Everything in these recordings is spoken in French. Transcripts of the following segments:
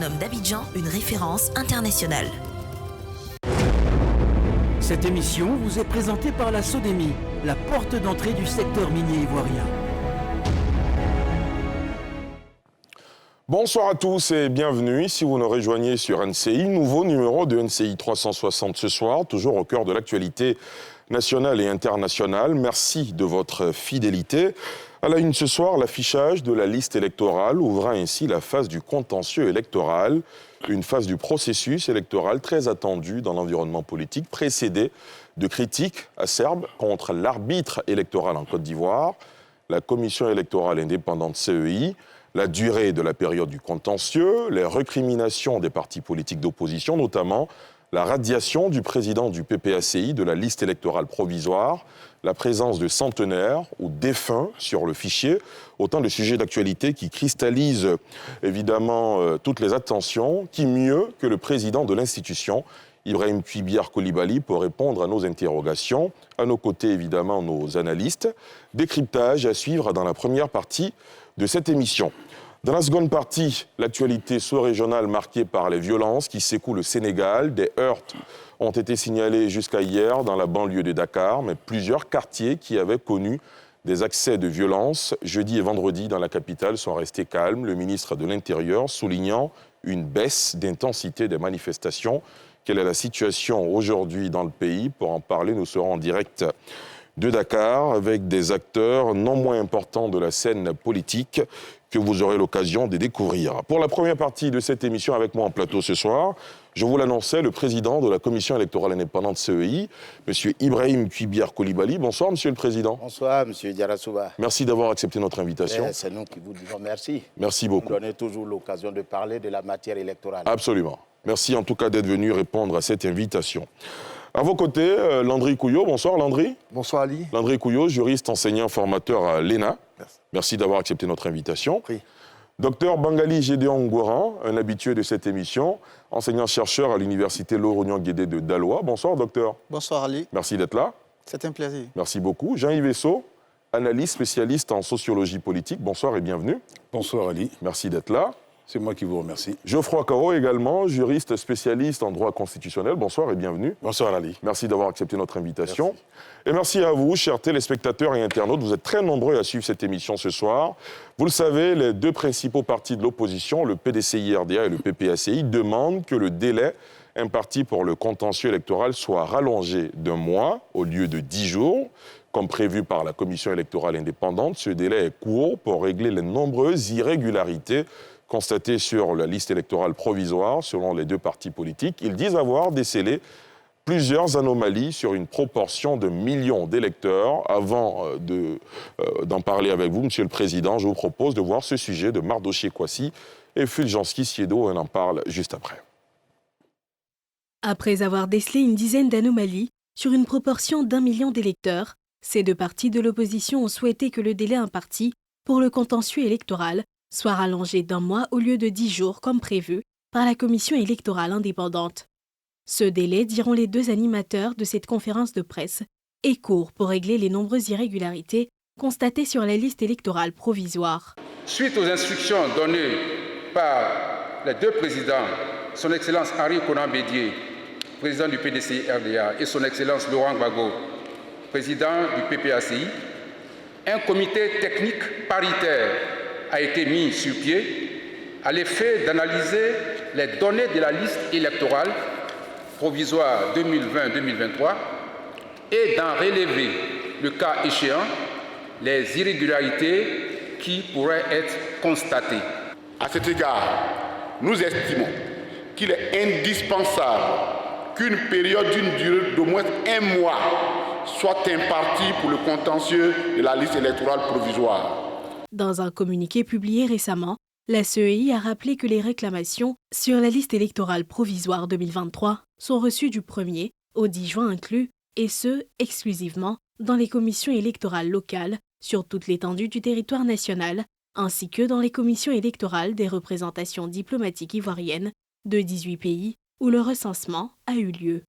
agronome d'Abidjan, une référence internationale. Cette émission vous est présentée par la SODEMI, la porte d'entrée du secteur minier ivoirien. Bonsoir à tous et bienvenue. Si vous nous rejoignez sur NCI, nouveau numéro de NCI 360 ce soir, toujours au cœur de l'actualité nationale et internationale. Merci de votre fidélité. À la une ce soir, l'affichage de la liste électorale ouvrira ainsi la phase du contentieux électoral, une phase du processus électoral très attendue dans l'environnement politique, précédée de critiques acerbes contre l'arbitre électoral en Côte d'Ivoire, la commission électorale indépendante CEI, la durée de la période du contentieux, les récriminations des partis politiques d'opposition, notamment la radiation du président du PPACI de la liste électorale provisoire, la présence de centenaires ou défunts sur le fichier, autant de sujets d'actualité qui cristallisent évidemment toutes les attentions. Qui mieux que le président de l'institution, Ibrahim Kouibiar Coulibaly, pour répondre à nos interrogations. À nos côtés, évidemment, nos analystes. Décryptage à suivre dans la première partie de cette émission. Dans la seconde partie, l'actualité sous-régionale marquée par les violences qui secouent le Sénégal. Des heurts ont été signalés jusqu'à hier dans la banlieue de Dakar, mais plusieurs quartiers qui avaient connu des accès de violence jeudi et vendredi dans la capitale sont restés calmes. Le ministre de l'Intérieur soulignant une baisse d'intensité des manifestations. Quelle est la situation aujourd'hui dans le pays? Pour en parler, nous serons en direct de Dakar avec des acteurs non moins importants de la scène politique que vous aurez l'occasion de découvrir. Pour la première partie de cette émission avec moi en plateau ce soir, je vous l'annonçais, le président de la commission électorale indépendante CEI, M. Ibrahim Kouibiar Coulibaly. Bonsoir, Monsieur le Président. Bonsoir, M. Diarra-Souba. Merci d'avoir accepté notre invitation. C'est nous qui vous disons merci. Merci beaucoup. Vous donnez toujours l'occasion de parler de la matière électorale. Absolument. Merci en tout cas d'être venu répondre à cette invitation. À vos côtés, Landry Couillot. Bonsoir, Landry. Bonsoir, Ali. Landry Couillot, juriste, enseignant, formateur à l'ENA. Merci d'avoir accepté notre invitation. Oui. Docteur Bangali Gédéon Ngouran, un habitué de cette émission, enseignant-chercheur à l'université Laurent-Guédé de Daloa. Bonsoir, docteur. Bonsoir, Ali. Merci d'être là. C'est un plaisir. Merci beaucoup. Jean-Yves Esso, analyste spécialiste en sociologie politique. Bonsoir et bienvenue. Bonsoir, Ali. Merci d'être là. C'est moi qui vous remercie. Geoffroy Kao également, juriste spécialiste en droit constitutionnel. Bonsoir et bienvenue. Bonsoir, Ali. Merci d'avoir accepté notre invitation. Merci. Et merci à vous, chers téléspectateurs et internautes. Vous êtes très nombreux à suivre cette émission ce soir. Vous le savez, les deux principaux partis de l'opposition, le PDCI-RDA et le PPACI, demandent que le délai imparti pour le contentieux électoral soit rallongé d'un mois au lieu de 10 jours, comme prévu par la commission électorale indépendante. Ce délai est court pour régler les nombreuses irrégularités constatées sur la liste électorale provisoire, selon les deux partis politiques. Ils disent avoir décelé plusieurs anomalies sur une proportion de millions d'électeurs. Avant d'en parler avec vous, Monsieur le Président, je vous propose de voir ce sujet de Mardoché Kwasi et Fulgenski Siedo. On en parle juste après. Après avoir décelé une dizaine d'anomalies sur une proportion d'1 million d'électeurs, ces deux partis de l'opposition ont souhaité que le délai imparti pour le contentieux électoral soit rallongé d'un mois au lieu de 10 jours comme prévu par la commission électorale indépendante. Ce délai, diront les deux animateurs de cette conférence de presse, est court pour régler les nombreuses irrégularités constatées sur la liste électorale provisoire. Suite aux instructions données par les deux présidents, son Excellence Henri Konan Bédié, président du PDCI-RDA, et son Excellence Laurent Gbagbo, président du PPACI, un comité technique paritaire a été mis sur pied à l'effet d'analyser les données de la liste électorale provisoire 2020-2023 et d'en relever, le cas échéant, les irrégularités qui pourraient être constatées. À cet égard, nous estimons qu'il est indispensable qu'une période d'une durée d'au moins 1 mois soit impartie pour le contentieux de la liste électorale provisoire. Dans un communiqué publié récemment, la CEI a rappelé que les réclamations sur la liste électorale provisoire 2023 sont reçues du 1er au 10 juin inclus, et ce, exclusivement dans les commissions électorales locales sur toute l'étendue du territoire national, ainsi que dans les commissions électorales des représentations diplomatiques ivoiriennes de 18 pays où le recensement a eu lieu.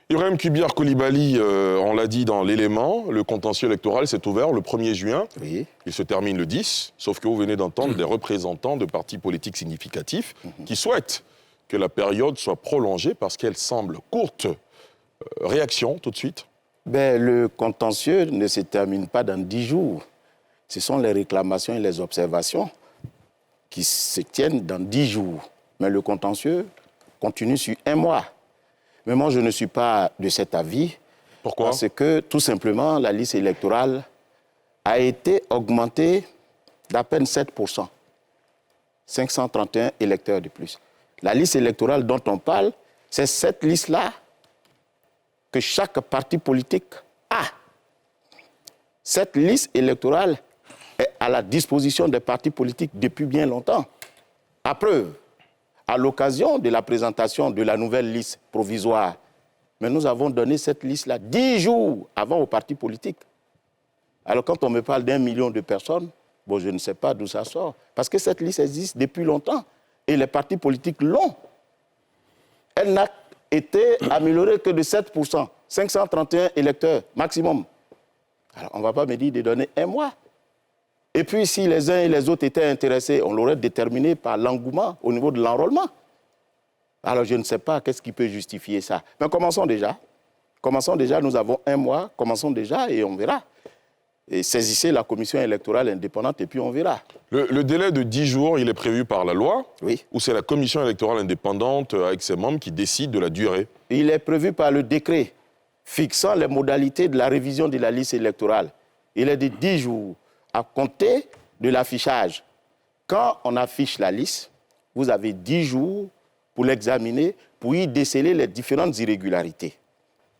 Ibrahim Kubiar Coulibaly, on l'a dit dans l'élément, le contentieux électoral s'est ouvert le 1er juin. Oui. Il se termine le 10, sauf que vous venez d'entendre des représentants de partis politiques significatifs qui souhaitent que la période soit prolongée parce qu'elle semble courte. Réaction tout de suite? Le contentieux ne se termine pas dans 10 jours. Ce sont les réclamations et les observations qui se tiennent dans 10 jours. Mais le contentieux continue sur 1 mois. Mais moi, je ne suis pas de cet avis. Pourquoi? Parce que, tout simplement, la liste électorale a été augmentée d'à peine 7%. 531 électeurs de plus. La liste électorale dont on parle, c'est cette liste-là que chaque parti politique a. Cette liste électorale est à la disposition des partis politiques depuis bien longtemps. À preuve, à l'occasion de la présentation de la nouvelle liste provisoire, mais nous avons donné cette liste-là 10 jours avant aux partis politiques. Alors quand on me parle d'1 million de personnes, je ne sais pas d'où ça sort. Parce que cette liste existe depuis longtemps et les partis politiques l'ont. Elle n'a été améliorée que de 7%, 531 électeurs maximum. Alors on ne va pas me dire de donner 1 mois. Et puis si les uns et les autres étaient intéressés, on l'aurait déterminé par l'engouement au niveau de l'enrôlement. Alors je ne sais pas qu'est-ce qui peut justifier ça. Mais commençons déjà. Commençons déjà, nous avons 1 mois, commençons déjà et on verra. Et saisissez la commission électorale indépendante et puis on verra. Le délai de 10 jours, il est prévu par la loi? Oui. Ou c'est la commission électorale indépendante avec ses membres qui décide de la durée? Il est prévu par le décret fixant les modalités de la révision de la liste électorale. Il est de 10 jours à compter de l'affichage. Quand on affiche la liste, vous avez 10 jours pour l'examiner, pour y déceler les différentes irrégularités.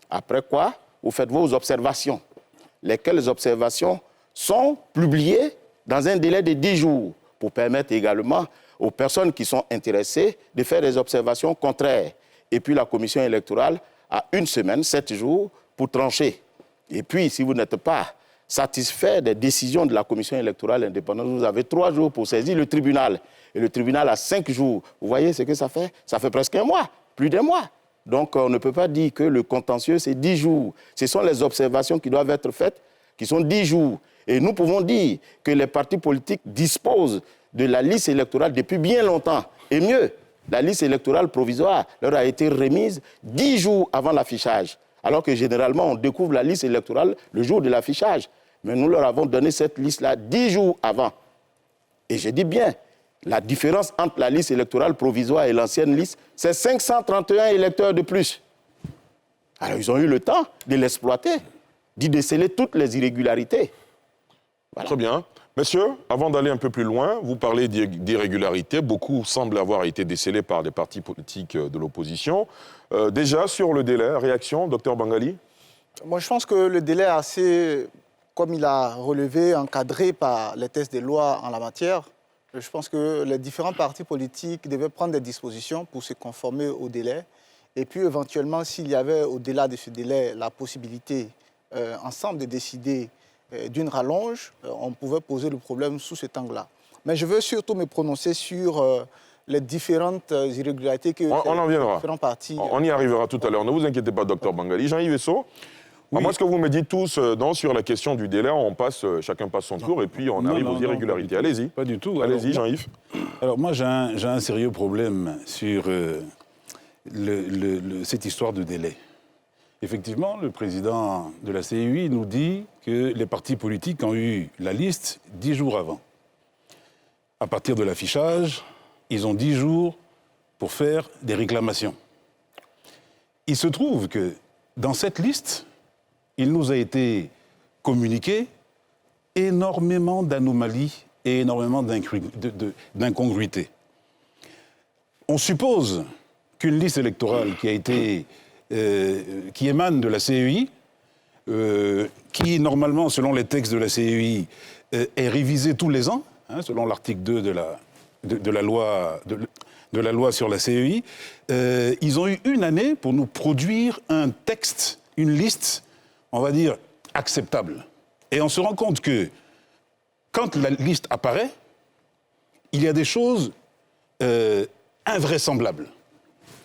Après quoi, vous faites vos observations, lesquelles observations sont publiées dans un délai de 10 jours pour permettre également aux personnes qui sont intéressées de faire des observations contraires. Et puis la commission électorale a 1 semaine, 7 jours pour trancher. Et puis, si vous n'êtes pas satisfait des décisions de la commission électorale indépendante, vous avez 3 jours pour saisir le tribunal. Et le tribunal a 5 jours. Vous voyez ce que ça fait? Ça fait presque 1 mois, plus d'1 mois. Donc, on ne peut pas dire que le contentieux, c'est 10 jours. Ce sont les observations qui doivent être faites, qui sont 10 jours. Et nous pouvons dire que les partis politiques disposent de la liste électorale depuis bien longtemps. Et mieux, la liste électorale provisoire leur a été remise 10 jours avant l'affichage. Alors que généralement, on découvre la liste électorale le jour de l'affichage. Mais nous leur avons donné cette liste-là 10 jours avant. Et je dis bien, la différence entre la liste électorale provisoire et l'ancienne liste, c'est 531 électeurs de plus. Alors ils ont eu le temps de l'exploiter, d'y déceler toutes les irrégularités. Voilà. Très bien. Messieurs, avant d'aller un peu plus loin, vous parlez d'irrégularités. Beaucoup semblent avoir été décelés par des partis politiques de l'opposition. Déjà, sur le délai, réaction, Dr Bangali? Moi, je pense que le délai est assez, comme il a relevé, encadré par les textes de loi en la matière. Je pense que les différents partis politiques devaient prendre des dispositions pour se conformer au délai. Et puis, éventuellement, s'il y avait, au-delà de ce délai, la possibilité ensemble de décider d'une rallonge, on pouvait poser le problème sous cet angle-là. Mais je veux surtout me prononcer sur les différentes irrégularités que on en viendra. différents partis... On y arrivera tout à l'heure. Ne vous inquiétez pas, Dr Bangali. Jean-Yves Esso, oui. Moi, ce que vous me dites tous, sur la question du délai, chacun passe son tour et puis on arrive aux irrégularités. Allez-y. Pas du tout. Allez-y, Jean-Yves. Alors moi, j'ai un sérieux problème sur cette histoire de délai. Effectivement, le président de la CEI nous dit que les partis politiques ont eu la liste 10 jours avant. À partir de l'affichage, ils ont 10 jours pour faire des réclamations. Il se trouve que dans cette liste, il nous a été communiqué énormément d'anomalies et énormément d'incongruités. On suppose qu'une liste électorale qui émane de la CEI, qui normalement, selon les textes de la CEI, est révisée tous les ans, selon l'article 2 de la loi sur la CEI, ils ont eu 1 année pour nous produire un texte, une liste, on va dire, acceptable. Et on se rend compte que, quand la liste apparaît, il y a des choses invraisemblables.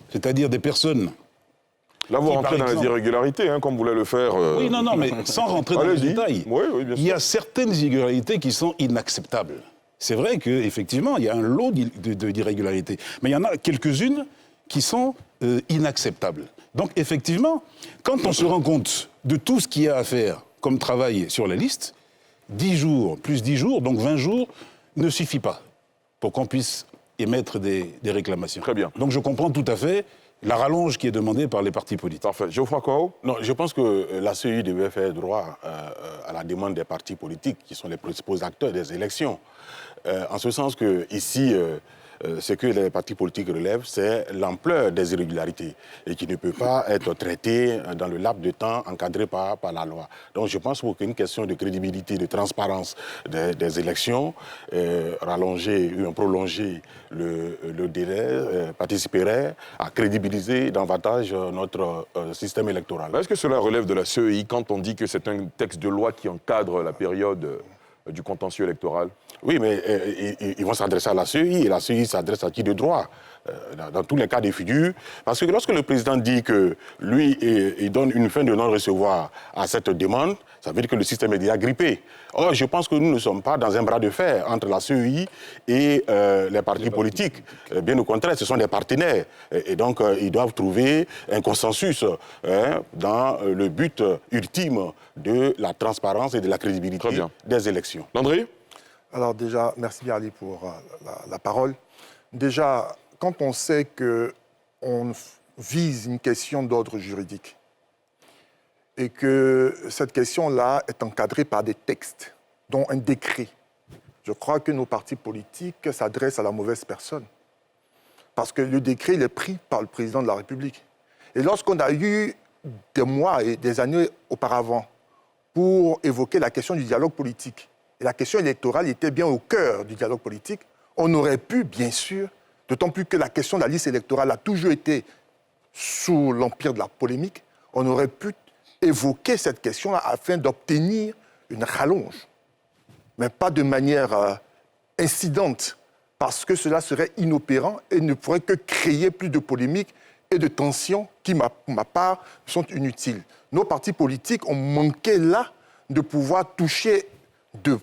C'est-à-dire des personnes Là, vous rentrez dans les irrégularités, hein, comme vous voulez le faire. Oui, non, mais sans rentrer dans les détails. Oui, bien sûr. Il y a certaines irrégularités qui sont inacceptables. C'est vrai qu'effectivement, il y a un lot d'irrégularités. Mais il y en a quelques-unes qui sont inacceptables. Donc, effectivement, quand on se rend compte de tout ce qu'il y a à faire comme travail sur la liste, 10 jours, plus 10 jours, donc 20 jours, ne suffit pas pour qu'on puisse émettre des réclamations. Très bien. Donc, je comprends tout à fait la rallonge qui est demandée par les partis politiques. Parfait. Geoffroy Kouao? Non, je pense que la CEI devait faire droit à la demande des partis politiques qui sont les principaux acteurs des élections. En ce sens que ici, ce que les partis politiques relèvent, c'est l'ampleur des irrégularités et qui ne peut pas être traité dans le laps de temps encadré par la loi. Donc je pense qu'une question de crédibilité, de transparence des élections, rallonger ou prolonger le délai participerait à crédibiliser davantage notre système électoral. Est-ce que cela relève de la CEI quand on dit que c'est un texte de loi qui encadre la période du contentieux électoral? Oui, mais ils vont s'adresser à la CEI, et la CEI s'adresse à qui de droit, dans tous les cas de figure. Parce que lorsque le président dit que lui, il donne une fin de non-recevoir à cette demande, ça veut dire que le système est déjà grippé. Or, je pense que nous ne sommes pas dans un bras de fer entre la CEI et les partis politiques. Bien au contraire, ce sont des partenaires. Et donc, ils doivent trouver un consensus dans le but ultime de la transparence et de la crédibilité des élections. Landry ? Alors déjà, merci bien Ali pour la parole. Déjà, quand on sait qu'on vise une question d'ordre juridique et que cette question-là est encadrée par des textes, dont un décret, je crois que nos partis politiques s'adressent à la mauvaise personne. Parce que le décret, il est pris par le président de la République. Et lorsqu'on a eu des mois et des années auparavant pour évoquer la question du dialogue politique, et la question électorale était bien au cœur du dialogue politique, on aurait pu, bien sûr, d'autant plus que la question de la liste électorale a toujours été sous l'empire de la polémique, on aurait pu évoquer cette question-là afin d'obtenir une rallonge, mais pas de manière incidente, parce que cela serait inopérant et ne pourrait que créer plus de polémiques et de tensions qui, pour ma part, sont inutiles. Nos partis politiques ont manqué là de pouvoir toucher de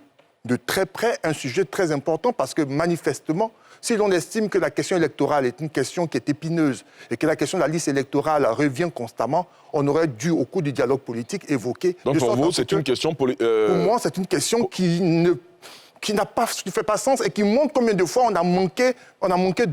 très près un sujet très important parce que manifestement, si l'on estime que la question électorale est une question qui est épineuse et que la question de la liste électorale revient constamment, on aurait dû, au cours du dialogue politique, évoquer... Donc pour vous, c'est une question... Pour moi, c'est une question qui ne fait pas sens et qui montre combien de fois on a manqué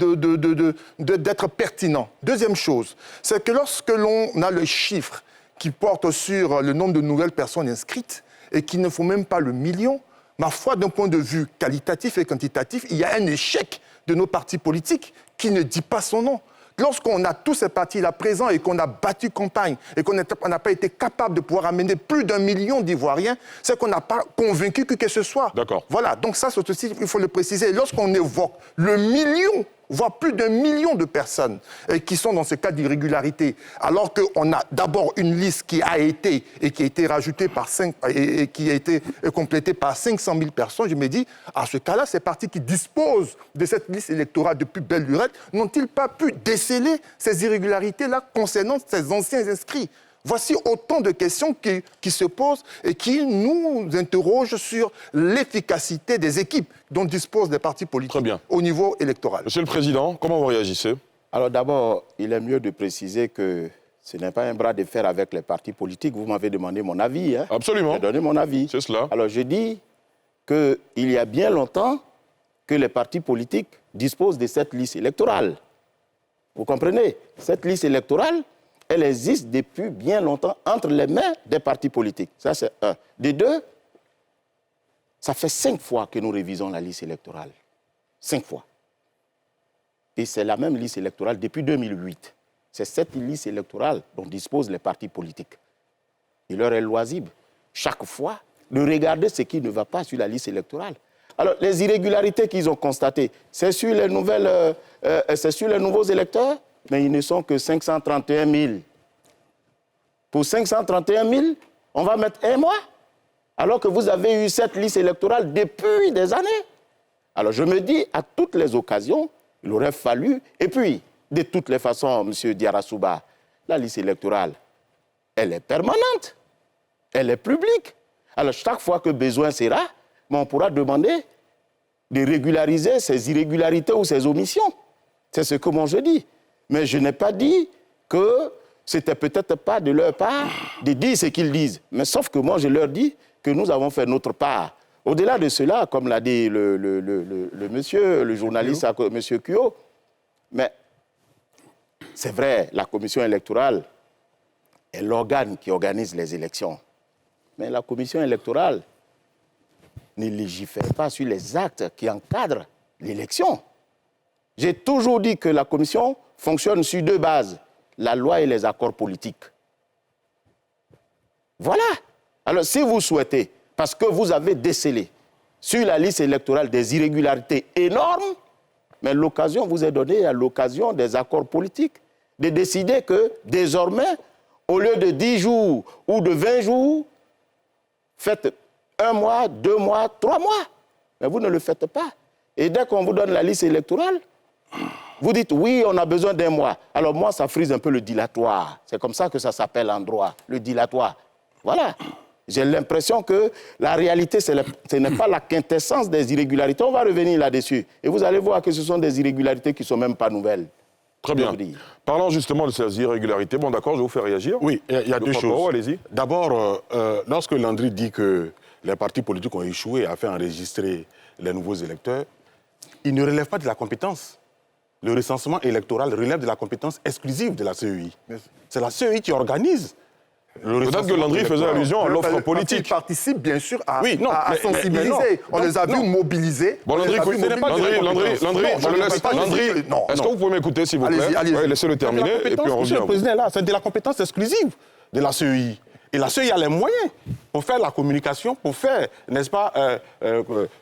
d'être pertinent. Deuxième chose, c'est que lorsque l'on a le chiffre qui porte sur le nombre de nouvelles personnes inscrites et qu'il ne faut même pas le million, ma foi, d'un point de vue qualitatif et quantitatif, il y a un échec de nos partis politiques qui ne dit pas son nom. Lorsqu'on a tous ces partis-là présents et qu'on a battu campagne et qu'on n'a pas été capable de pouvoir amener plus d'1 million d'Ivoiriens, c'est qu'on n'a pas convaincu que ce soit. D'accord. Voilà, donc ça, c'est aussi, il faut le préciser. Lorsqu'on évoque le million, voire plus d'1 million de personnes qui sont dans ce cas d'irrégularité, alors qu'on a d'abord une liste qui a été rajoutée par et qui a été complétée par 500 000 personnes, je me dis, à ce cas-là, ces partis qui disposent de cette liste électorale depuis belle lurette, n'ont-ils pas pu déceler ces irrégularités-là concernant ces anciens inscrits ? Voici autant de questions qui se posent et qui nous interrogent sur l'efficacité des équipes dont disposent les partis politiques au niveau électoral. Monsieur le Président, comment vous réagissez ? Alors d'abord, il est mieux de préciser que ce n'est pas un bras de fer avec les partis politiques. Vous m'avez demandé mon avis. Hein. Absolument. J'ai donné mon avis. C'est cela. Alors je dis qu'il y a bien longtemps que les partis politiques disposent de cette liste électorale. Vous comprenez ? Cette liste électorale, elle existe depuis bien longtemps entre les mains des partis politiques. Ça, c'est un. De deux, ça fait 5 fois que nous révisons la liste électorale. 5 fois. Et c'est la même liste électorale depuis 2008. C'est cette liste électorale dont disposent les partis politiques. Il leur est loisible, chaque fois, de regarder ce qui ne va pas sur la liste électorale. Alors, les irrégularités qu'ils ont constatées, c'est sur les nouveaux électeurs, mais ils ne sont que 531 000. Pour 531 000, on va mettre 1 mois, alors que vous avez eu cette liste électorale depuis des années. Alors je me dis, à toutes les occasions, il aurait fallu... Et puis, de toutes les façons, M. Diarra Souba, La liste électorale, elle est permanente, elle est publique. Alors, chaque fois que besoin sera, on pourra demander de régulariser ces irrégularités ou ces omissions. C'est ce que moi je dis. Mais je n'ai pas dit que c'était peut-être pas de leur part de dire ce qu'ils disent. Mais sauf que moi, je leur dis que nous avons fait notre part. Au-delà de cela, comme l'a dit le monsieur, le journaliste, monsieur Kyo, mais c'est vrai, la commission électorale est l'organe qui organise les élections. Mais la commission électorale ne légifère pas sur les actes qui encadrent l'élection. J'ai toujours dit que la commission fonctionne sur deux bases, la loi et les accords politiques. Voilà. Alors, si vous souhaitez, parce que vous avez décelé sur la liste électorale des irrégularités énormes, mais l'occasion vous est donnée à l'occasion des accords politiques de décider que, désormais, au lieu de 10 jours ou de 20 jours, faites 1 mois, 2 mois, 3 mois. Mais vous ne le faites pas. Et dès qu'on vous donne la liste électorale, vous dites, oui, on a besoin d'1 mois. Alors moi, ça frise un peu le dilatoire. C'est comme ça que ça s'appelle en droit, le dilatoire. Voilà. J'ai l'impression que la réalité, ce n'est pas la quintessence des irrégularités. On va revenir là-dessus. Et vous allez voir que ce sont des irrégularités qui ne sont même pas nouvelles. Très bien. Parlons justement de ces irrégularités. Bon, d'accord, je vais vous faire réagir. Oui, il y a deux choses. Allez-y. D'abord, lorsque Landry dit que les partis politiques ont échoué à faire enregistrer les nouveaux électeurs, il ne relève pas de la compétence. Le recensement électoral relève de la compétence exclusive de la CEI. C'est la CEI qui organise. Peut-être que Landry faisait allusion à l'offre politique. Il participe bien sûr à, oui, non, à sensibiliser. On les a vus mobiliser. Bon, Landry, est-ce que vous pouvez m'écouter, s'il vous plaît? Allez-y. Laissez-le terminer, et puis on revient. Monsieur le Président, là, c'est de la compétence exclusive de la CEI. Et la CEI a les moyens pour faire la communication, pour faire, n'est-ce pas,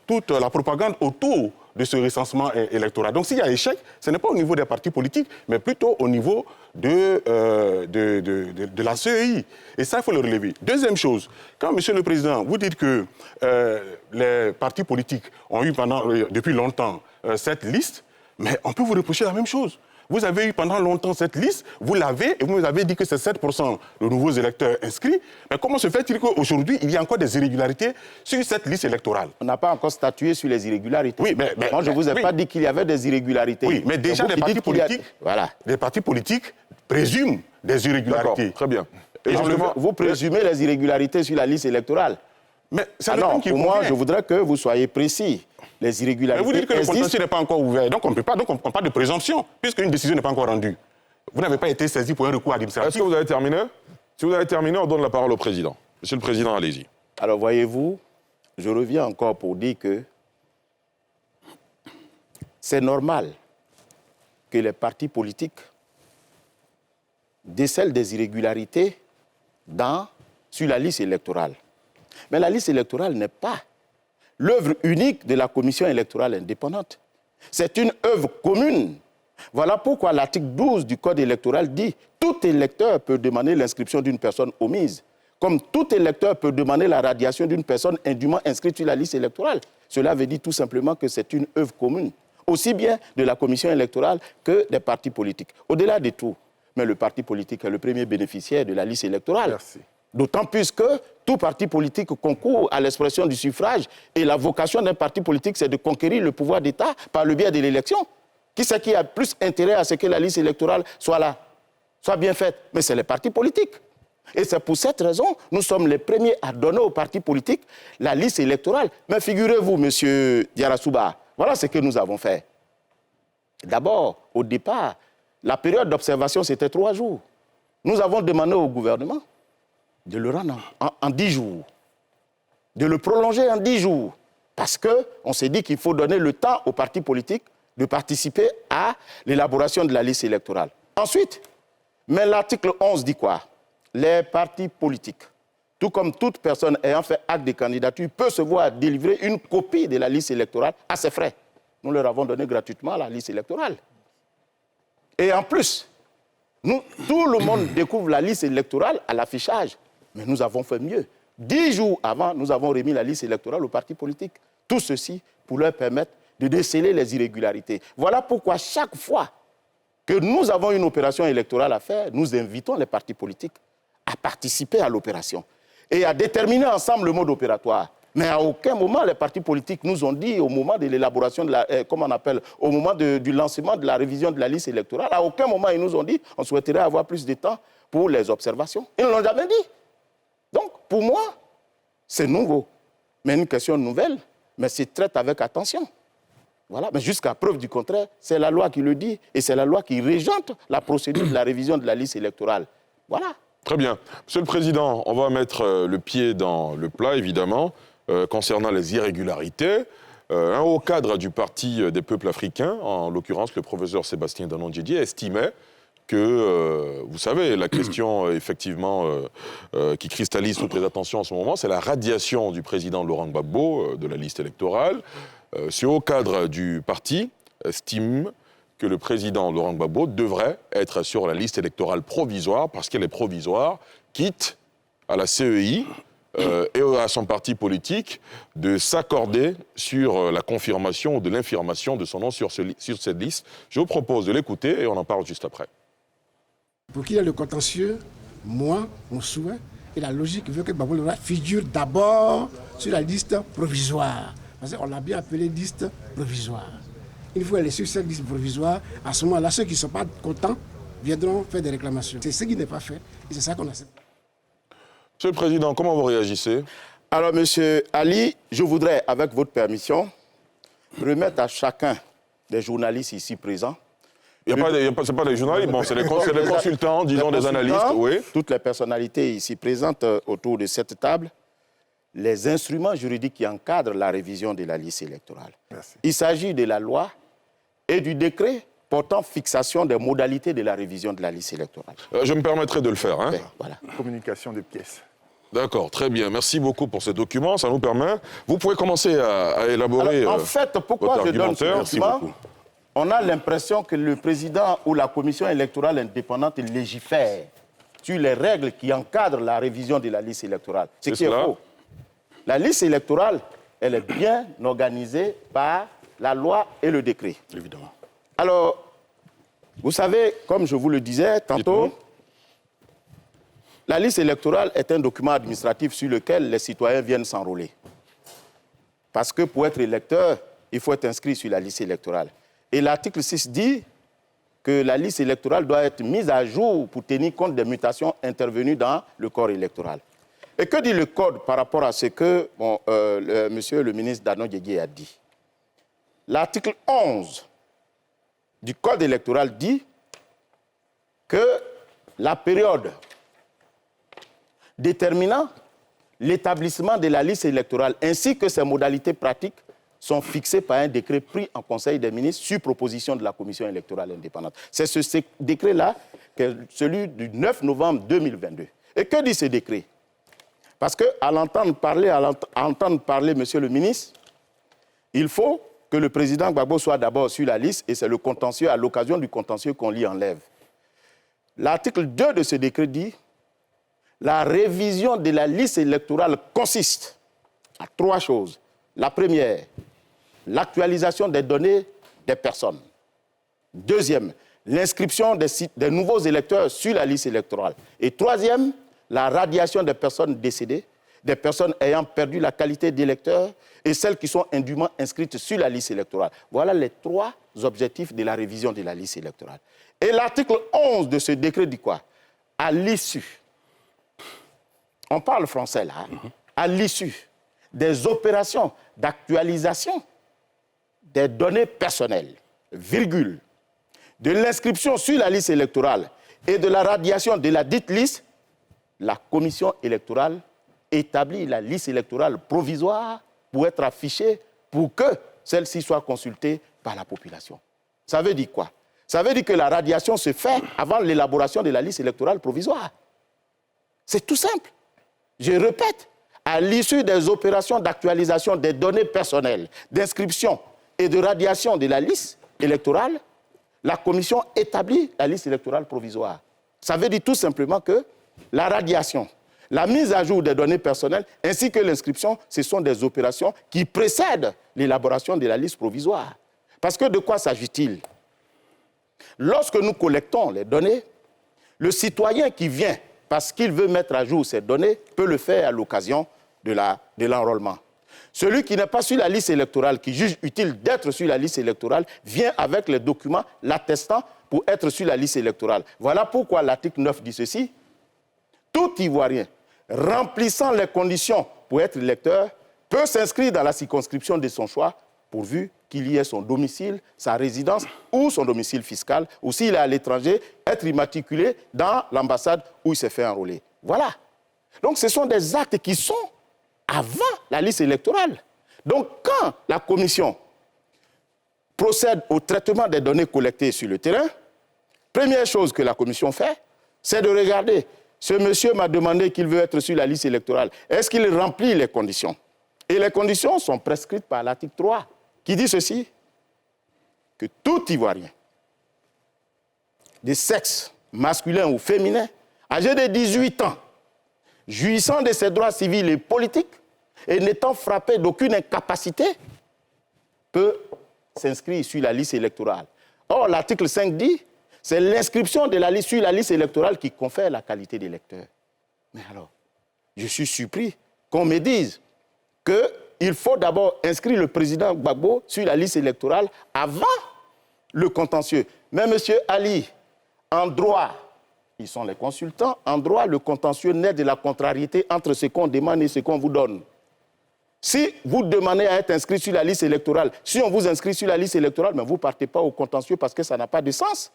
toute la propagande autour de ce recensement électoral. Donc s'il y a échec, ce n'est pas au niveau des partis politiques, mais plutôt au niveau de la CEI. Et ça, il faut le relever. Deuxième chose, quand, Monsieur le Président, vous dites que les partis politiques ont eu depuis longtemps cette liste, mais on peut vous reprocher la même chose. Vous avez eu pendant longtemps cette liste, vous l'avez, et vous nous avez dit que c'est 7% de nouveaux électeurs inscrits. Mais comment se fait-il qu'aujourd'hui, il y a encore des irrégularités sur cette liste électorale? On n'a pas encore statué sur les irrégularités. Oui, mais moi, je ne vous ai pas dit qu'il y avait des irrégularités. Oui, mais déjà, les partis politiques présument des irrégularités. Très bien. Et vous présumez les irrégularités sur la liste électorale. Mais c'est pour moi, je voudrais que vous soyez précis. Les irrégularités. Mais vous dites que le contentieux n'est pas encore ouvert. Donc on parle de présomption, puisqu'une décision n'est pas encore rendue. Vous n'avez pas été saisi pour un recours administratif. Est-ce que vous avez terminé? Si vous avez terminé, on donne la parole au Président. Monsieur le Président, allez-y. Alors voyez-vous, je reviens encore pour dire que c'est normal que les partis politiques décèlent des irrégularités sur la liste électorale. Mais la liste électorale n'est pas l'œuvre unique de la commission électorale indépendante. C'est une œuvre commune. Voilà pourquoi l'article 12 du Code électoral dit « Tout électeur peut demander l'inscription d'une personne omise, comme tout électeur peut demander la radiation d'une personne indûment inscrite sur la liste électorale. » Cela veut dire tout simplement que c'est une œuvre commune, aussi bien de la commission électorale que des partis politiques. Au-delà de tout, mais le parti politique est le premier bénéficiaire de la liste électorale. Merci. D'autant plus que tout parti politique concourt à l'expression du suffrage et la vocation d'un parti politique, c'est de conquérir le pouvoir d'État par le biais de l'élection. Qui c'est qui a plus intérêt à ce que la liste électorale soit là, soit bien faite? Mais c'est les partis politiques. Et c'est pour cette raison, nous sommes les premiers à donner aux partis politiques la liste électorale. Mais figurez-vous, monsieur Diarra-Souba, voilà ce que nous avons fait. D'abord, au départ, la période d'observation, c'était 3 jours. Nous avons demandé au gouvernement de le rendre en 10 jours, de le prolonger en 10 jours, parce qu'on s'est dit qu'il faut donner le temps aux partis politiques de participer à l'élaboration de la liste électorale. Ensuite, mais l'article 11 dit quoi? Les partis politiques, tout comme toute personne ayant fait acte de candidature, peut se voir délivrer une copie de la liste électorale à ses frais. Nous leur avons donné gratuitement la liste électorale. Et en plus, tout le monde découvre la liste électorale à l'affichage. Mais nous avons fait mieux. 10 jours avant, nous avons remis la liste électorale aux partis politiques. Tout ceci pour leur permettre de déceler les irrégularités. Voilà pourquoi chaque fois que nous avons une opération électorale à faire, nous invitons les partis politiques à participer à l'opération et à déterminer ensemble le mode opératoire. Mais à aucun moment, les partis politiques nous ont dit, au moment de l'élaboration de la, comment on appelle, au moment du lancement de la révision de la liste électorale, à aucun moment, ils nous ont dit qu'on souhaiterait avoir plus de temps pour les observations. Ils ne l'ont jamais dit. Donc, pour moi, c'est nouveau. Mais une question nouvelle, mais c'est traité avec attention. Voilà. Mais jusqu'à preuve du contraire, c'est la loi qui le dit et c'est la loi qui régente la procédure de la révision de la liste électorale. Voilà. Très bien. Monsieur le Président, on va mettre le pied dans le plat, évidemment, concernant les irrégularités. Un haut cadre du Parti des peuples africains, en l'occurrence le professeur Sébastien Danon-Diédié, estimait que, vous savez, la question effectivement qui cristallise toutes les attentions en ce moment, c'est la radiation du président Laurent Gbagbo de la liste électorale. Ce haut cadre du parti estime que le président Laurent Gbagbo devrait être sur la liste électorale provisoire, parce qu'elle est provisoire, quitte à la CEI et à son parti politique de s'accorder sur la confirmation ou de l'infirmation de son nom sur cette liste. Je vous propose de l'écouter et on en parle juste après. Pour qu'il y ait le contentieux, moi, mon souhait et la logique veut que Gbagbo figure d'abord sur la liste provisoire. Parce qu'on l'a bien appelé liste provisoire. Il faut aller sur cette liste provisoire. À ce moment-là, ceux qui ne sont pas contents viendront faire des réclamations. C'est ce qui n'est pas fait et c'est ça qu'on accepte. Monsieur le Président, comment vous réagissez? Alors, Monsieur Ali, je voudrais, avec votre permission, remettre à chacun des journalistes ici présents. Ce n'est pas des journalistes, bon, c'est des consultants, disons des analystes, oui. Toutes les personnalités ici présentes autour de cette table, les instruments juridiques qui encadrent la révision de la liste électorale. Merci. Il s'agit de la loi et du décret portant fixation des modalités de la révision de la liste électorale. Je me permettrai de le faire. Hein. Voilà. Communication de pièces. D'accord, très bien. Merci beaucoup pour ce document. Ça nous permet... Vous pouvez commencer à élaborer. Alors, en fait, pourquoi je donne ce document? On a l'impression que le président ou la commission électorale indépendante légifère sur les règles qui encadrent la révision de la liste électorale. Ce qui est faux. La liste électorale, elle est bien organisée par la loi et le décret. Évidemment. Alors, vous savez, comme je vous le disais tantôt, la liste électorale est un document administratif sur lequel les citoyens viennent s'enrôler. Parce que pour être électeur, il faut être inscrit sur la liste électorale. Et l'article 6 dit que la liste électorale doit être mise à jour pour tenir compte des mutations intervenues dans le corps électoral. Et que dit le Code par rapport à ce que monsieur le ministre Danon-Diédié a dit? L'article 11 du Code électoral dit que la période déterminant l'établissement de la liste électorale ainsi que ses modalités pratiques sont fixées par un décret pris en Conseil des ministres sur proposition de la Commission électorale indépendante. C'est ce décret-là, celui du 9 novembre 2022. Et que dit ce décret? Parce qu'à l'entendre parler, monsieur le ministre, il faut que le président Gbagbo soit d'abord sur la liste et c'est le contentieux, à l'occasion du contentieux qu'on l'y enlève. L'article 2 de ce décret dit la révision de la liste électorale consiste à 3 choses. La première, l'actualisation des données des personnes. Deuxième, l'inscription des nouveaux électeurs sur la liste électorale. Et troisième, la radiation des personnes décédées, des personnes ayant perdu la qualité d'électeur et celles qui sont indûment inscrites sur la liste électorale. Voilà les 3 objectifs de la révision de la liste électorale. Et l'article 11 de ce décret dit quoi? À l'issue, on parle français là, à l'issue des opérations d'actualisation des données personnelles, virgule, de l'inscription sur la liste électorale et de la radiation de la dite liste, la commission électorale établit la liste électorale provisoire pour être affichée pour que celle-ci soit consultée par la population. Ça veut dire quoi? Ça veut dire que la radiation se fait avant l'élaboration de la liste électorale provisoire. C'est tout simple. Je répète, à l'issue des opérations d'actualisation des données personnelles, d'inscription et de radiation de la liste électorale, la commission établit la liste électorale provisoire. Ça veut dire tout simplement que la radiation, la mise à jour des données personnelles ainsi que l'inscription, ce sont des opérations qui précèdent l'élaboration de la liste provisoire. Parce que de quoi s'agit-il? Lorsque nous collectons les données, le citoyen qui vient parce qu'il veut mettre à jour ces données peut le faire à l'occasion de l'enrôlement. Celui qui n'est pas sur la liste électorale, qui juge utile d'être sur la liste électorale, vient avec les documents l'attestant pour être sur la liste électorale. Voilà pourquoi l'article 9 dit ceci. Tout Ivoirien remplissant les conditions pour être électeur peut s'inscrire dans la circonscription de son choix pourvu qu'il y ait son domicile, sa résidence ou son domicile fiscal, ou s'il est à l'étranger, être immatriculé dans l'ambassade où il s'est fait enrôler. Voilà. Donc ce sont des actes qui sont avant la liste électorale. Donc quand la commission procède au traitement des données collectées sur le terrain, première chose que la commission fait, c'est de regarder. Ce monsieur m'a demandé qu'il veut être sur la liste électorale. Est-ce qu'il remplit les conditions? Et les conditions sont prescrites par l'article 3, qui dit ceci, que tout Ivoirien, de sexe masculin ou féminin, âgé de 18 ans, jouissant de ses droits civils et politiques, et n'étant frappé d'aucune incapacité, peut s'inscrire sur la liste électorale. Or, l'article 5 dit, c'est l'inscription de la liste sur la liste électorale qui confère la qualité d'électeur. Mais alors, je suis surpris qu'on me dise qu'il faut d'abord inscrire le président Gbagbo sur la liste électorale avant le contentieux. Mais M. Ali, en droit, ils sont les consultants, en droit, le contentieux naît de la contrariété entre ce qu'on demande et ce qu'on vous donne. Si vous demandez à être inscrit sur la liste électorale, si on vous inscrit sur la liste électorale, mais vous ne partez pas au contentieux parce que ça n'a pas de sens.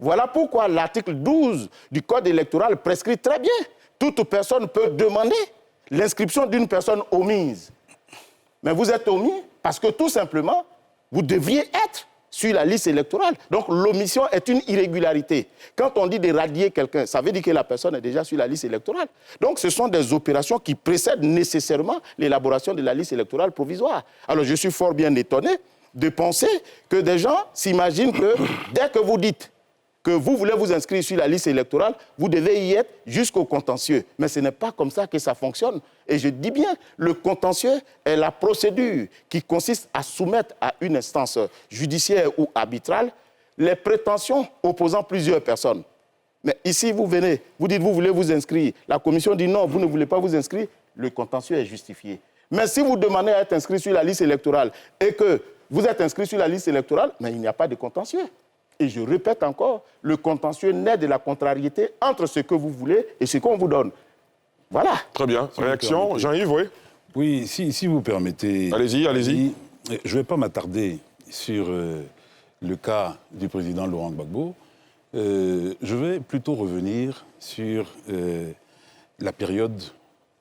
Voilà pourquoi l'article 12 du Code électoral prescrit très bien. Toute personne peut demander l'inscription d'une personne omise. Mais vous êtes omis parce que tout simplement, vous devriez être sur la liste électorale. Donc l'omission est une irrégularité. Quand on dit de radier quelqu'un, ça veut dire que la personne est déjà sur la liste électorale. Donc ce sont des opérations qui précèdent nécessairement l'élaboration de la liste électorale provisoire. Alors je suis fort bien étonné de penser que des gens s'imaginent que dès que vous dites que vous voulez vous inscrire sur la liste électorale, vous devez y être jusqu'au contentieux. Mais ce n'est pas comme ça que ça fonctionne. Et je dis bien, le contentieux est la procédure qui consiste à soumettre à une instance judiciaire ou arbitrale les prétentions opposant plusieurs personnes. Mais ici, vous venez, vous dites vous voulez vous inscrire. La commission dit non, vous ne voulez pas vous inscrire. Le contentieux est justifié. Mais si vous demandez à être inscrit sur la liste électorale et que vous êtes inscrit sur la liste électorale, mais il n'y a pas de contentieux. Et je répète encore, le contentieux naît de la contrariété entre ce que vous voulez et ce qu'on vous donne. Voilà. Très bien. Réaction, Jean-Yves, oui. Oui, si vous permettez. Allez-y, allez-y. Je ne vais pas m'attarder sur le cas du président Laurent Gbagbo. Je vais plutôt revenir sur la période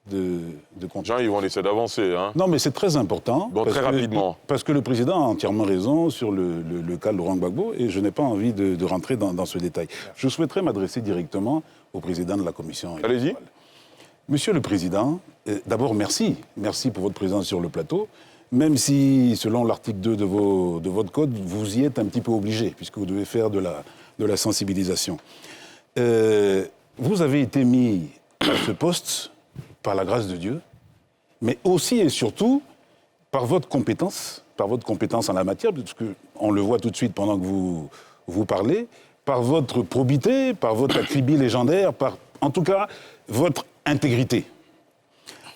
de contrôle. Jean-Yves, on essaie d'avancer. Hein. Non, mais c'est très important. Bon, très rapidement. Parce que le président a entièrement raison sur le cas de Laurent Gbagbo et je n'ai pas envie de rentrer dans ce détail. Je souhaiterais m'adresser directement au président de la commission. Allez-y. Monsieur le Président, d'abord merci. Merci pour votre présence sur le plateau, même si, selon l'article 2 de votre code, vous y êtes un petit peu obligé, puisque vous devez faire de la sensibilisation. Vous avez été mis à ce poste par la grâce de Dieu, mais aussi et surtout par votre compétence en la matière, parce qu'on le voit tout de suite pendant que vous parlez, par votre probité, par votre acribie légendaire, par, en tout cas, votre intégrité.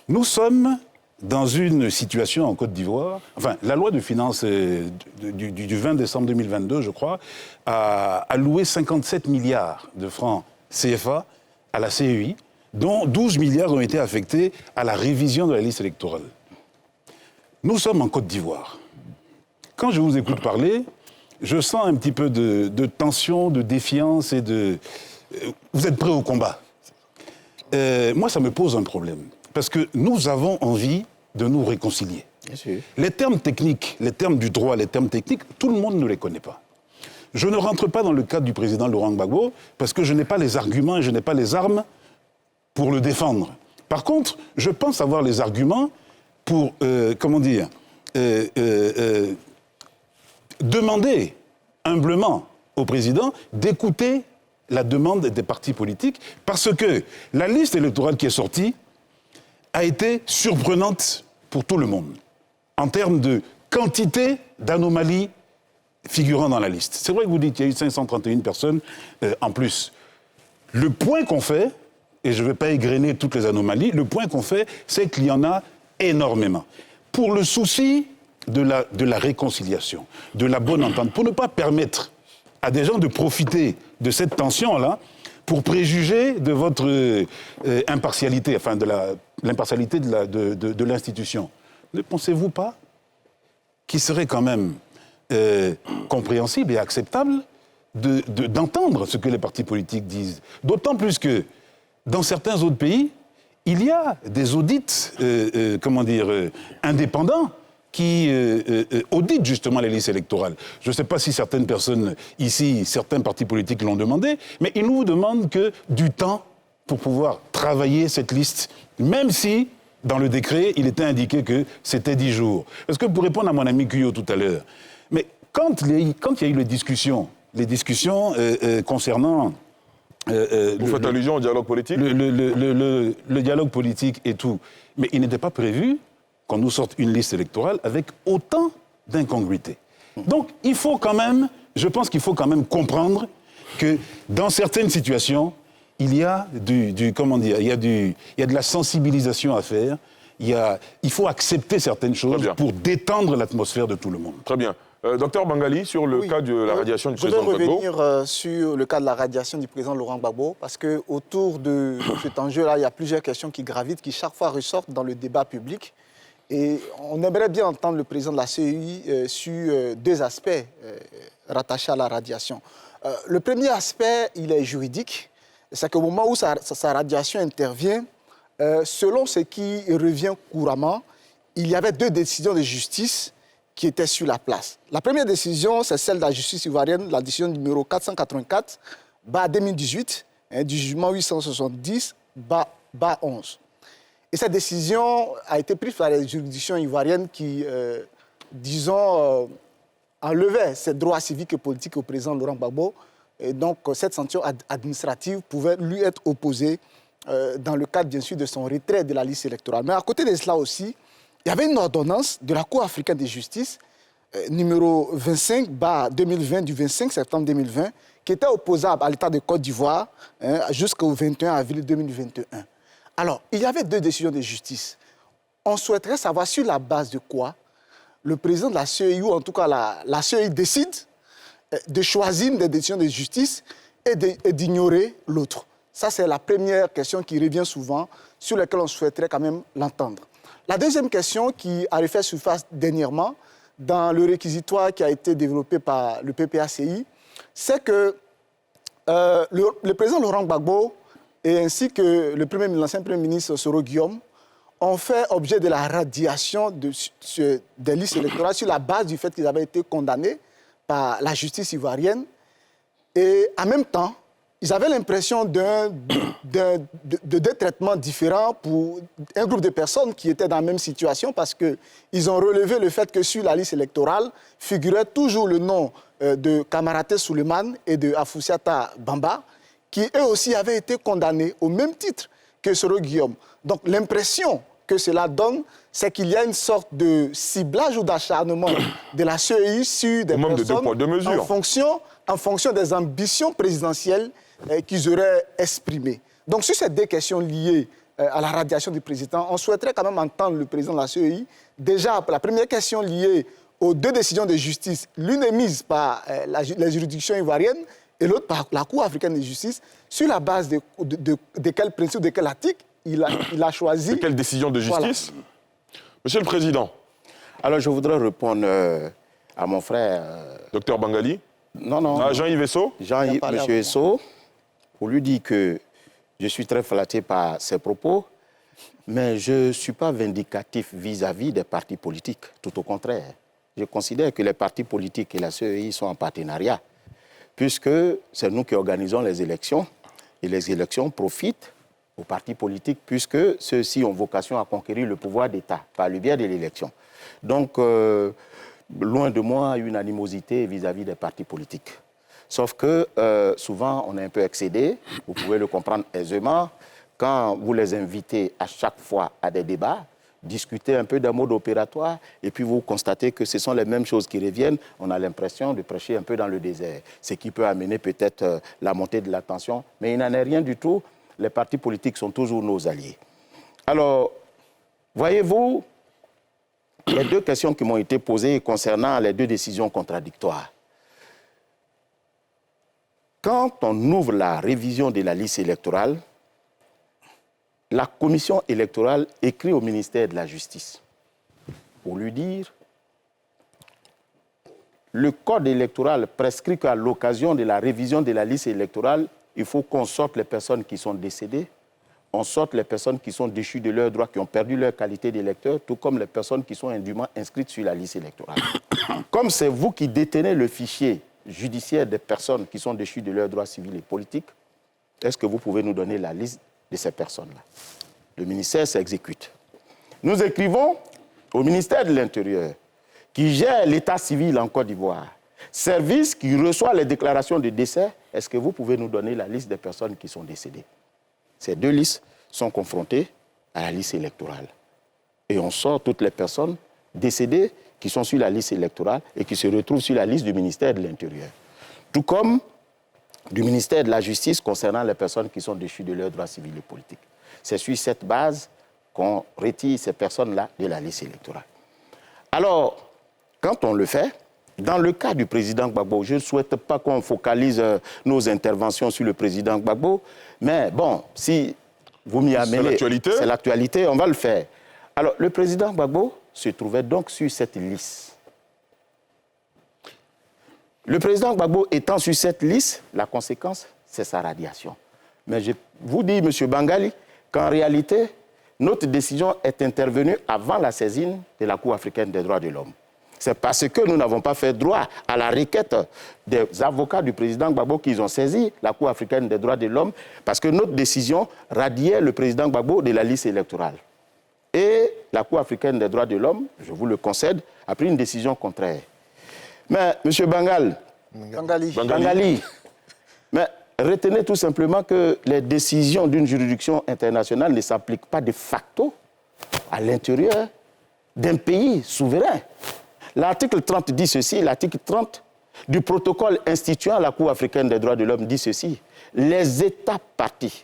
Nous sommes dans une situation en Côte d'Ivoire, enfin, la loi de finances du 20 décembre 2022, je crois, a alloué 57 milliards de francs CFA à la CEI, dont 12 milliards ont été affectés à la révision de la liste électorale. Nous sommes en Côte d'Ivoire. Quand je vous écoute parler, je sens un petit peu de tension, de défiance et de... Vous êtes prêts au combat. Moi, ça me pose un problème. Parce que nous avons envie de nous réconcilier. Bien sûr. Les termes techniques, les termes du droit, les termes techniques, tout le monde ne les connaît pas. Je ne rentre pas dans le cadre du président Laurent Gbagbo parce que je n'ai pas les arguments et je n'ai pas les armes pour le défendre. Par contre, je pense avoir les arguments pour, demander humblement au président d'écouter la demande des partis politiques, parce que la liste électorale qui est sortie a été surprenante pour tout le monde, en termes de quantité d'anomalies figurant dans la liste. C'est vrai que vous dites qu'il y a eu 531 personnes en plus. Le point qu'on fait, et je ne vais pas égrener toutes les anomalies, le point qu'on fait, c'est qu'il y en a énormément. Pour le souci de la réconciliation, de la bonne entente, pour ne pas permettre à des gens de profiter de cette tension-là pour préjuger de votre impartialité, enfin de l'impartialité de l'institution. Ne pensez-vous pas qu'il serait quand même compréhensible et acceptable d'entendre ce que les partis politiques disent? D'autant plus que dans certains autres pays, il y a des audits indépendants qui auditent justement les listes électorales. Je ne sais pas si certaines personnes ici, certains partis politiques l'ont demandé, mais ils nous demandent que du temps pour pouvoir travailler cette liste, même si, dans le décret, il était indiqué que c'était 10 jours. Est-ce que pour répondre à mon ami Guyot tout à l'heure, mais quand il y a eu les discussions concernant... Vous faites allusion au dialogue politique? Le dialogue politique et tout. Mais il n'était pas prévu qu'on nous sorte une liste électorale avec autant d'incongruités. Donc, je pense qu'il faut quand même comprendre que dans certaines situations, il y a il y a de la sensibilisation à faire. Il faut accepter certaines choses pour détendre l'atmosphère de tout le monde. Très bien. Docteur Bangali, sur le cas de la radiation du président Gbagbo. Je vais revenir sur le cas de la radiation du président Laurent Gbagbo, parce qu'autour de cet enjeu-là, il y a plusieurs questions qui gravitent, qui chaque fois ressortent dans le débat public. Et on aimerait bien entendre le président de la CEI sur deux aspects rattachés à la radiation. Le premier aspect, il est juridique. C'est qu'au moment où sa radiation intervient, selon ce qui revient couramment, il y avait deux décisions de justice qui étaient sur la place. La première décision, c'est celle de la justice ivoirienne, la décision numéro 484/2018, du jugement 870/11. Et cette décision a été prise par les juridictions ivoiriennes qui, enlevaient ses droits civiques et politiques au président Laurent Gbagbo. Et donc, cette sanction administrative pouvait lui être opposée dans le cadre, bien sûr, de son retrait de la liste électorale. Mais à côté de cela aussi, il y avait une ordonnance de la Cour africaine de justice, numéro 25/2020, du 25 septembre 2020, qui était opposable à l'État de Côte d'Ivoire jusqu'au 21 avril 2021. Alors, il y avait deux décisions de justice. On souhaiterait savoir sur la base de quoi le président de la CEI, ou en tout cas la CEI, décide de choisir une des décisions de justice et d'ignorer l'autre. Ça, c'est la première question qui revient souvent, sur laquelle on souhaiterait quand même l'entendre. La deuxième question qui a refait surface dernièrement, dans le réquisitoire qui a été développé par le PPACI, c'est que le président Laurent Gbagbo et ainsi que l'ancien Premier ministre Soro Guillaume ont fait objet de la radiation des listes électorales sur la base du fait qu'ils avaient été condamnés par la justice ivoirienne. Et en même temps, ils avaient l'impression de deux traitements différents pour un groupe de personnes qui étaient dans la même situation, parce qu'ils ont relevé le fait que sur la liste électorale figurait toujours le nom de Kamaraté Souleymane et de Afoussiata Bamba, qui eux aussi avaient été condamnés au même titre que Soro Guillaume. Donc l'impression que cela donne, c'est qu'il y a une sorte de ciblage ou d'acharnement de la CEI sur des personnes en fonction des ambitions présidentielles qu'ils auraient exprimées. Donc sur ces deux questions liées à la radiation du président, on souhaiterait quand même entendre le président de la CEI. Déjà, la première question liée aux deux décisions de justice, l'une émise par les juridictions ivoiriennes et l'autre par la Cour africaine de justice, sur la base de quel principe, de quel article il a choisi. De quelle décision de justice? Voilà. Monsieur le Président. Alors, je voudrais répondre à mon frère... Docteur Bangali? Non. Jean-Yves Esso? Monsieur Esso, pour lui dire que je suis très flatté par ses propos, mais je ne suis pas vindicatif vis-à-vis des partis politiques. Tout au contraire. Je considère que les partis politiques et la CEI sont en partenariat, puisque c'est nous qui organisons les élections, et les élections profitent aux partis politiques, puisque ceux-ci ont vocation à conquérir le pouvoir d'État par le biais de l'élection. Donc, loin de moi une animosité vis-à-vis des partis politiques. Sauf que souvent, on est un peu excédé, vous pouvez le comprendre aisément, quand vous les invitez à chaque fois à des débats, discutez un peu d'un mode opératoire, et puis vous constatez que ce sont les mêmes choses qui reviennent. On a l'impression de prêcher un peu dans le désert, ce qui peut amener peut-être la montée de la tension, mais il n'en est rien du tout. Les partis politiques sont toujours nos alliés. Alors, voyez-vous, les deux questions qui m'ont été posées concernant les deux décisions contradictoires. Quand on ouvre la révision de la liste électorale, la commission électorale écrit au ministère de la Justice pour lui dire le code électoral prescrit qu'à l'occasion de la révision de la liste électorale, il faut qu'on sorte les personnes qui sont décédées, on sorte les personnes qui sont déchues de leurs droits, qui ont perdu leur qualité d'électeur, tout comme les personnes qui sont indûment inscrites sur la liste électorale. Comme c'est vous qui détenez le fichier judiciaire des personnes qui sont déchues de leurs droits civils et politiques, est-ce que vous pouvez nous donner la liste de ces personnes-là? Le ministère s'exécute. Nous écrivons au ministère de l'Intérieur, qui gère l'état civil en Côte d'Ivoire, service qui reçoit les déclarations de décès, est-ce que vous pouvez nous donner la liste des personnes qui sont décédées? Ces deux listes sont confrontées à la liste électorale. Et on sort toutes les personnes décédées qui sont sur la liste électorale et qui se retrouvent sur la liste du ministère de l'Intérieur. Tout comme du ministère de la Justice concernant les personnes qui sont déchues de leurs droits civils et politiques. C'est sur cette base qu'on retire ces personnes-là de la liste électorale. Alors, quand on le fait, dans le cas du président Gbagbo, je ne souhaite pas qu'on focalise nos interventions sur le président Gbagbo, mais bon, si vous m'y amenez, c'est l'actualité, on va le faire. Alors, le président Gbagbo se trouvait donc sur cette liste. Le président Gbagbo étant sur cette liste, la conséquence, c'est sa radiation. Mais je vous dis, M. Bangali, qu'en réalité, notre décision est intervenue avant la saisine de la Cour africaine des droits de l'homme. C'est parce que nous n'avons pas fait droit à la requête des avocats du président Gbagbo qu'ils ont saisi la Cour africaine des droits de l'homme, parce que notre décision radiait le président Gbagbo de la liste électorale. Et la Cour africaine des droits de l'homme, je vous le concède, a pris une décision contraire. Mais, M. Bangali, mais retenez tout simplement que les décisions d'une juridiction internationale ne s'appliquent pas de facto à l'intérieur d'un pays souverain. L'article 30 dit ceci, l'article 30 du protocole instituant la Cour africaine des droits de l'homme dit ceci. Les États partis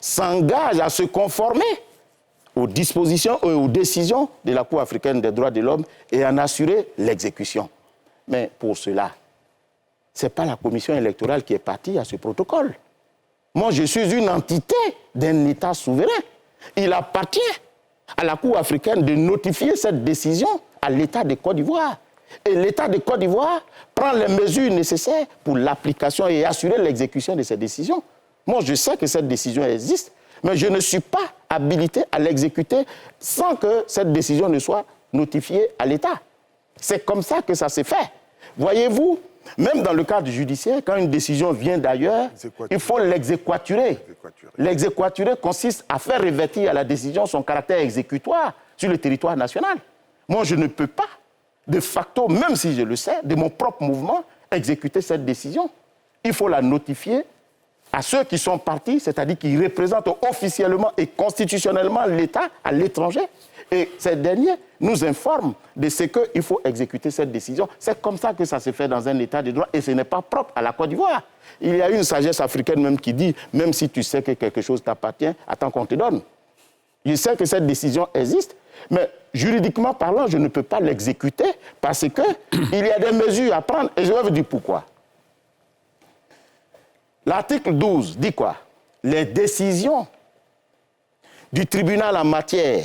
s'engagent à se conformer aux dispositions et aux décisions de la Cour africaine des droits de l'homme et en assurer l'exécution. Mais pour cela, ce n'est pas la commission électorale qui est partie à ce protocole. Moi, je suis une entité d'un État souverain. Il appartient à la Cour africaine de notifier cette décision à l'État de Côte d'Ivoire. Et l'État de Côte d'Ivoire prend les mesures nécessaires pour l'application et assurer l'exécution de ces décisions. Moi, je sais que cette décision existe, mais je ne suis pas habilité à l'exécuter sans que cette décision ne soit notifiée à l'État. C'est comme ça que ça s'est fait. Voyez-vous, même dans le cadre judiciaire, quand une décision vient d'ailleurs, il faut l'exéquaturer. L'exéquaturer consiste à faire revêtir à la décision son caractère exécutoire sur le territoire national. Moi, je ne peux pas, de facto, même si je le sais, de mon propre mouvement, exécuter cette décision. Il faut la notifier à ceux qui sont partis, c'est-à-dire qui représentent officiellement et constitutionnellement l'État à l'étranger. Et ces derniers nous informent de ce qu'il faut exécuter cette décision. C'est comme ça que ça se fait dans un État de droit et ce n'est pas propre à la Côte d'Ivoire. Il y a une sagesse africaine même qui dit, même si tu sais que quelque chose t'appartient, attends qu'on te donne. Je sais que cette décision existe, mais juridiquement parlant, je ne peux pas l'exécuter parce qu'il y a des mesures à prendre et je vais vous dire pourquoi. L'article 12 dit quoi? Les décisions du tribunal en matière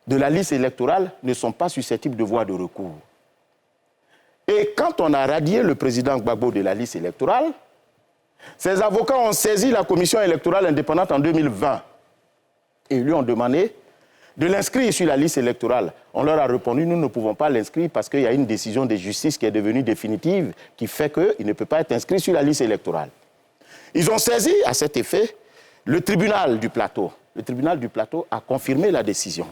de la liste électorale ne sont pas susceptibles de voie de recours. Et quand on a radié le président Gbagbo de la liste électorale, ses avocats ont saisi la commission électorale indépendante en 2020 et lui ont demandé de l'inscrire sur la liste électorale. On leur a répondu, nous ne pouvons pas l'inscrire parce qu'il y a une décision de justice qui est devenue définitive qui fait qu'il ne peut pas être inscrit sur la liste électorale. Ils ont saisi à cet effet le tribunal du plateau. Le tribunal du plateau a confirmé la décision.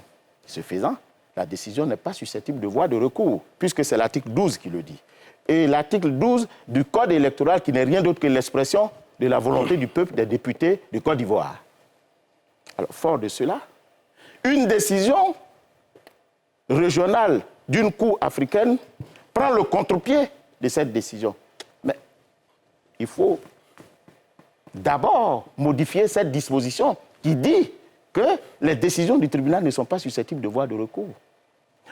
Ce faisant, la décision n'est pas susceptible de voie de recours, puisque c'est l'article 12 qui le dit. Et l'article 12 du Code électoral, qui n'est rien d'autre que l'expression de la volonté du peuple des députés du Côte d'Ivoire. Alors, fort de cela, une décision régionale d'une cour africaine prend le contre-pied de cette décision. Mais il faut d'abord modifier cette disposition qui dit que les décisions du tribunal ne sont pas susceptibles de voie de recours.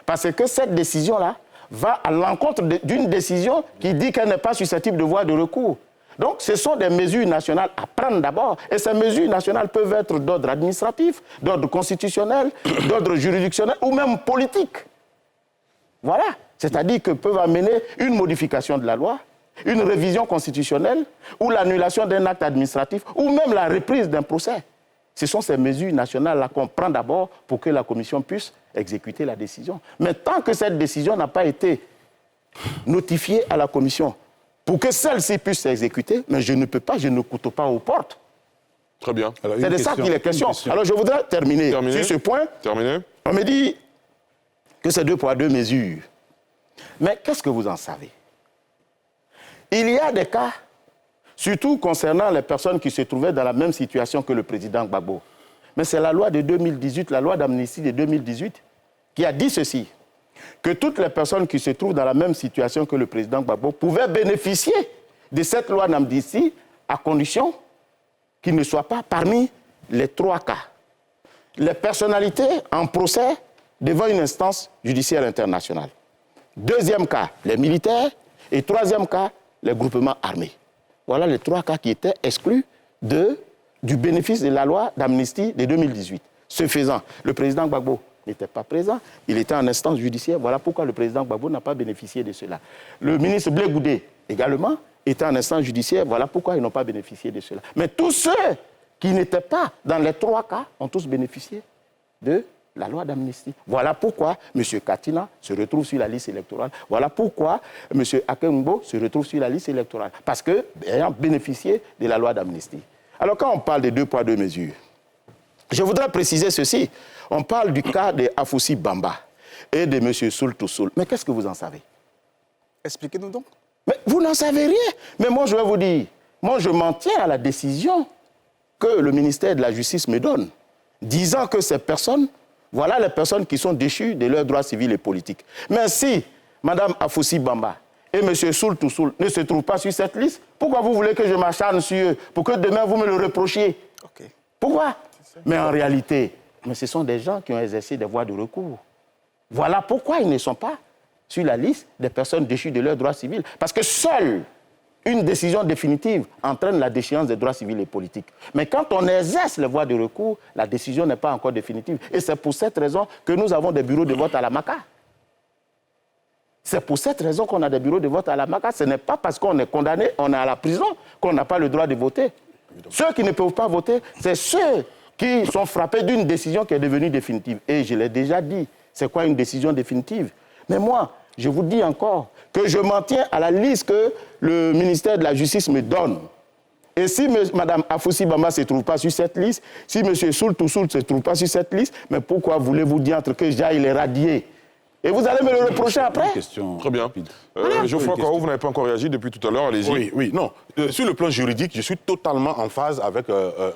Parce que cette décision-là va à l'encontre d'une décision qui dit qu'elle n'est pas susceptible de voie de recours. Donc, ce sont des mesures nationales à prendre d'abord. Et ces mesures nationales peuvent être d'ordre administratif, d'ordre constitutionnel, d'ordre juridictionnel ou même politique. Voilà. C'est-à-dire que peuvent amener une modification de la loi, une révision constitutionnelle ou l'annulation d'un acte administratif ou même la reprise d'un procès. Ce sont ces mesures nationales-là qu'on prend d'abord pour que la commission puisse exécuter la décision. Mais tant que cette décision n'a pas été notifiée à la commission, pour que celle-ci puisse s'exécuter, mais je ne peux pas, je ne coûte pas aux portes. Très bien. C'est de ça qu'il est question. Alors je voudrais terminer sur ce point. On me dit que c'est 2 poids 2 mesures. Mais qu'est-ce que vous en savez? Il y a des cas, surtout concernant les personnes qui se trouvaient dans la même situation que le président Gbagbo. Mais c'est la loi de 2018, la loi d'amnistie de 2018, qui a dit ceci, que toutes les personnes qui se trouvent dans la même situation que le président Gbagbo pouvaient bénéficier de cette loi d'amnistie à condition qu'ils ne soient pas parmi les 3 cas. Les personnalités en procès devant une instance judiciaire internationale. 2e cas, les militaires. Et 3e cas, les groupements armés. Voilà les 3 cas qui étaient exclus du bénéfice de la loi d'amnistie de 2018. Ce faisant, le président Gbagbo n'était pas présent, il était en instance judiciaire. Voilà pourquoi le président Gbagbo n'a pas bénéficié de cela. Le ministre Blé Goudé également était en instance judiciaire. Voilà pourquoi ils n'ont pas bénéficié de cela. Mais tous ceux qui n'étaient pas dans les 3 cas ont tous bénéficié de la loi d'amnistie. Voilà pourquoi M. Katina se retrouve sur la liste électorale. Voilà pourquoi M. Akengbo se retrouve sur la liste électorale. Parce que, ayant bénéficié de la loi d'amnistie. Alors quand on parle de 2 poids 2 mesures, je voudrais préciser ceci. On parle du cas de Afoussi Bamba et de M. Soultou Soul. Mais qu'est-ce que vous en savez? Expliquez-nous donc. Mais vous n'en savez rien. Mais moi, je vais vous dire, moi, je m'en tiens à la décision que le ministère de la Justice me donne, disant que ces personnes, voilà les personnes qui sont déchues de leurs droits civils et politiques. Mais si Mme Afoussi Bamba et M. Soultou Soul ne se trouvent pas sur cette liste, pourquoi vous voulez que je m'acharne sur eux pour que demain vous me le reprochiez? Pourquoi? Mais en réalité, ce sont des gens qui ont exercé des voies de recours. Voilà pourquoi ils ne sont pas sur la liste des personnes déchues de leurs droits civils. Parce que seule une décision définitive entraîne la déchéance des droits civils et politiques. Mais quand on exerce les voies de recours, la décision n'est pas encore définitive. Et c'est pour cette raison que nous avons des bureaux de vote à la MACA. C'est pour cette raison qu'on a des bureaux de vote à la MACA. Ce n'est pas parce qu'on est condamné, on est à la prison, qu'on n'a pas le droit de voter. Ceux qui ne peuvent pas voter, c'est ceux qui sont frappés d'une décision qui est devenue définitive. Et je l'ai déjà dit, c'est quoi une décision définitive? Mais moi, je vous dis encore que je m'en tiens à la liste que le ministère de la Justice me donne. Et si Mme Afoussi Bamba ne se trouve pas sur cette liste, si M. Soultou Soul ne se trouve pas sur cette liste, mais pourquoi voulez-vous dire que j'aille les radier? Et vous allez me le reprocher après? Très bien. Geoffroy Kao, vous n'avez pas encore réagi depuis tout à l'heure, allez-y. Oui, non. Sur le plan juridique, je suis totalement en phase avec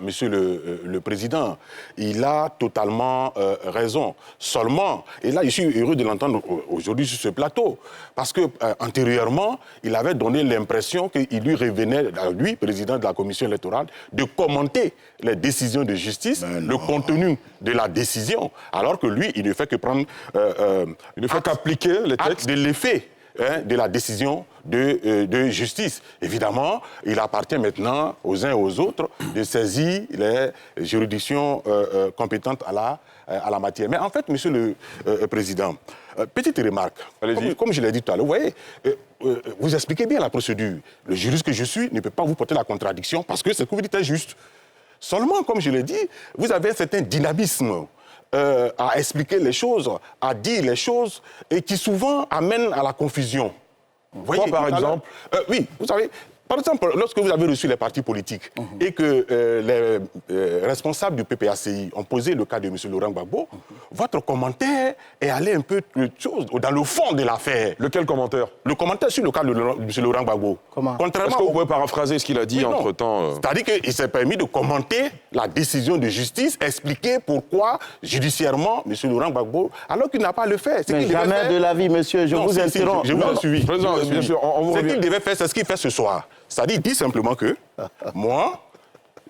monsieur le Président. Il a totalement raison. Seulement, et là, je suis heureux de l'entendre aujourd'hui sur ce plateau, parce que antérieurement, il avait donné l'impression qu'il lui revenait, à lui, président de la commission électorale, de commenter les décisions de justice, le contenu de la décision, alors que lui, il ne fait que prendre... il ne fait qu'appliquer les textes de l'effet de la décision de justice. Évidemment, il appartient maintenant aux uns et aux autres de saisir les juridictions compétentes à la matière. Mais en fait, Monsieur le Président, petite remarque, comme je l'ai dit tout à l'heure, vous voyez, vous expliquez bien la procédure. Le juriste que je suis ne peut pas vous porter la contradiction parce que ce que vous dites est juste. Seulement, comme je l'ai dit, vous avez un certain dynamisme à expliquer les choses, à dire les choses, et qui souvent amène à la confusion. Vous voyez, par exemple oui, vous savez, Par exemple, lorsque vous avez reçu les partis politiques et que les responsables du PPACI ont posé le cas de M. Laurent Gbagbo, votre commentaire est allé un peu dans le fond de l'affaire. Lequel commentaire? Le commentaire sur le cas de M. Laurent Gbagbo. Comment? Est-ce que vous pouvez paraphraser ce qu'il a dit entre-temps C'est-à-dire qu'il s'est permis de commenter la décision de justice, expliquer pourquoi, judiciairement, M. Laurent Gbagbo, alors qu'il n'a pas à le faire. Mais jamais de la vie, monsieur, je vous interromps. Je vous ai suivi. Président, bien sûr, Ce qu'il devait faire, c'est ce qu'il fait ce soir. C'est-à-dire, il dit simplement que, moi,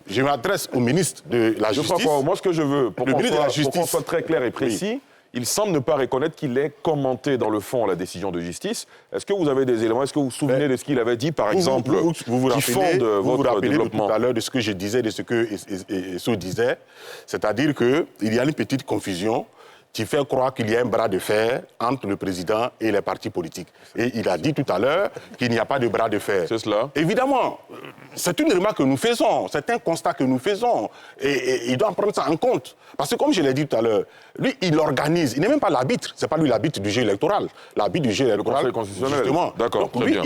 je m'adresse au ministre de la Justice. Moi, ce que je veux, pour qu'on soit très clair et précis, oui. Il semble ne pas reconnaître qu'il ait commenté dans le fond la décision de justice. Est-ce que vous avez des éléments? Est-ce que vous vous souvenez de ce qu'il avait dit, par exemple, qui fonde votre développement? Tout à l'heure de ce que je disais, de ce que Esso disait, c'est-à-dire qu'il y a une petite confusion qui fait croire qu'il y a un bras de fer entre le président et les partis politiques. Et il a dit tout à l'heure qu'il n'y a pas de bras de fer. C'est cela. Évidemment, c'est une remarque que nous faisons, c'est un constat que nous faisons. Et il doit prendre ça en compte. Parce que comme je l'ai dit tout à l'heure, lui, il organise, il n'est même pas l'arbitre, c'est pas lui l'arbitre du jeu électoral. L'arbitre du jeu électoral, Conseil constitutionnel. justement. D'accord, très bien.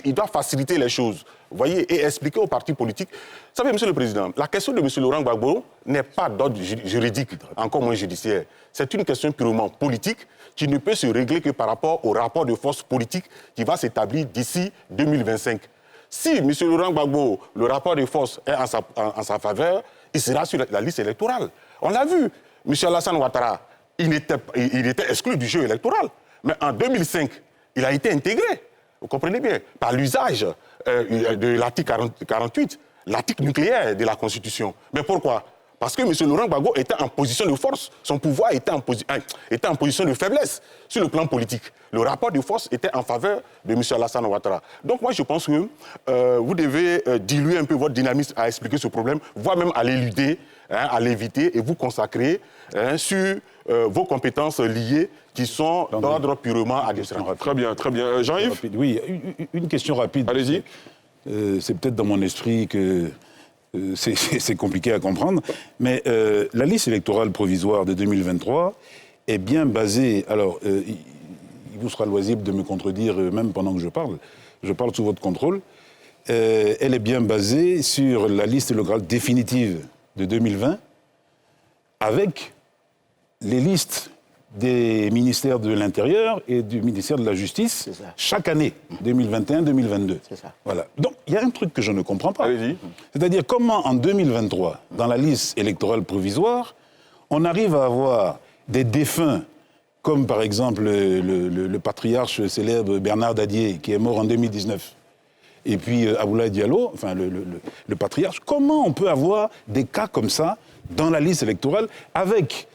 Il doit faciliter les choses. Vous voyez, et expliquer aux partis politiques. Vous savez, Monsieur le Président, la question de M. Laurent Gbagbo n'est pas d'ordre juridique, encore moins judiciaire. C'est une question purement politique qui ne peut se régler que par rapport au rapport de force politique qui va s'établir d'ici 2025. Si M. Laurent Gbagbo, le rapport de force est en sa faveur, il sera sur la liste électorale. On l'a vu. M. Alassane Ouattara, il était exclu du jeu électoral. Mais en 2005, il a été intégré. Vous comprenez bien, par l'usage de l'article 48, l'article nucléaire de la Constitution. Mais pourquoi? Parce que M. Laurent Gbagbo était en position de force, son pouvoir était en position de faiblesse sur le plan politique. Le rapport de force était en faveur de M. Alassane Ouattara. Donc moi je pense que vous devez diluer un peu votre dynamisme à expliquer ce problème, voire même à l'éluder, à l'éviter et vous consacrer sur vos compétences liées qui sont d'ordre purement administratif. Très bien, très bien. Jean-Yves? Oui, une question rapide. Allez-y. C'est peut-être dans mon esprit que c'est compliqué à comprendre, mais la liste électorale provisoire de 2023 est bien basée... Alors, il vous sera loisible de me contredire même pendant que je parle sous votre contrôle. Elle est bien basée sur la liste électorale définitive de 2020, avec les listes des ministères de l'Intérieur et du ministère de la Justice chaque année, 2021-2022. C'est ça. Voilà. Donc, il y a un truc que je ne comprends pas. Allez-y. C'est-à-dire comment, en 2023, dans la liste électorale provisoire, on arrive à avoir des défunts, comme par exemple le patriarche célèbre Bernard Dadier, qui est mort en 2019, et puis Aboulaye Diallo, enfin le patriarche. Comment on peut avoir des cas comme ça dans la liste électorale avec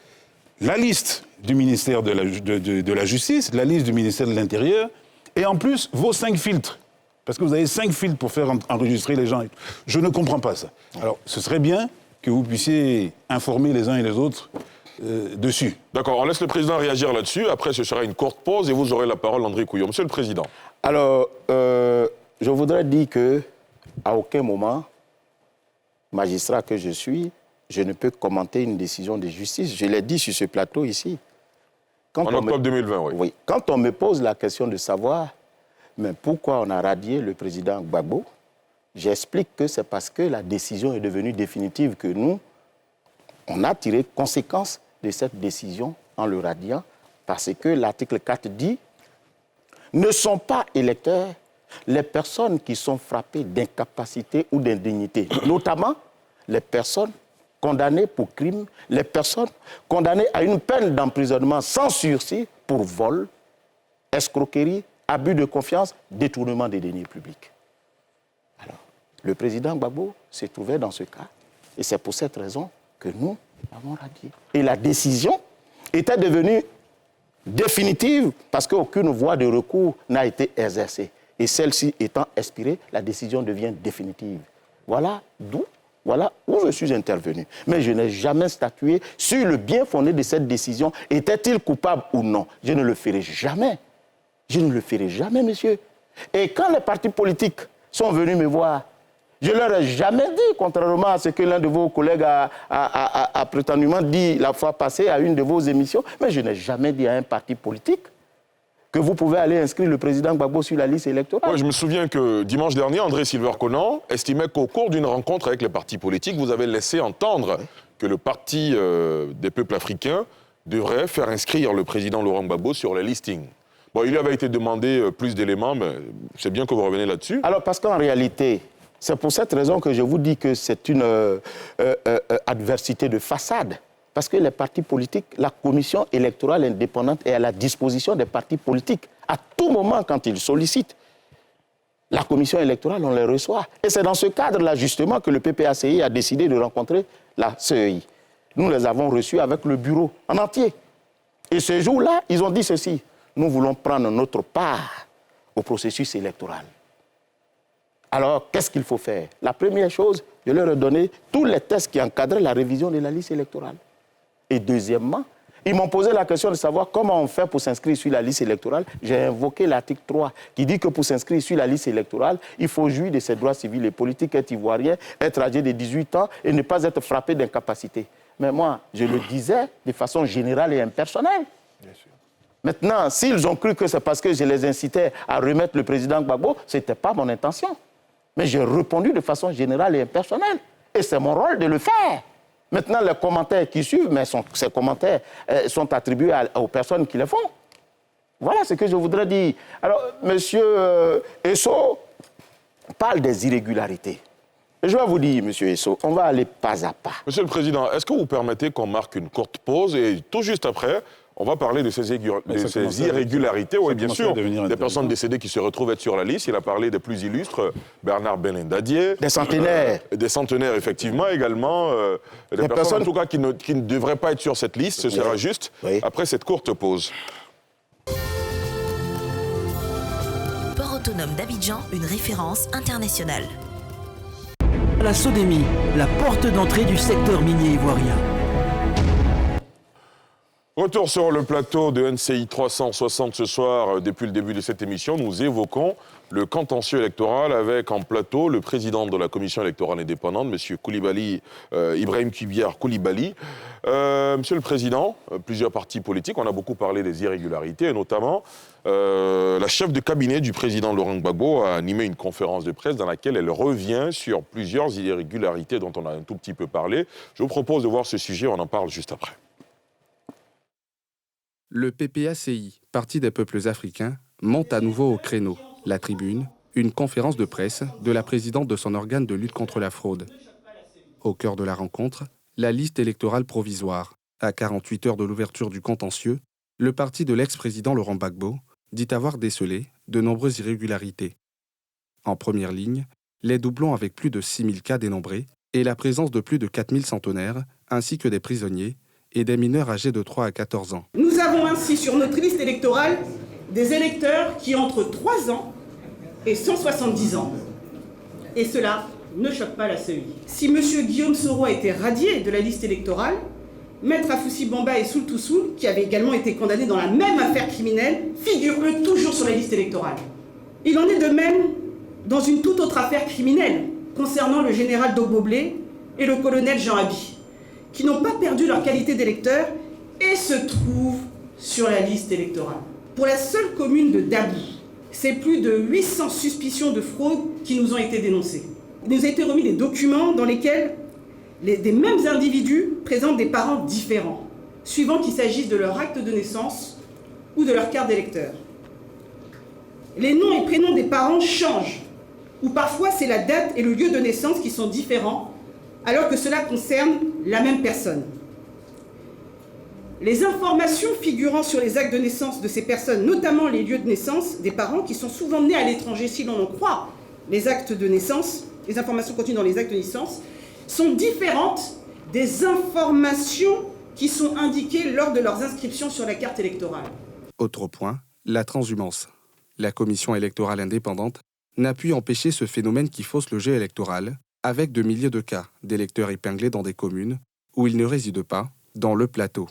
la liste du ministère de la Justice, la liste du ministère de l'Intérieur, et en plus, vos 5 filtres. Parce que vous avez 5 filtres pour faire enregistrer les gens. Je ne comprends pas ça. Alors, ce serait bien que vous puissiez informer les uns et les autres dessus. D'accord, on laisse le président réagir là-dessus. Après, ce sera une courte pause et vous aurez la parole, André Couillon. Monsieur le Président. Alors, je voudrais dire qu'à aucun moment, magistrat que je suis, je ne peux commenter une décision de justice. Je l'ai dit sur ce plateau ici. En octobre 2020, oui. Oui. Quand on me pose la question de savoir mais pourquoi on a radié le président Gbagbo, j'explique que c'est parce que la décision est devenue définitive que nous, on a tiré conséquence de cette décision en le radiant, parce que l'article 4 dit « Ne sont pas électeurs les personnes qui sont frappées d'incapacité ou d'indignité, notamment les personnes condamnées pour crime, les personnes condamnées à une peine d'emprisonnement sans sursis pour vol, escroquerie, abus de confiance, détournement des deniers publics. » Alors, le président Gbagbo se trouvait dans ce cas. Et c'est pour cette raison que nous l'avons radié. Et la décision était devenue définitive parce qu'aucune voie de recours n'a été exercée. Et celle-ci étant expirée, la décision devient définitive. Voilà où je suis intervenu. Mais je n'ai jamais statué sur le bien fondé de cette décision. Était-il coupable ou non? Je ne le ferai jamais. Je ne le ferai jamais, monsieur. Et quand les partis politiques sont venus me voir, je ne leur ai jamais dit, contrairement à ce que l'un de vos collègues a prétendument dit la fois passée à une de vos émissions, mais je n'ai jamais dit à un parti politique que vous pouvez aller inscrire le président Gbagbo sur la liste électorale. Ouais, je me souviens que dimanche dernier, André Silver-Conan estimait qu'au cours d'une rencontre avec les partis politiques, vous avez laissé entendre que le Parti des peuples africains devrait faire inscrire le président Laurent Gbagbo sur les listings. Bon, il lui avait été demandé plus d'éléments, mais c'est bien que vous revenez là-dessus. Alors, parce qu'en réalité, c'est pour cette raison que je vous dis que c'est une adversité de façade. Parce que les partis politiques, la commission électorale indépendante est à la disposition des partis politiques. À tout moment, quand ils sollicitent la commission électorale, on les reçoit. Et c'est dans ce cadre-là, justement, que le PPACI a décidé de rencontrer la CEI. Nous les avons reçus avec le bureau en entier. Et ce jour-là, ils ont dit ceci. Nous voulons prendre notre part au processus électoral. Alors, qu'est-ce qu'il faut faire? La première chose, je leur ai donné tous les tests qui encadraient la révision de la liste électorale. Et deuxièmement, ils m'ont posé la question de savoir comment on fait pour s'inscrire sur la liste électorale. J'ai invoqué l'article 3 qui dit que pour s'inscrire sur la liste électorale, il faut jouir de ses droits civils et politiques, être ivoirien, être âgé de 18 ans et ne pas être frappé d'incapacité. Mais moi, je le disais de façon générale et impersonnelle. Bien sûr. Maintenant, s'ils ont cru que c'est parce que je les incitais à remettre le président Gbagbo, ce n'était pas mon intention. Mais j'ai répondu de façon générale et impersonnelle. Et c'est mon rôle de le faire. Maintenant, les commentaires qui suivent, mais ces commentaires sont attribués aux personnes qui les font. Voilà ce que je voudrais dire. Alors, M. Esso parle des irrégularités. Je vais vous dire, M. Esso, on va aller pas à pas. Monsieur le Président, est-ce que vous permettez qu'on marque une courte pause et tout juste après, on va parler de ces irrégularités, oui, bien sûr, des personnes décédées qui se retrouvent être sur la liste. Il a parlé des plus illustres, Bernard Belindadier. Des centenaires. Des centenaires, effectivement, également. Des personnes, en tout cas, qui ne devraient pas être sur cette liste, ce sera juste après cette courte pause. Port autonome d'Abidjan, une référence internationale. La SODEMI, la porte d'entrée du secteur minier ivoirien. Retour sur le plateau de NCI 360 ce soir. Depuis le début de cette émission, nous évoquons le contentieux électoral avec en plateau le président de la commission électorale indépendante, M. Koulibaly, Ibrahim Kibiar Koulibaly. Monsieur le Président, plusieurs partis politiques, on a beaucoup parlé des irrégularités, et notamment la chef de cabinet du président Laurent Gbagbo a animé une conférence de presse dans laquelle elle revient sur plusieurs irrégularités dont on a un tout petit peu parlé. Je vous propose de voir ce sujet, on en parle juste après. Le PPACI, Parti des peuples africains, monte à nouveau au créneau. La tribune, une conférence de presse de la présidente de son organe de lutte contre la fraude. Au cœur de la rencontre, la liste électorale provisoire. À 48 heures de l'ouverture du contentieux, le parti de l'ex-président Laurent Gbagbo dit avoir décelé de nombreuses irrégularités. En première ligne, les doublons avec plus de 6000 cas dénombrés et la présence de plus de 4000 centenaires, ainsi que des prisonniers et des mineurs âgés de 3 à 14 ans. Nous avons ainsi sur notre liste électorale des électeurs qui ont entre 3 ans et 170 ans. Et cela ne choque pas la CEI. Si M. Guillaume Soro a été radié de la liste électorale, Maître Afoussi Bamba et Soul Toussoul, qui avaient également été condamnés dans la même affaire criminelle, figurent eux toujours sur la liste électorale. Il en est de même dans une toute autre affaire criminelle concernant le général Dogboblé et le colonel Jean Abi, qui n'ont pas perdu leur qualité d'électeurs et se trouvent sur la liste électorale. Pour la seule commune de Dabou, c'est plus de 800 suspicions de fraude qui nous ont été dénoncées. Il nous a été remis des documents dans lesquels des mêmes individus présentent des parents différents, suivant qu'il s'agisse de leur acte de naissance ou de leur carte d'électeur. Les noms et prénoms des parents changent, ou parfois c'est la date et le lieu de naissance qui sont différents, alors que cela concerne la même personne. Les informations figurant sur les actes de naissance de ces personnes, notamment les lieux de naissance des parents qui sont souvent nés à l'étranger, si l'on en croit les actes de naissance, les informations contenues dans les actes de naissance, sont différentes des informations qui sont indiquées lors de leurs inscriptions sur la carte électorale. Autre point, la transhumance. La commission électorale indépendante n'a pu empêcher ce phénomène qui fausse le jeu électoral, avec de milliers de cas d'électeurs épinglés dans des communes où ils ne résident pas, dans le plateau.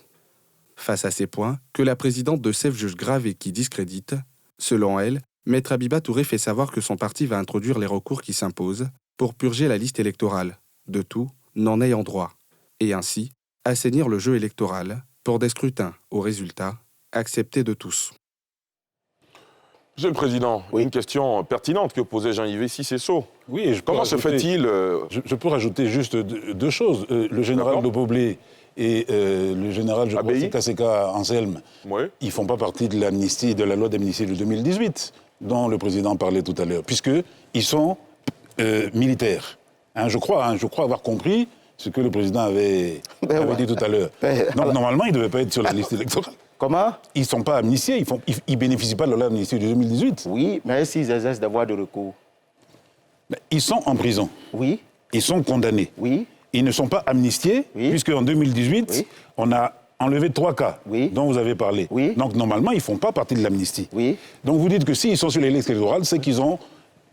Face à ces points, que la présidente de SEF juge graves et qui discrédite, selon elle, Maître Abiba Touré fait savoir que son parti va introduire les recours qui s'imposent pour purger la liste électorale, de tout, n'en ayant droit, et ainsi assainir le jeu électoral pour des scrutins aux résultats acceptés de tous. Monsieur le Président, une question pertinente que posait Jean-Yves Cissé-Sceaux. Oui, et comment se fait-il Je peux rajouter juste deux choses. Le général de Boblé et le général, je crois, Sekaseka Anselme, ils ne font pas partie de l'amnistie, de la loi d'amnistie de 2018, dont le Président parlait tout à l'heure, puisqu'ils sont militaires. Je crois avoir compris ce que le Président avait dit tout à l'heure. Donc, normalement, ils ne devaient pas être sur la liste électorale. Comment? Ils ne sont pas amnistiés, ils ne bénéficient pas de la loi d'amnistie de 2018. Oui, mais s'ils exercent des voies de recours? Mais ils sont en prison. Oui. Ils sont condamnés. Oui. Ils ne sont pas amnistiés, puisqu'en 2018, on a enlevé 3 cas dont vous avez parlé. Donc, normalement, ils ne font pas partie de l'amnistie. Donc, vous dites que s'ils sont sur les listes électorales, c'est qu'ils ont...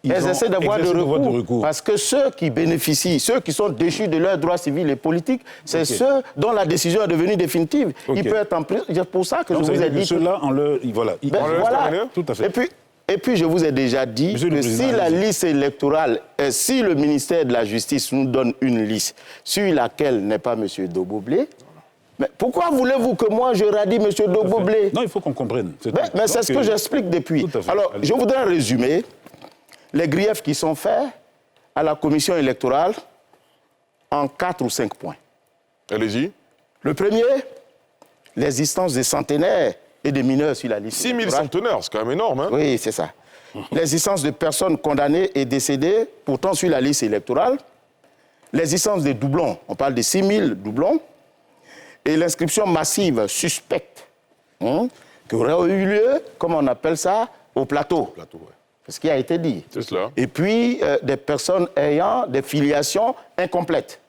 Ils essaient de voies de recours. Parce que ceux qui bénéficient, ceux qui sont déchus de leurs droits civils et politiques, c'est ceux dont la décision est devenue définitive. Ils peuvent être en prison. C'est pour ça que je vous ai dit... Ceux-là, voilà. Tout à fait. Et puis, je vous ai déjà dit que si la liste électorale, si le ministère de la Justice nous donne une liste sur laquelle n'est pas M. Doboblé, mais pourquoi voulez-vous que moi je radie M. Doboblé? Non, il faut qu'on comprenne. Mais c'est ce que j'explique depuis. Alors, je voudrais résumer les griefs qui sont faits à la commission électorale en 4 ou 5 points. Allez-y. Le premier, l'existence des centenaires et des mineurs sur la liste 6 000 centenaires, c'est quand même énorme. Hein? Oui, c'est ça. L'existence de personnes condamnées et décédées, pourtant sur la liste électorale. L'existence des doublons, on parle de 6 000 doublons. Et l'inscription massive suspecte, qui aurait eu lieu, comme on appelle ça, au plateau. C'est ce qui a été dit. C'est cela. Et puis, des personnes ayant des filiations incomplètes.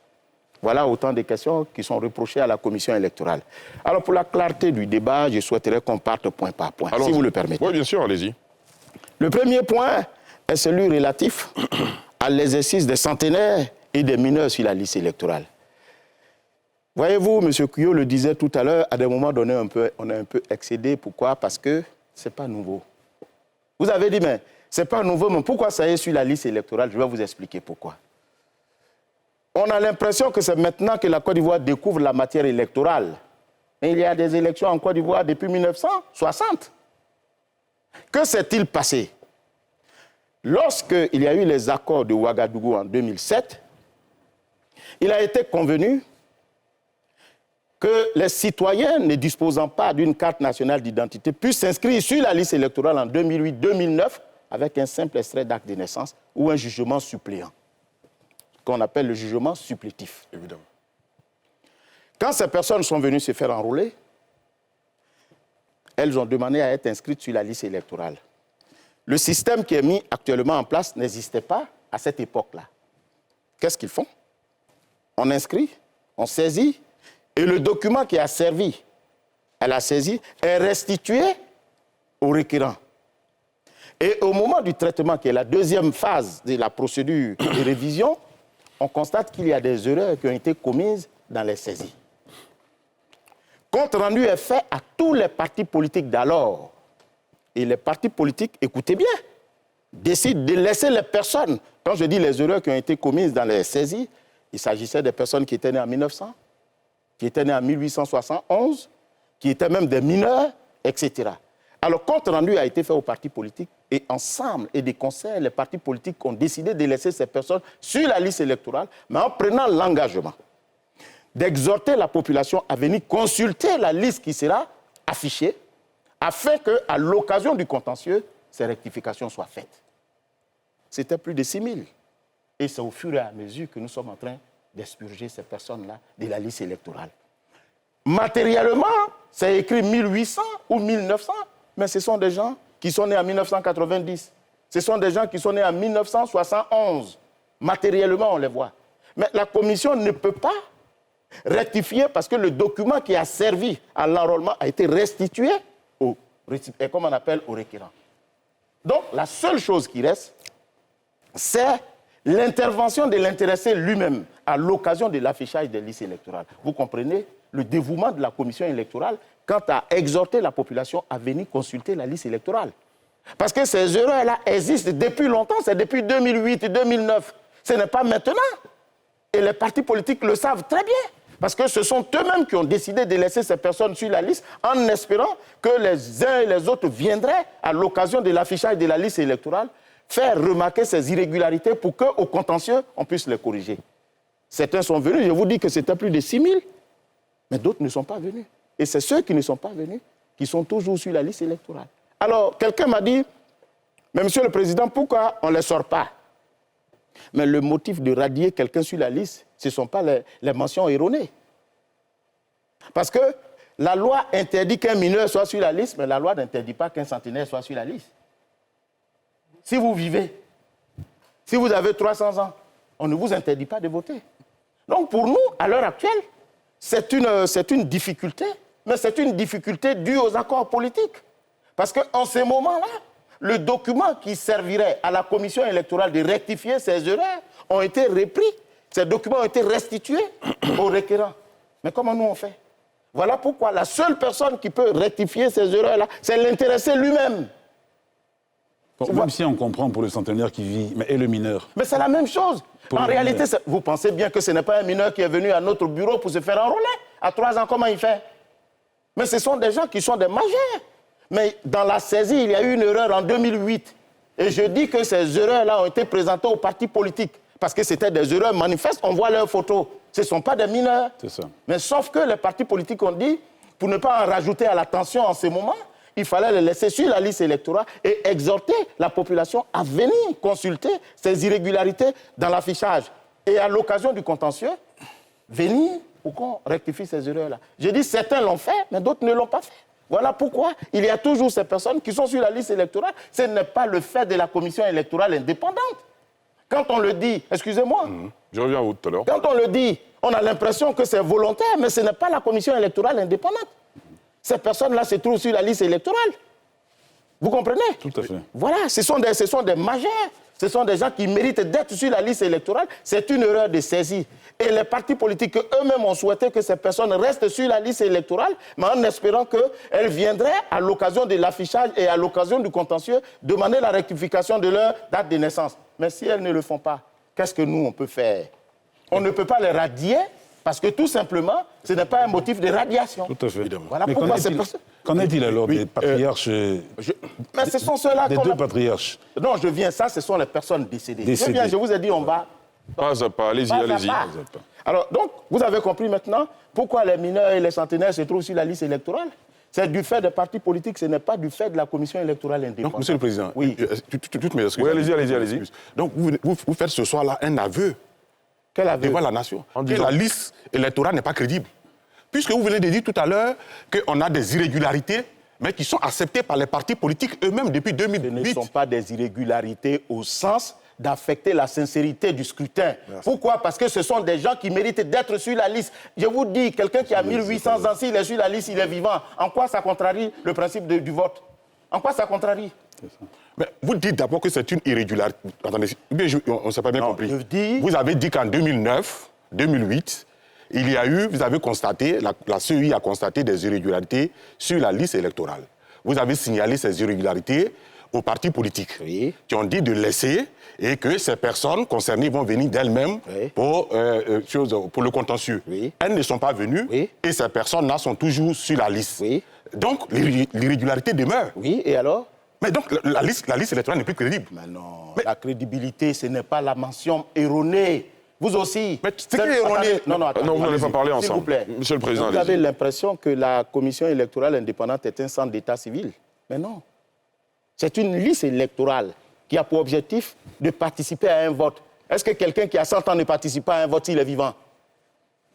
Voilà autant de questions qui sont reprochées à la commission électorale. Alors, pour la clarté du débat, je souhaiterais qu'on parte point par point, si vous le permettez. Oui, bien sûr, allez-y. Le premier point est celui relatif à l'exercice des centenaires et des mineurs sur la liste électorale. Voyez-vous, M. Kuyot le disait tout à l'heure, à des moments donnés, on est un peu excédé. Pourquoi? Parce que ce n'est pas nouveau. Vous avez dit, mais ce n'est pas nouveau, mais pourquoi ça est sur la liste électorale? Je vais vous expliquer pourquoi. On a l'impression que c'est maintenant que la Côte d'Ivoire découvre la matière électorale. Mais il y a des élections en Côte d'Ivoire depuis 1960. Que s'est-il passé? Lorsqu'il y a eu les accords de Ouagadougou en 2007, il a été convenu que les citoyens ne disposant pas d'une carte nationale d'identité puissent s'inscrire sur la liste électorale en 2008-2009 avec un simple extrait d'acte de naissance ou un jugement suppléant, qu'on appelle le jugement supplétif. Évidemment. Quand ces personnes sont venues se faire enrôler, elles ont demandé à être inscrites sur la liste électorale. Le système qui est mis actuellement en place n'existait pas à cette époque-là. Qu'est-ce qu'ils font? On inscrit, on saisit, et le document qui a servi à la saisie est restitué au requérant. Et au moment du traitement, qui est la deuxième phase de la procédure de révision, on constate qu'il y a des erreurs qui ont été commises dans les saisies. Compte rendu est fait à tous les partis politiques d'alors. Et les partis politiques, écoutez bien, décident de laisser les personnes. Quand je dis les erreurs qui ont été commises dans les saisies, il s'agissait des personnes qui étaient nées en 1900, qui étaient nées en 1871, qui étaient même des mineurs, etc. Alors, compte rendu a été fait aux partis politiques et ensemble et des concerts, les partis politiques ont décidé de laisser ces personnes sur la liste électorale, mais en prenant l'engagement d'exhorter la population à venir consulter la liste qui sera affichée afin qu'à l'occasion du contentieux, ces rectifications soient faites. C'était plus de 6 000. Et c'est au fur et à mesure que nous sommes en train d'expurger ces personnes-là de la liste électorale. Matériellement, c'est écrit 1800 ou 1900, mais ce sont des gens qui sont nés en 1990. Ce sont des gens qui sont nés en 1971. Matériellement, on les voit. Mais la commission ne peut pas rectifier parce que le document qui a servi à l'enrôlement a été restitué comme on appelle au requérant. Donc, la seule chose qui reste, c'est l'intervention de l'intéressé lui-même à l'occasion de l'affichage des listes électorales. Vous comprenez le dévouement de la commission électorale quant à exhorter la population à venir consulter la liste électorale. Parce que ces erreurs-là existent depuis longtemps, c'est depuis 2008 et 2009. Ce n'est pas maintenant. Et les partis politiques le savent très bien. Parce que ce sont eux-mêmes qui ont décidé de laisser ces personnes sur la liste en espérant que les uns et les autres viendraient, à l'occasion de l'affichage de la liste électorale, faire remarquer ces irrégularités pour qu'au contentieux, on puisse les corriger. Certains sont venus, je vous dis que c'était plus de 6 000, mais d'autres ne sont pas venus. Et c'est ceux qui ne sont pas venus qui sont toujours sur la liste électorale. Alors, quelqu'un m'a dit, mais Monsieur le Président, pourquoi on ne les sort pas? Mais le motif de radier quelqu'un sur la liste, ce ne sont pas les mentions erronées. Parce que la loi interdit qu'un mineur soit sur la liste, mais la loi n'interdit pas qu'un centenaire soit sur la liste. Si vous vivez, si vous avez 300 ans, on ne vous interdit pas de voter. Donc pour nous, à l'heure actuelle, c'est une difficulté, mais c'est une difficulté due aux accords politiques. Parce qu'en ces moments-là, le document qui servirait à la commission électorale de rectifier ces erreurs ont été repris. Ces documents ont été restitués aux requérants. Mais comment nous on fait? Voilà pourquoi la seule personne qui peut rectifier ces erreurs-là, c'est l'intéressé lui-même. Bon, même si on comprend pour le centenaire qui vit, mais et le mineur? Mais c'est la même chose. En réalité, vous pensez bien que ce n'est pas un mineur qui est venu à notre bureau pour se faire enrôler. À 3 ans, comment il fait? Mais ce sont des gens qui sont des majeurs. Mais dans la saisie, il y a eu une erreur en 2008. Et je dis que ces erreurs-là ont été présentées aux partis politiques. Parce que c'était des erreurs manifestes, on voit leurs photos. Ce ne sont pas des mineurs. C'est ça. Mais sauf que les partis politiques ont dit, pour ne pas en rajouter à la tension en ce moment, il fallait les laisser sur la liste électorale et exhorter la population à venir consulter ces irrégularités dans l'affichage. Et à l'occasion du contentieux, venir pour qu'on rectifie ces erreurs-là. Je dis, certains l'ont fait, mais d'autres ne l'ont pas fait. Voilà pourquoi il y a toujours ces personnes qui sont sur la liste électorale. Ce n'est pas le fait de la commission électorale indépendante. Quand on le dit, excusez-moi. Je reviens à vous tout à l'heure. Quand on le dit, on a l'impression que c'est volontaire, mais ce n'est pas la commission électorale indépendante. Ces personnes-là se trouvent sur la liste électorale. Vous comprenez? Tout à fait. Voilà, ce sont des majeurs. Ce sont des gens qui méritent d'être sur la liste électorale. C'est une erreur de saisie. Et les partis politiques eux-mêmes ont souhaité que ces personnes restent sur la liste électorale, mais en espérant qu'elles viendraient, à l'occasion de l'affichage et à l'occasion du contentieux, demander la rectification de leur date de naissance. Mais si elles ne le font pas, qu'est-ce que nous, on peut faire? On ne peut pas les radier, parce que tout simplement, ce n'est pas un motif de radiation. Tout à fait. Voilà mais pourquoi qu'en est-il alors des patriarches mais ce sont ceux-là des deux patriarches? Non, je viens, ça, ce sont les personnes décédées. Je vous ai dit, on va... Pas à pas, allez-y, allez-y. Alors, donc, vous avez compris maintenant pourquoi les mineurs et les centenaires se trouvent sur la liste électorale? C'est du fait des partis politiques, ce n'est pas du fait de la commission électorale indépendante. Donc, Monsieur le Président, oui. Toutes mes excuses. Oui, allez-y. Donc, vous faites ce soir-là un aveu. Quel aveu? Devant la nation. Que la liste électorale n'est pas crédible. Puisque vous venez de dire tout à l'heure qu'on a des irrégularités, mais qui sont acceptées par les partis politiques eux-mêmes depuis 2008. Ce ne sont pas des irrégularités au sens d'affecter la sincérité du scrutin. Merci. Pourquoi? Parce que ce sont des gens qui méritent d'être sur la liste. Je vous dis, quelqu'un qui a 1800 ans, s'il est sur la liste, il est vivant. En quoi ça contrarie le principe du vote? En quoi ça contrarie? Mais vous dites d'abord que c'est une irrégularité. Attendez, on ne s'est pas bien compris. Vous avez dit qu'en 2009, 2008, il y a eu, vous avez constaté, la CEI a constaté des irrégularités sur la liste électorale. Vous avez signalé ces irrégularités aux partis politiques qui ont dit de laisser et que ces personnes concernées vont venir d'elles-mêmes pour le contentieux. Elles ne sont pas venues et ces personnes-là sont toujours sur la liste. Donc, l'irrégularité demeure. Oui, et alors? Mais donc, la liste électorale n'est plus crédible. Mais non, la crédibilité, ce n'est pas la mention erronée. Vous aussi. Mais c'est qui est erroné? Non, vous n'allez pas parler ensemble. S'il vous plaît. Monsieur le Président, vous avez l'impression que la commission électorale indépendante est un centre d'état civil. Mais non. C'est une liste électorale qui a pour objectif de participer à un vote. Est-ce que quelqu'un qui a 100 ans ne participe pas à un vote s'il est vivant?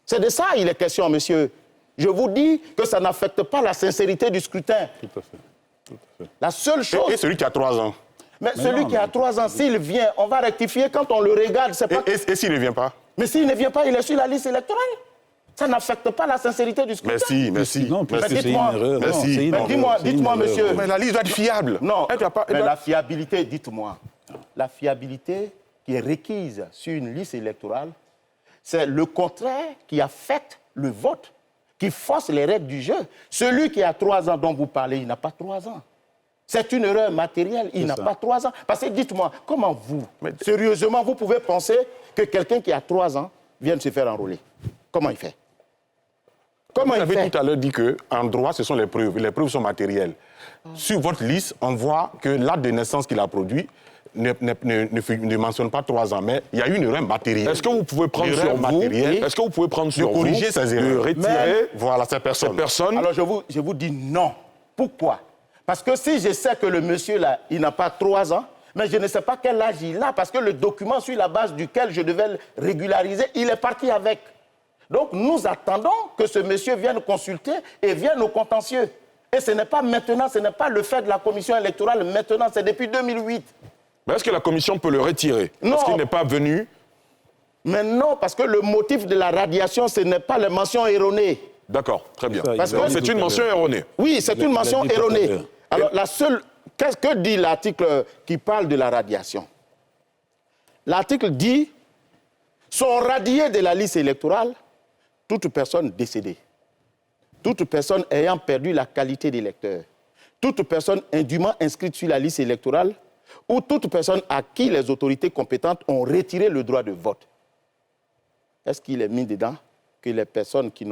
C'est de ça il est question, monsieur. Je vous dis que ça n'affecte pas la sincérité du scrutin. Tout à fait. La seule chose... Et celui qui a 3 ans? Mais celui qui a 3 ans, s'il vient, on va rectifier quand on le regarde. C'est pas... Et s'il ne vient pas? Mais s'il ne vient pas, il est sur la liste électorale. Ça n'affecte pas la sincérité du scrutin. Merci. Non, parce que c'est une erreur. Merci. Dites-moi, monsieur. Mais la liste doit être fiable. Non, mais la fiabilité, dites-moi. La fiabilité qui est requise sur une liste électorale, c'est le contraire qui affecte le vote, qui force les règles du jeu. Celui qui a 3 ans dont vous parlez, il n'a pas 3 ans. C'est une erreur matérielle, il n'a pas 3 ans. Parce que dites-moi, comment vous, sérieusement, vous pouvez penser que quelqu'un qui a 3 ans vienne se faire enrôler? Comment il fait? Comment vous avez tout à l'heure dit qu'en droit, ce sont les preuves. Les preuves sont matérielles. Sur votre liste, on voit que l'acte de naissance qu'il a produit ne mentionne pas 3 ans, mais il y a eu une erreur matérielle. Est-ce que vous pouvez prendre sur vous, de corriger ces erreurs, de retirer voilà, ces personnes. Alors je vous dis non. Pourquoi? Parce que si je sais que le monsieur là, il n'a pas 3 ans, mais je ne sais pas quel âge il a, parce que le document sur la base duquel je devais le régulariser, il est parti avec. Donc nous attendons que ce monsieur vienne consulter et vienne au contentieux. Et ce n'est pas maintenant, ce n'est pas le fait de la commission électorale maintenant, c'est depuis 2008. Mais est-ce que la commission peut le retirer? Non. Parce qu'il n'est pas venu? Mais non, parce que le motif de la radiation, ce n'est pas les mentions erronées. D'accord, très bien. C'est une mention erronée. Oui, c'est une mention erronée. Alors, qu'est-ce que dit l'article qui parle de la radiation? L'article dit « sont radiés de la liste électorale toute personne décédée, toute personne ayant perdu la qualité d'électeur, toute personne indûment inscrite sur la liste électorale ou toute personne à qui les autorités compétentes ont retiré le droit de vote. » Est-ce qu'il est mis dedans que les personnes qui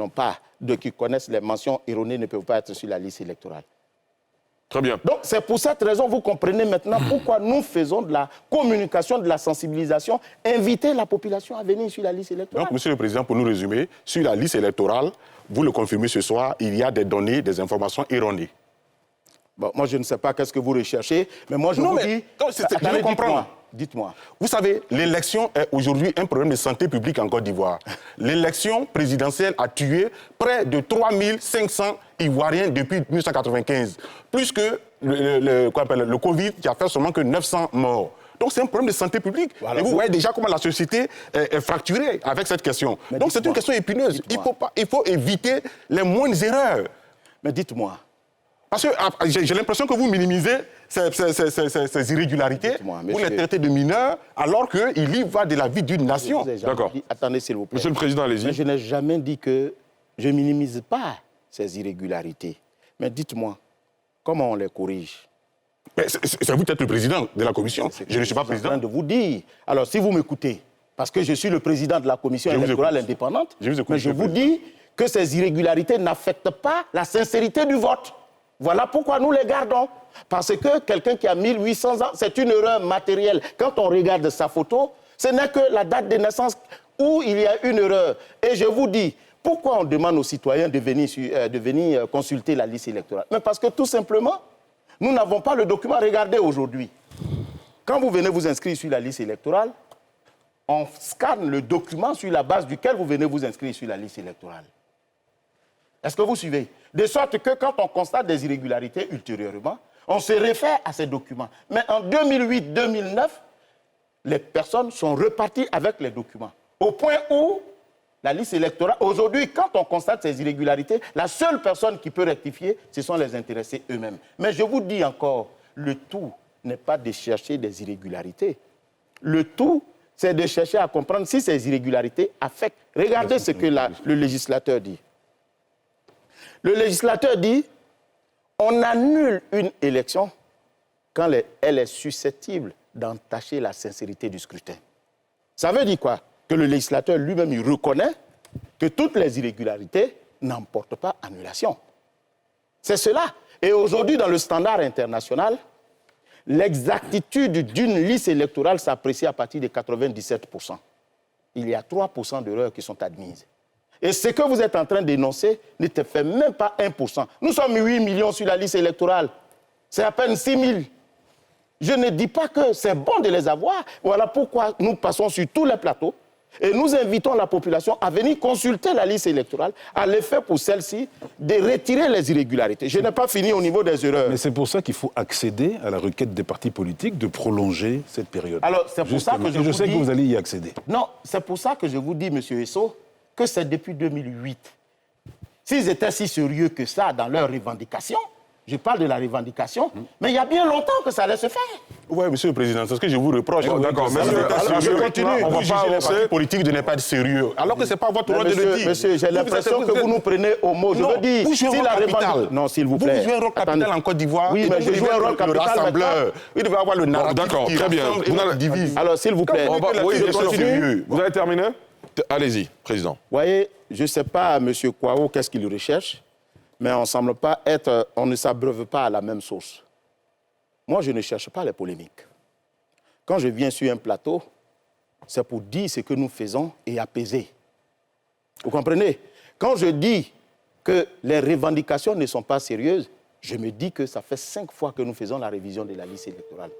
connaissent les mentions erronées ne peuvent pas être sur la liste électorale? Très bien. Donc, c'est pour cette raison, vous comprenez maintenant pourquoi nous faisons de la communication, de la sensibilisation, inviter la population à venir sur la liste électorale. Donc, Monsieur le Président, pour nous résumer, sur la liste électorale, vous le confirmez ce soir, il y a des données, des informations erronées. Bon, moi, je ne sais pas qu'est-ce que vous recherchez, mais moi, je vous dis... Je veux comprendre. Dites-moi. Vous savez, l'élection est aujourd'hui un problème de santé publique en Côte d'Ivoire. L'élection présidentielle a tué près de 3500 Ivoiriens depuis 1995. Plus que le Covid qui a fait seulement que 900 morts. Donc c'est un problème de santé publique. Voilà, et vous voyez déjà comment la société est fracturée avec cette question. Mais donc c'est une question épineuse. Il faut éviter les moindres erreurs. Mais dites-moi. Parce que j'ai l'impression que vous minimisez ces irrégularités, vous les traitez de mineurs, alors qu'il y va de la vie d'une nation. D'accord. Attendez, s'il vous plaît. Monsieur le Président, allez-y. Je n'ai jamais dit que je ne minimise pas ces irrégularités. Mais dites-moi, comment on les corrige? C'est vous peut-être le président de la commission. Je ne suis pas président. Je suis en train de vous dire. Alors, si vous m'écoutez, parce que je suis le président de la commission électorale indépendante, mais je vous dis que ces irrégularités n'affectent pas la sincérité du vote. Voilà pourquoi nous les gardons. Parce que quelqu'un qui a 1800 ans, c'est une erreur matérielle. Quand on regarde sa photo, ce n'est que la date de naissance où il y a une erreur. Et je vous dis, pourquoi on demande aux citoyens de venir consulter la liste électorale? Mais parce que tout simplement, nous n'avons pas le document. Regardez aujourd'hui. Quand vous venez vous inscrire sur la liste électorale, on scanne le document sur la base duquel vous venez vous inscrire sur la liste électorale. Est-ce que vous suivez? De sorte que quand on constate des irrégularités ultérieurement, on se réfère à ces documents. Mais en 2008-2009, les personnes sont reparties avec les documents. Au point où la liste électorale, aujourd'hui, quand on constate ces irrégularités, la seule personne qui peut rectifier, ce sont les intéressés eux-mêmes. Mais je vous dis encore, le tout n'est pas de chercher des irrégularités. Le tout, c'est de chercher à comprendre si ces irrégularités affectent. Regardez ce que le législateur dit. Le législateur dit, on annule une élection quand elle est susceptible d'entacher la sincérité du scrutin. Ça veut dire quoi? Que le législateur lui-même, il reconnaît que toutes les irrégularités n'emportent pas annulation. C'est cela. Et aujourd'hui, dans le standard international, l'exactitude d'une liste électorale s'apprécie à partir de 97%. Il y a 3% d'erreurs qui sont admises. Et ce que vous êtes en train d'énoncer ne te fait même pas 1%. Nous sommes 8 millions sur la liste électorale. C'est à peine 6 000. Je ne dis pas que c'est bon de les avoir. Voilà pourquoi nous passons sur tous les plateaux et nous invitons la population à venir consulter la liste électorale, à l'effet pour celle-ci de retirer les irrégularités. Je n'ai pas fini au niveau des erreurs. Mais c'est pour ça qu'il faut accéder à la requête des partis politiques de prolonger cette période. Alors, c'est pour ça que je sais que vous allez y accéder. Non, c'est pour ça que je vous dis, M. Esso, que c'est depuis 2008. S'ils étaient si sérieux que ça dans leurs revendications, je parle de la revendication, mais il y a bien longtemps que ça allait se faire. Oui, Monsieur le Président, c'est ce que je vous reproche. Oh, d'accord, mais je continue. On va pas avancer. Les politiques de ne pas être sérieux, alors que ce n'est pas votre rôle de le dire. Monsieur, j'ai l'impression que vous nous prenez au mot. Je veux dire, si la revendication... Non, s'il vous plaît. Vous jouez un rôle capital en Côte d'Ivoire. Oui, mais je joue un rôle capital rassembleur. Il devait avoir le narratif qui très bien. divise. Alors, s'il vous plaît, vous avez terminé? Allez-y, Président. Vous voyez, je ne sais pas, M. Kouao, qu'est-ce qu'il recherche, mais on ne s'abreuve pas à la même source. Moi, je ne cherche pas les polémiques. Quand je viens sur un plateau, c'est pour dire ce que nous faisons et apaiser. Vous comprenez? Quand je dis que les revendications ne sont pas sérieuses, je me dis que ça fait 5 fois que nous faisons la révision de la liste électorale.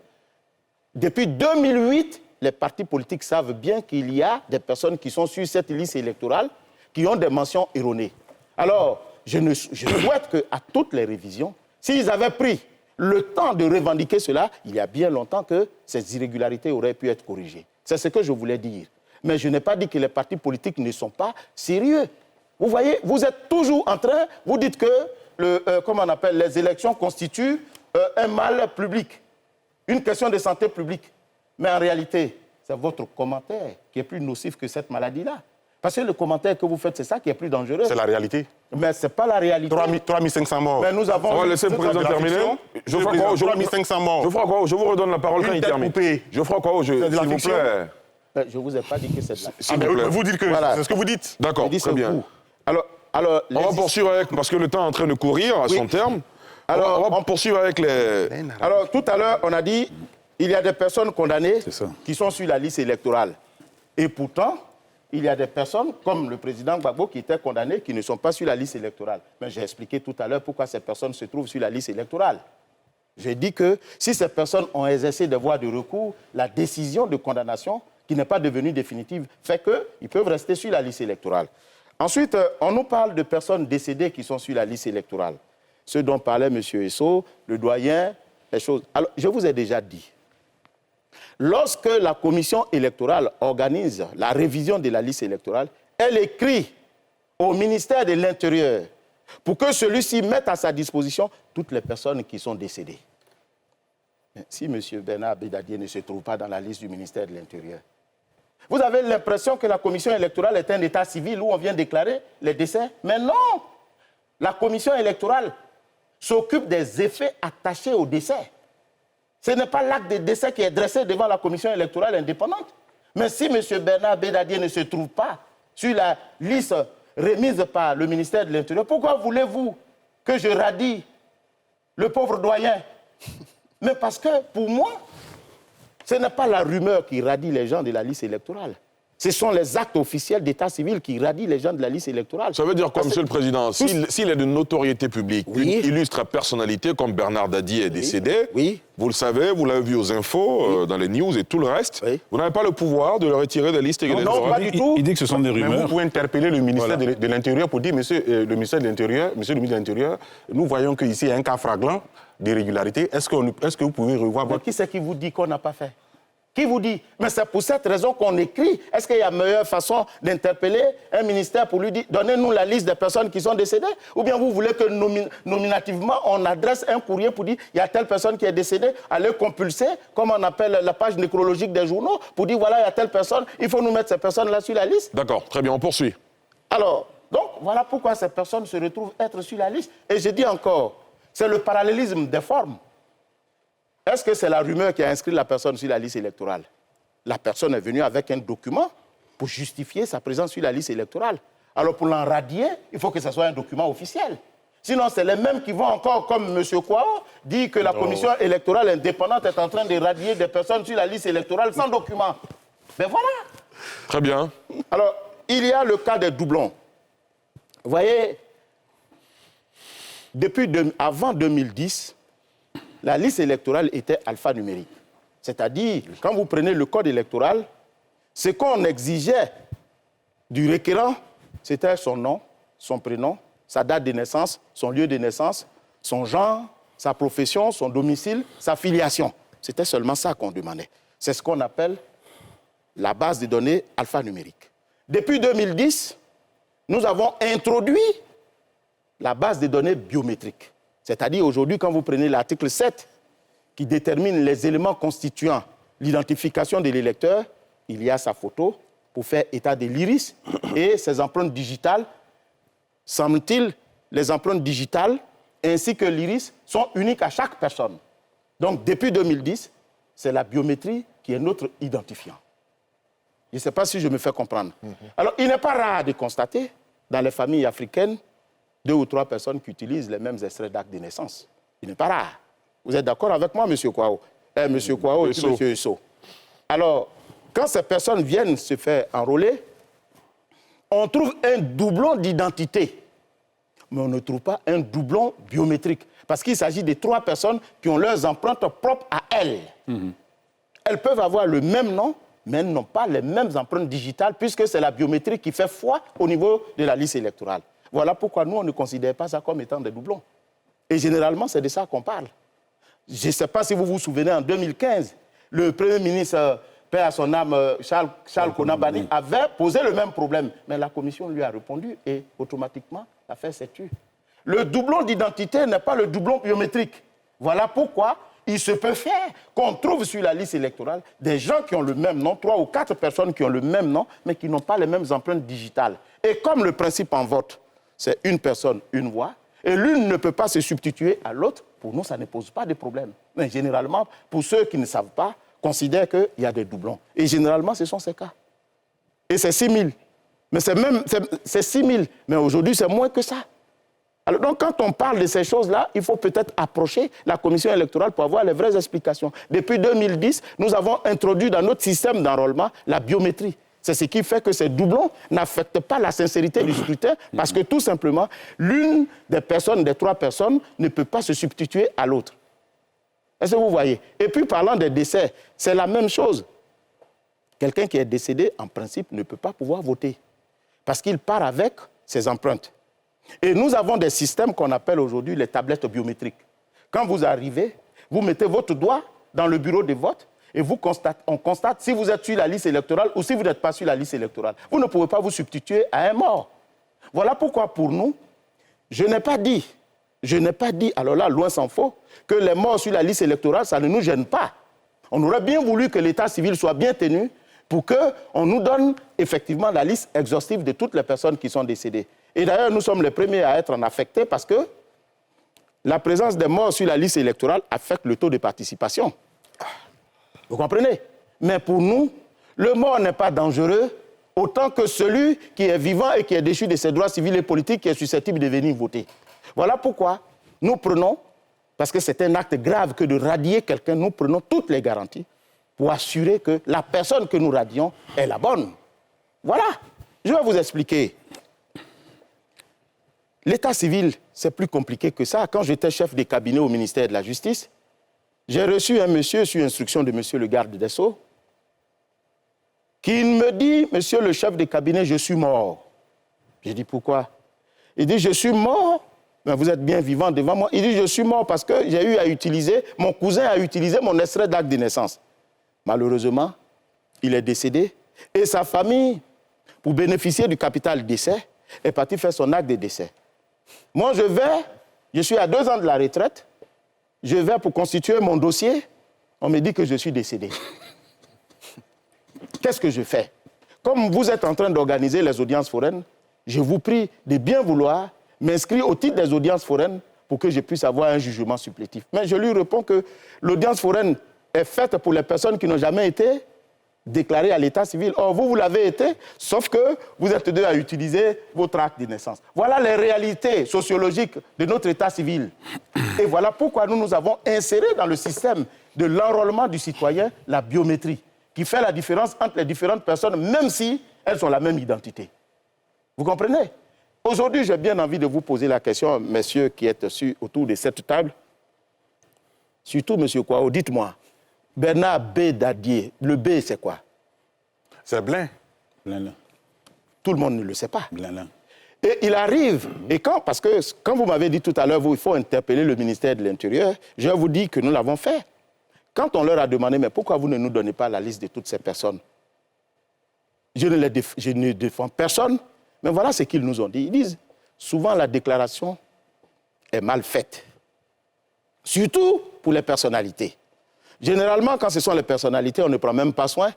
Depuis 2008, les partis politiques savent bien qu'il y a des personnes qui sont sur cette liste électorale qui ont des mentions erronées. Alors, je souhaite qu'à toutes les révisions, s'ils avaient pris le temps de revendiquer cela, il y a bien longtemps que ces irrégularités auraient pu être corrigées. C'est ce que je voulais dire. Mais je n'ai pas dit que les partis politiques ne sont pas sérieux. Vous voyez, vous êtes toujours en train, vous dites que les élections constituent un mal public, une question de santé publique. Mais en réalité, c'est votre commentaire qui est plus nocif que cette maladie-là. Parce que le commentaire que vous faites, c'est ça qui est plus dangereux. C'est la réalité. Mais ce n'est pas la réalité. 3500 morts. Mais nous avons... On va laisser le président terminer. 3500 morts. Je vous redonne la parole quand il termine. Geoffroy Kouao, s'il vous plaît. Je ne vous ai pas dit que c'est de la fiction. Vous dites que c'est ce que vous dites. D'accord, très bien. Alors, on va poursuivre avec, parce que le temps est en train de courir à son terme. Alors, on va poursuivre avec les... Alors, tout à l'heure, on a dit il y a des personnes condamnées qui sont sur la liste électorale. Et pourtant, il y a des personnes, comme le président Gbagbo, qui étaient condamnées, qui ne sont pas sur la liste électorale. Mais j'ai expliqué tout à l'heure pourquoi ces personnes se trouvent sur la liste électorale. J'ai dit que si ces personnes ont exercé des voies de recours, la décision de condamnation, qui n'est pas devenue définitive, fait qu'ils peuvent rester sur la liste électorale. Ensuite, on nous parle de personnes décédées qui sont sur la liste électorale. Ce dont parlait M. Esso, le doyen, les choses. Alors, je vous ai déjà dit, lorsque la commission électorale organise la révision de la liste électorale, elle écrit au ministère de l'Intérieur pour que celui-ci mette à sa disposition toutes les personnes qui sont décédées. Mais si M. Bernard Bédadier ne se trouve pas dans la liste du ministère de l'Intérieur, vous avez l'impression que la commission électorale est un état civil où on vient déclarer les décès? Mais non! La commission électorale s'occupe des effets attachés au décès. Ce n'est pas l'acte de décès qui est dressé devant la commission électorale indépendante. Mais si M. Bernard Bédadier ne se trouve pas sur la liste remise par le ministère de l'Intérieur, pourquoi voulez-vous que je radie le pauvre doyen? Mais parce que, pour moi, ce n'est pas la rumeur qui radie les gens de la liste électorale. Ce sont les actes officiels d'état civil qui radient les gens de la liste électorale. Ça veut dire quoi, Monsieur le Président? S'il est de notoriété publique, une illustre personnalité comme Bernard Dadier est décédé, vous le savez, vous l'avez vu aux infos, dans les news et tout le reste, vous n'avez pas le pouvoir de le retirer des listes électorales. Non, pas du tout. Il dit que ce sont des rumeurs. Mais vous pouvez interpeller le ministère de l'Intérieur pour dire, Monsieur le ministre de l'Intérieur, nous voyons qu'ici il y a un cas flagrant d'irrégularité. Est-ce que vous pouvez revoir votre... Qui c'est qui vous dit qu'on n'a pas fait? Qui vous dit? Mais c'est pour cette raison qu'on écrit. Est-ce qu'il y a meilleure façon d'interpeller un ministère pour lui dire donnez-nous la liste des personnes qui sont décédées? Ou bien vous voulez que nominativement on adresse un courrier pour dire il y a telle personne qui est décédée, allez compulser, comme on appelle la page nécrologique des journaux, pour dire voilà, il y a telle personne, il faut nous mettre ces personnes-là sur la liste? D'accord, très bien, on poursuit. Alors, donc voilà pourquoi ces personnes se retrouvent être sur la liste. Et je dis encore, c'est le parallélisme des formes. Est-ce que c'est la rumeur qui a inscrit la personne sur la liste électorale? La personne est venue avec un document pour justifier sa présence sur la liste électorale. Alors pour l'enradier, il faut que ce soit un document officiel. Sinon, c'est les mêmes qui vont encore, comme M. Kouao, dire que la commission électorale indépendante est en train de radier des personnes sur la liste électorale sans document. Ben voilà. Très bien. Alors, il y a le cas des doublons. Vous voyez, avant 2010, la liste électorale était alphanumérique. C'est-à-dire, quand vous prenez le code électoral, ce qu'on exigeait du requérant, c'était son nom, son prénom, sa date de naissance, son lieu de naissance, son genre, sa profession, son domicile, sa filiation. C'était seulement ça qu'on demandait. C'est ce qu'on appelle la base de données alphanumérique. Depuis 2010, nous avons introduit la base de données biométrique. C'est-à-dire, aujourd'hui, quand vous prenez l'article 7, qui détermine les éléments constituant l'identification de l'électeur, il y a sa photo pour faire état de l'iris et ses empreintes digitales. Semble-t-il, les empreintes digitales ainsi que l'iris sont uniques à chaque personne. Donc, depuis 2010, c'est la biométrie qui est notre identifiant. Je ne sais pas si je me fais comprendre. Alors, il n'est pas rare de constater, dans les familles africaines, 2 ou 3 personnes qui utilisent les mêmes extraits d'acte de naissance. Il n'est pas rare. Vous êtes d'accord avec moi, M. Kouao? M. Kouao et M. Esso. Alors, quand ces personnes viennent se faire enrôler, on trouve un doublon d'identité. Mais on ne trouve pas un doublon biométrique. Parce qu'il s'agit de 3 personnes qui ont leurs empreintes propres à elles. Elles peuvent avoir le même nom, mais elles n'ont pas les mêmes empreintes digitales, puisque c'est la biométrie qui fait foi au niveau de la liste électorale. Voilà pourquoi nous, on ne considère pas ça comme étant des doublons. Et généralement, c'est de ça qu'on parle. Je ne sais pas si vous vous souvenez, en 2015, le Premier ministre, paix à son âme, Charles Konabani, avait posé le même problème. Mais la commission lui a répondu et automatiquement, l'affaire s'est tue. Le doublon d'identité n'est pas le doublon biométrique. Voilà pourquoi il se peut faire qu'on trouve sur la liste électorale des gens qui ont le même nom, 3 ou 4 personnes qui ont le même nom, mais qui n'ont pas les mêmes empreintes digitales. Et comme le principe en vote, c'est une personne, une voix, et l'une ne peut pas se substituer à l'autre, pour nous, ça ne pose pas de problème. Mais généralement, pour ceux qui ne savent pas, considèrent qu'il y a des doublons. Et généralement, ce sont ces cas. Et c'est 6 000. Mais c'est 6 000. Mais aujourd'hui, c'est moins que ça. Alors donc, quand on parle de ces choses-là, il faut peut-être approcher la commission électorale pour avoir les vraies explications. Depuis 2010, nous avons introduit dans notre système d'enrôlement la biométrie. C'est ce qui fait que ces doublons n'affectent pas la sincérité du scrutin, parce que tout simplement, l'une des personnes, des 3 personnes, ne peut pas se substituer à l'autre. Est-ce que vous voyez? Et puis, parlant des décès, c'est la même chose. Quelqu'un qui est décédé, en principe, ne peut pas pouvoir voter, parce qu'il part avec ses empreintes. Et nous avons des systèmes qu'on appelle aujourd'hui les tablettes biométriques. Quand vous arrivez, vous mettez votre doigt dans le bureau de vote et on constate si vous êtes sur la liste électorale ou si vous n'êtes pas sur la liste électorale. Vous ne pouvez pas vous substituer à un mort. Voilà pourquoi pour nous, je n'ai pas dit, alors là, loin s'en faut, que les morts sur la liste électorale, ça ne nous gêne pas. On aurait bien voulu que l'état civil soit bien tenu pour qu'on nous donne effectivement la liste exhaustive de toutes les personnes qui sont décédées. Et d'ailleurs, nous sommes les premiers à être en affectés parce que la présence des morts sur la liste électorale affecte le taux de participation. Vous comprenez? Mais pour nous, le mort n'est pas dangereux autant que celui qui est vivant et qui est déchu de ses droits civils et politiques qui est susceptible de venir voter. Voilà pourquoi nous prenons, parce que c'est un acte grave que de radier quelqu'un, nous prenons toutes les garanties pour assurer que la personne que nous radions est la bonne. Voilà. Je vais vous expliquer. L'état civil, c'est plus compliqué que ça. Quand j'étais chef de cabinet au ministère de la Justice, j'ai reçu un monsieur, sur instruction de monsieur le garde des Sceaux, qui me dit, monsieur le chef de cabinet, je suis mort. J'ai dit, pourquoi? Il dit, je suis mort. Ben, vous êtes bien vivant devant moi. Il dit, je suis mort parce que j'ai eu à utiliser, mon cousin a utilisé mon extrait d'acte de naissance. Malheureusement, il est décédé et sa famille, pour bénéficier du capital décès, est partie faire son acte de décès. Moi, je suis à 2 ans de la retraite, je vais pour constituer mon dossier, on me dit que je suis décédé. Qu'est-ce que je fais? Comme vous êtes en train d'organiser les audiences foraines, je vous prie de bien vouloir m'inscrire au titre des audiences foraines pour que je puisse avoir un jugement supplétif. Mais je lui réponds que l'audience foraine est faite pour les personnes qui n'ont jamais été déclarées à l'état civil. Or, vous l'avez été, sauf que vous êtes 2 à utiliser votre acte de naissance. Voilà les réalités sociologiques de notre état civil. Et voilà pourquoi nous avons inséré dans le système de l'enrôlement du citoyen la biométrie, qui fait la différence entre les différentes personnes, même si elles ont la même identité. Vous comprenez? Aujourd'hui, j'ai bien envie de vous poser la question, messieurs qui êtes autour de cette table. Surtout, monsieur Kouao, dites-moi, Bernard B. Dadier, le B, c'est quoi? C'est Blin. Blin. Tout le monde ne le sait pas. Blin. Et il arrive, et parce que quand vous m'avez dit tout à l'heure, il faut interpeller le ministère de l'Intérieur, je vous dis que nous l'avons fait. Quand on leur a demandé, mais pourquoi vous ne nous donnez pas la liste de toutes ces personnes? Je ne défends personne, mais voilà ce qu'ils nous ont dit. Ils disent, souvent la déclaration est mal faite. Surtout pour les personnalités. Généralement, quand ce sont les personnalités, on ne prend même pas soin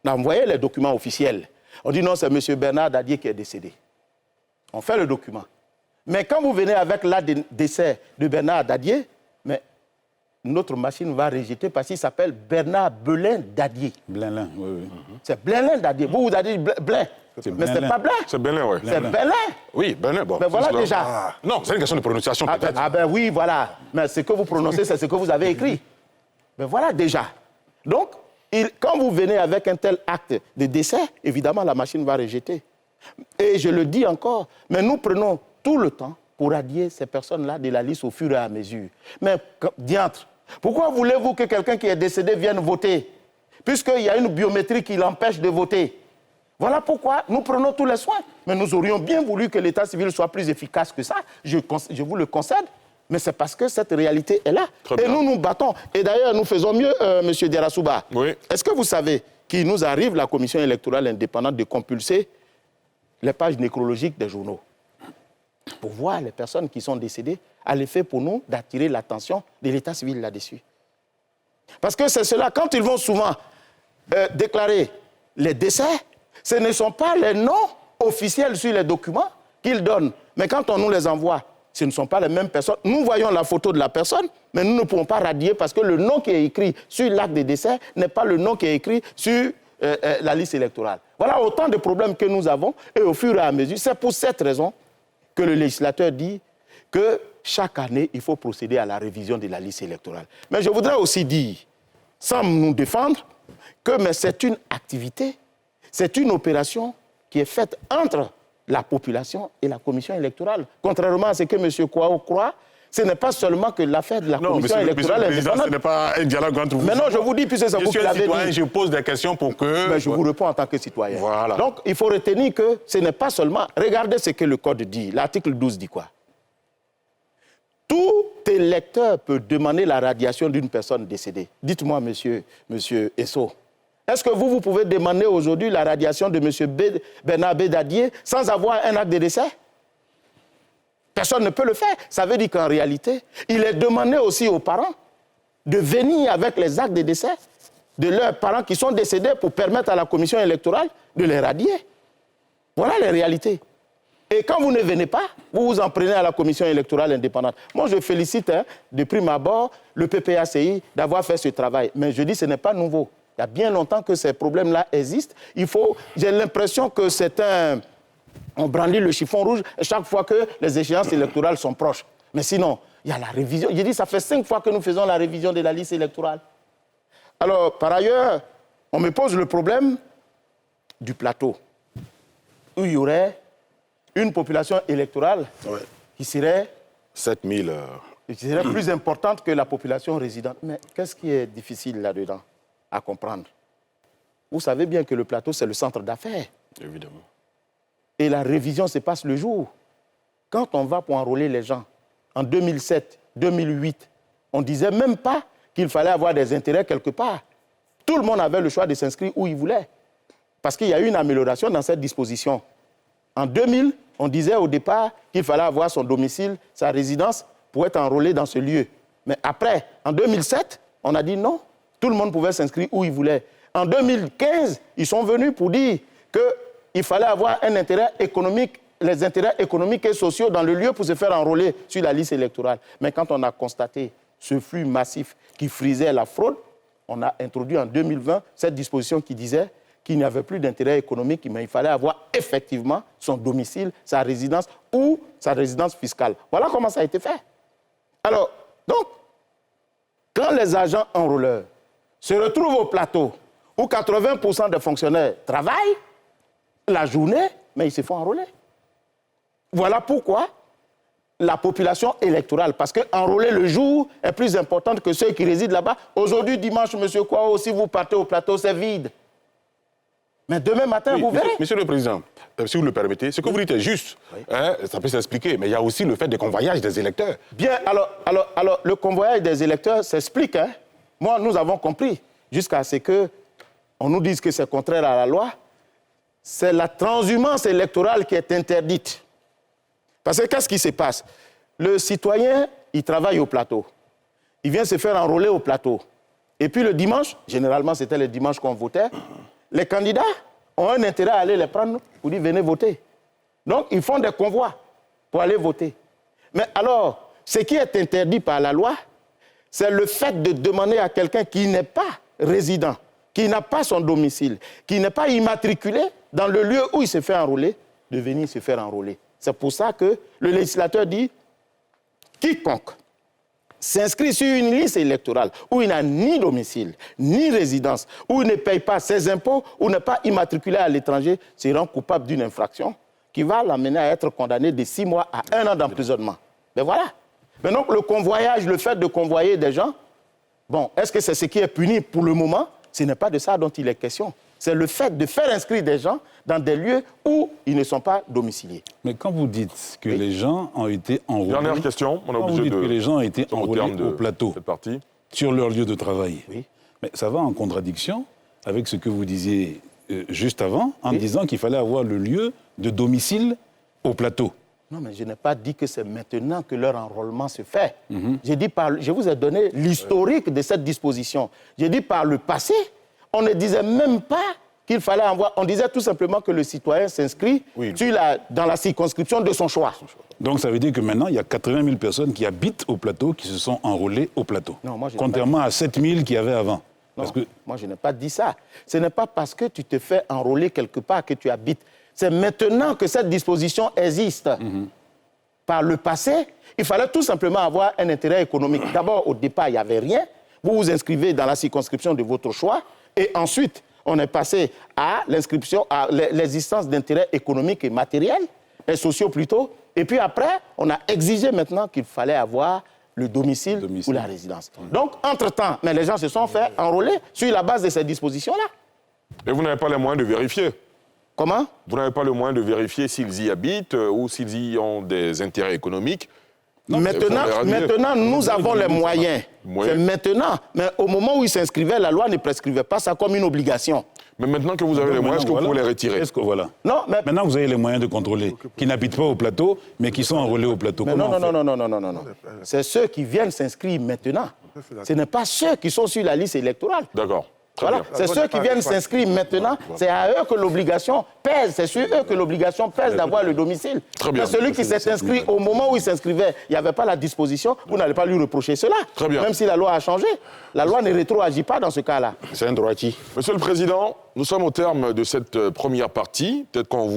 d'envoyer les documents officiels. On dit non, c'est M. Bernard Dadier qui est décédé. On fait le document. Mais quand vous venez avec l'acte de décès de Bernard Dadier, mais notre machine va rejeter parce qu'il s'appelle Bernard Belin Dadier. Blin, oui. C'est Blin Dadier. Vous avez dit Blin. Mais ce n'est pas Blin. C'est Belin, oui. C'est Belin. Oui, Belin, bon. Mais voilà déjà. Non, c'est une question de prononciation peut-être. Ah ben oui, voilà. Mais ce que vous prononcez, c'est ce que vous avez écrit. Mais voilà déjà. Donc, quand vous venez avec un tel acte de décès, évidemment, la machine va rejeter. Et je le dis encore, mais nous prenons tout le temps pour radier ces personnes-là de la liste au fur et à mesure. Mais, diantre, pourquoi voulez-vous que quelqu'un qui est décédé vienne voter? Puisqu'il y a une biométrie qui l'empêche de voter. Voilà pourquoi nous prenons tous les soins. Mais nous aurions bien voulu que l'état civil soit plus efficace que ça. Je vous le concède. Mais c'est parce que cette réalité est là. Et nous nous battons. Et d'ailleurs, nous faisons mieux, M. Diarra-Souba. Oui. Est-ce que vous savez qu'il nous arrive, la Commission électorale indépendante, de compulser les pages nécrologiques des journaux pour voir les personnes qui sont décédées, à l'effet pour nous d'attirer l'attention de l'état civil là-dessus. Parce que c'est cela, quand ils vont souvent déclarer les décès, ce ne sont pas les noms officiels sur les documents qu'ils donnent. Mais quand on nous les envoie, ce ne sont pas les mêmes personnes. Nous voyons la photo de la personne, mais nous ne pouvons pas radier parce que le nom qui est écrit sur l'acte de décès n'est pas le nom qui est écrit sur la liste électorale. Voilà autant de problèmes que nous avons. Et au fur et à mesure, c'est pour cette raison que le législateur dit que chaque année, il faut procéder à la révision de la liste électorale. Mais je voudrais aussi dire, sans nous défendre, que c'est une activité, c'est une opération qui est faite entre la population et la commission électorale. Contrairement à ce que M. Kouao croit, ce n'est pas seulement que l'affaire de la commission électorale indépendante. Ce n'est pas un dialogue entre vous. Mais non, je vous dis, puisque c'est vous qui l'avez dit. Je pose des questions pour que... Mais je vous réponds en tant que citoyen. Voilà. Donc, il faut retenir que ce n'est pas seulement... Regardez ce que le Code dit. L'article 12 dit quoi? Tout électeur peut demander la radiation d'une personne décédée. Dites-moi, monsieur Esso, est-ce que vous pouvez demander aujourd'hui la radiation de M. Bernard Dadier sans avoir un acte de décès? Personne ne peut le faire. Ça veut dire qu'en réalité, il est demandé aussi aux parents de venir avec les actes de décès de leurs parents qui sont décédés pour permettre à la commission électorale de les radier. Voilà les réalités. Et quand vous ne venez pas, vous vous en prenez à la commission électorale indépendante. Moi, je félicite de prime abord le PPACI d'avoir fait ce travail. Mais je dis que ce n'est pas nouveau. Il y a bien longtemps que ces problèmes-là existent. J'ai l'impression que c'est on brandit le chiffon rouge chaque fois que les échéances électorales sont proches. Mais sinon, il y a la révision. J'ai dit, ça fait 5 fois que nous faisons la révision de la liste électorale. Alors, par ailleurs, on me pose le problème du plateau, où il y aurait une population électorale qui serait 7000. Qui serait plus importante que la population résidente. Mais qu'est-ce qui est difficile là-dedans à comprendre? Vous savez bien que le plateau, c'est le centre d'affaires. Évidemment. Et la révision se passe le jour. Quand on va pour enrôler les gens, en 2007, 2008, on ne disait même pas qu'il fallait avoir des intérêts quelque part. Tout le monde avait le choix de s'inscrire où il voulait. Parce qu'il y a eu une amélioration dans cette disposition. En 2000, on disait au départ qu'il fallait avoir son domicile, sa résidence, pour être enrôlé dans ce lieu. Mais après, en 2007, on a dit non. Tout le monde pouvait s'inscrire où il voulait. En 2015, ils sont venus pour dire qu'il fallait avoir un intérêt économique, les intérêts économiques et sociaux dans le lieu pour se faire enrôler sur la liste électorale. Mais quand on a constaté ce flux massif qui frisait la fraude, on a introduit en 2020 cette disposition qui disait qu'il n'y avait plus d'intérêt économique, mais il fallait avoir effectivement son domicile, sa résidence ou sa résidence fiscale. Voilà comment ça a été fait. Alors, donc, quand les agents enrôleurs se retrouvent au plateau où 80% des fonctionnaires travaillent la journée, mais ils se font enrôler. Voilà pourquoi la population électorale, parce qu'enrôler le jour est plus importante que ceux qui résident là-bas. Aujourd'hui, dimanche, M. Kouao, si vous partez au plateau, c'est vide. Mais demain matin, vous verrez. Monsieur le Président, si vous le permettez, ce que vous dites est juste. Oui. Hein, ça peut s'expliquer, mais il y a aussi le fait des convoyages des électeurs. Bien, alors le convoyage des électeurs s'explique. Hein. Moi, nous avons compris, jusqu'à ce qu'on nous dise que c'est contraire à la loi. C'est la transhumance électorale qui est interdite. Parce que qu'est-ce qui se passe? Le citoyen, il travaille au plateau. Il vient se faire enrôler au plateau. Et puis le dimanche, généralement c'était le dimanche qu'on votait, les candidats ont un intérêt à aller les prendre pour dire venez voter. Donc ils font des convois pour aller voter. Mais alors, ce qui est interdit par la loi, c'est le fait de demander à quelqu'un qui n'est pas résident, qui n'a pas son domicile, qui n'est pas immatriculé dans le lieu où il se fait enrôler, de venir se faire enrôler. C'est pour ça que le législateur dit quiconque s'inscrit sur une liste électorale où il n'a ni domicile, ni résidence, où il ne paye pas ses impôts, ou n'est pas immatriculé à l'étranger, sera coupable d'une infraction qui va l'amener à être condamné de 6 mois à 1 an d'emprisonnement. Mais voilà. Mais donc le convoyage, le fait de convoyer des gens, bon, est-ce que c'est ce qui est puni pour le moment? Ce n'est pas de ça dont il est question. C'est le fait de faire inscrire des gens dans des lieux où ils ne sont pas domiciliés. Mais quand vous dites que les gens ont été enrôlés... Dernière question, on a obligé vous dites de... que les gens ont été enrôlés au plateau, sur leur lieu de travail, mais ça va en contradiction avec ce que vous disiez juste avant, en disant qu'il fallait avoir le lieu de domicile au plateau. Non, mais je n'ai pas dit que c'est maintenant que leur enrôlement se fait. Je vous ai donné l'historique de cette disposition. J'ai dit par le passé, on ne disait même pas qu'il fallait envoyer. On disait tout simplement que le citoyen s'inscrit dans la circonscription de son choix. Donc ça veut dire que maintenant, il y a 80 000 personnes qui habitent au plateau, qui se sont enrôlées au plateau. Non, moi, contrairement à 7 000 qu'il y avait avant. Non, moi je n'ai pas dit ça. Ce n'est pas parce que tu te fais enrôler quelque part que tu habites. C'est maintenant que cette disposition existe. Par le passé, il fallait tout simplement avoir un intérêt économique. D'abord, au départ, il n'y avait rien. Vous vous inscrivez dans la circonscription de votre choix. Et ensuite, on est passé à l'inscription, à l'existence d'intérêts économiques et matériels, et sociaux plutôt. Et puis après, on a exigé maintenant qu'il fallait avoir le domicile ou la résidence. Donc, entre-temps, mais les gens se sont fait enrôler sur la base de ces dispositions-là. Et vous n'avez pas les moyens de vérifier? Comment? Vous n'avez pas le moyen de vérifier s'ils y habitent ou s'ils y ont des intérêts économiques? Non, maintenant, nous avons les moyens. C'est maintenant. Mais au moment où ils s'inscrivaient, la loi ne prescrivait pas ça comme une obligation. Mais maintenant que vous avez les moyens, est-ce que vous pouvez les retirer? Non, mais... Maintenant, vous avez les moyens de contrôler, qui n'habitent pas au plateau, mais qui sont enrôlés au plateau. Non. C'est ceux qui viennent s'inscrire maintenant. Ce n'est pas ceux qui sont sur la liste électorale. D'accord. Voilà, c'est ceux qui viennent s'inscrire maintenant, c'est à eux que l'obligation pèse, c'est sur eux que l'obligation pèse d'avoir le domicile. Mais celui qui s'est inscrit au moment où il s'inscrivait, il n'y avait pas la disposition, vous n'allez pas lui reprocher cela. Même si la loi a changé, la loi ne rétroagit pas dans ce cas-là. C'est un droit acquis. Monsieur le Président, nous sommes au terme de cette première partie. Peut-être qu'on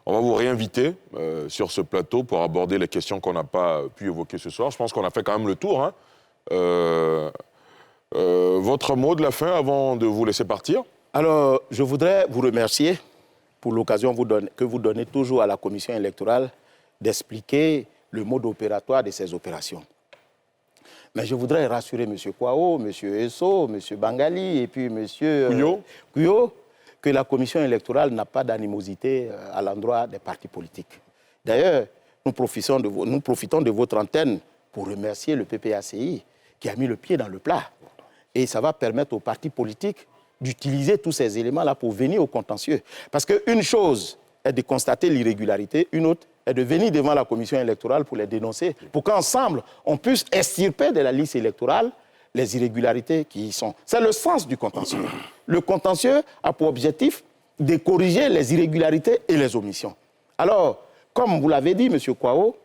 va vous réinviter sur ce plateau pour aborder les questions qu'on n'a pas pu évoquer ce soir. Je pense qu'on a fait quand même le tour. Votre mot de la fin avant de vous laisser partir? Alors, je voudrais vous remercier pour l'occasion que vous donnez toujours à la Commission électorale d'expliquer le mode opératoire de ces opérations. Mais je voudrais rassurer M. Kwao, M. Esso, M. Bangali et puis M. Kuyo que la Commission électorale n'a pas d'animosité à l'endroit des partis politiques. D'ailleurs, nous profitons de votre antenne pour remercier le PPACI qui a mis le pied dans le plat. Et ça va permettre aux partis politiques d'utiliser tous ces éléments-là pour venir au contentieux. Parce qu'une chose est de constater l'irrégularité, une autre est de venir devant la commission électorale pour les dénoncer, pour qu'ensemble, on puisse extirper de la liste électorale les irrégularités qui y sont. C'est le sens du contentieux. Le contentieux a pour objectif de corriger les irrégularités et les omissions. Alors, comme vous l'avez dit, M. Kwao,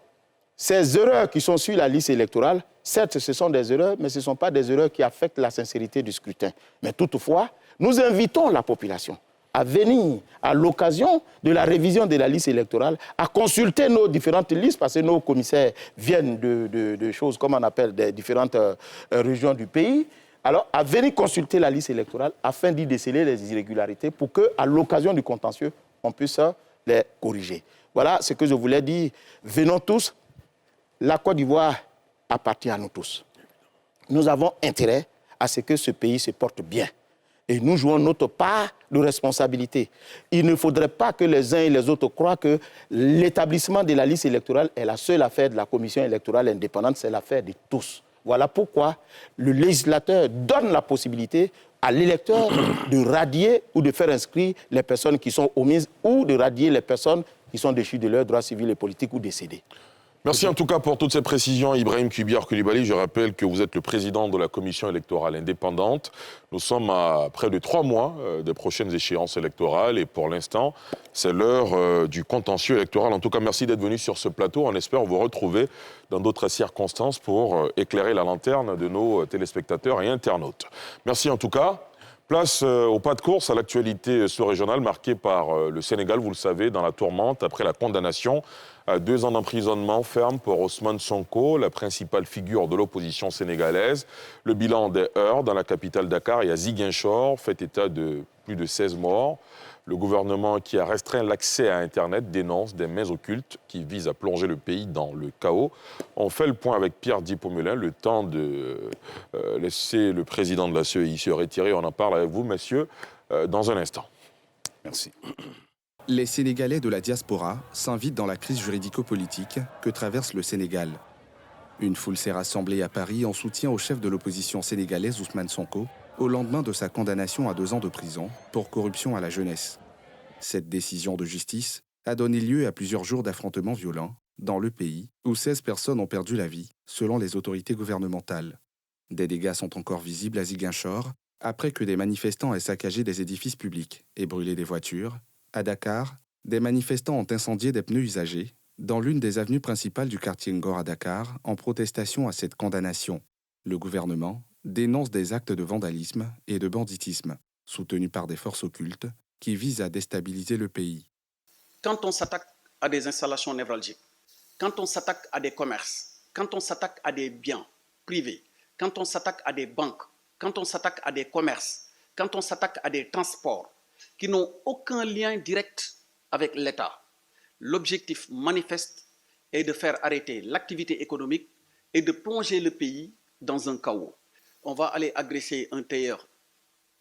ces erreurs qui sont sur la liste électorale, certes, ce sont des erreurs, mais ce ne sont pas des erreurs qui affectent la sincérité du scrutin. Mais toutefois, nous invitons la population à venir à l'occasion de la révision de la liste électorale, à consulter nos différentes listes, parce que nos commissaires viennent de choses, comme on appelle, des différentes régions du pays. Alors, à venir consulter la liste électorale afin d'y déceler les irrégularités pour qu'à l'occasion du contentieux, on puisse les corriger. Voilà ce que je voulais dire. Venons tous. La Côte d'Ivoire appartient à nous tous. Nous avons intérêt à ce que ce pays se porte bien. Et nous jouons notre part de responsabilité. Il ne faudrait pas que les uns et les autres croient que l'établissement de la liste électorale est la seule affaire de la commission électorale indépendante, c'est l'affaire de tous. Voilà pourquoi le législateur donne la possibilité à l'électeur de radier ou de faire inscrire les personnes qui sont omises ou de radier les personnes qui sont déchues de leurs droits civils et politiques ou décédées. Merci en tout cas pour toutes ces précisions, Ibrahim Kubiar Koulibaly. Je rappelle que vous êtes le président de la commission électorale indépendante. Nous sommes à près de 3 mois des prochaines échéances électorales et pour l'instant, c'est l'heure du contentieux électoral. En tout cas, merci d'être venu sur ce plateau. On espère vous retrouver dans d'autres circonstances pour éclairer la lanterne de nos téléspectateurs et internautes. Merci en tout cas. Place au pas de course à l'actualité sous-régionale marquée par le Sénégal, vous le savez, dans la tourmente après la condamnation à 2 ans d'emprisonnement ferme pour Ousmane Sonko, la principale figure de l'opposition sénégalaise. Le bilan des heurts dans la capitale Dakar et à Ziguinchor fait état de plus de 16 morts. Le gouvernement qui a restreint l'accès à Internet dénonce des mains occultes qui visent à plonger le pays dans le chaos. On fait le point avec Pierre Dippomelin, le temps de laisser le président de la CEI se retirer. On en parle avec vous, messieurs, dans un instant. Merci. Les Sénégalais de la diaspora s'invitent dans la crise juridico-politique que traverse le Sénégal. Une foule s'est rassemblée à Paris en soutien au chef de l'opposition sénégalaise Ousmane Sonko, au lendemain de sa condamnation à 2 ans de prison pour corruption à la jeunesse. Cette décision de justice a donné lieu à plusieurs jours d'affrontements violents dans le pays, où 16 personnes ont perdu la vie, selon les autorités gouvernementales. Des dégâts sont encore visibles à Ziguinchor, après que des manifestants aient saccagé des édifices publics et brûlé des voitures. À Dakar, des manifestants ont incendié des pneus usagés dans l'une des avenues principales du quartier Ngor à Dakar, en protestation à cette condamnation. Le gouvernement dénonce des actes de vandalisme et de banditisme, soutenus par des forces occultes qui visent à déstabiliser le pays. Quand on s'attaque à des installations névralgiques, quand on s'attaque à des commerces, quand on s'attaque à des biens privés, quand on s'attaque à des banques, quand on s'attaque à des commerces, quand on s'attaque à des transports qui n'ont aucun lien direct avec l'État, l'objectif manifeste est de faire arrêter l'activité économique et de plonger le pays dans un chaos. On va aller agresser un tailleur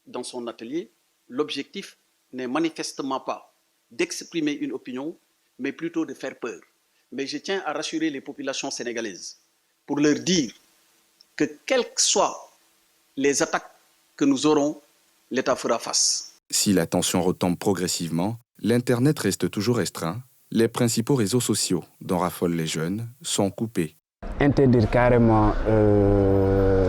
dans son atelier. L'objectif n'est manifestement pas d'exprimer une opinion, mais plutôt de faire peur. Mais je tiens à rassurer les populations sénégalaises pour leur dire que quelles que soient les attaques que nous aurons, l'État fera face. Si la tension retombe progressivement, l'Internet reste toujours restreint. Les principaux réseaux sociaux dont raffolent les jeunes sont coupés. Interdire carrément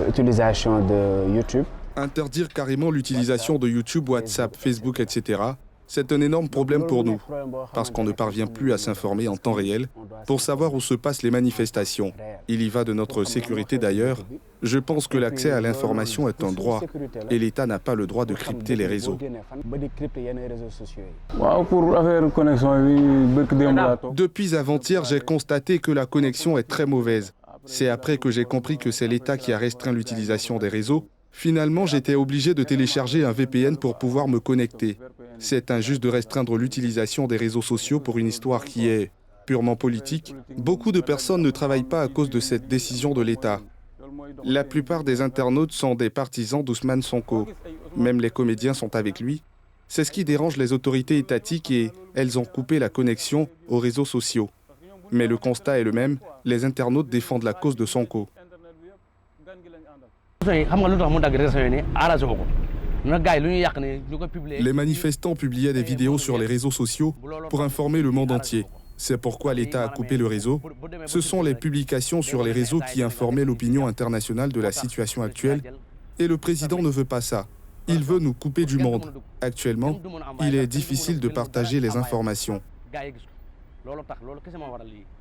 l'utilisation de YouTube. Interdire carrément l'utilisation de YouTube, WhatsApp, Facebook, etc. C'est un énorme problème pour nous, parce qu'on ne parvient plus à s'informer en temps réel pour savoir où se passent les manifestations. Il y va de notre sécurité d'ailleurs. Je pense que l'accès à l'information est un droit et l'État n'a pas le droit de crypter les réseaux. Depuis avant-hier, j'ai constaté que la connexion est très mauvaise. C'est après que j'ai compris que c'est l'État qui a restreint l'utilisation des réseaux. Finalement, j'étais obligé de télécharger un VPN pour pouvoir me connecter. C'est injuste de restreindre l'utilisation des réseaux sociaux pour une histoire qui est purement politique. Beaucoup de personnes ne travaillent pas à cause de cette décision de l'État. La plupart des internautes sont des partisans d'Ousmane Sonko. Même les comédiens sont avec lui. C'est ce qui dérange les autorités étatiques et elles ont coupé la connexion aux réseaux sociaux. Mais le constat est le même, les internautes défendent la cause de Sonko. Les manifestants publiaient des vidéos sur les réseaux sociaux pour informer le monde entier. C'est pourquoi l'État a coupé le réseau. Ce sont les publications sur les réseaux qui informaient l'opinion internationale de la situation actuelle. Et le président ne veut pas ça. Il veut nous couper du monde. Actuellement, il est difficile de partager les informations.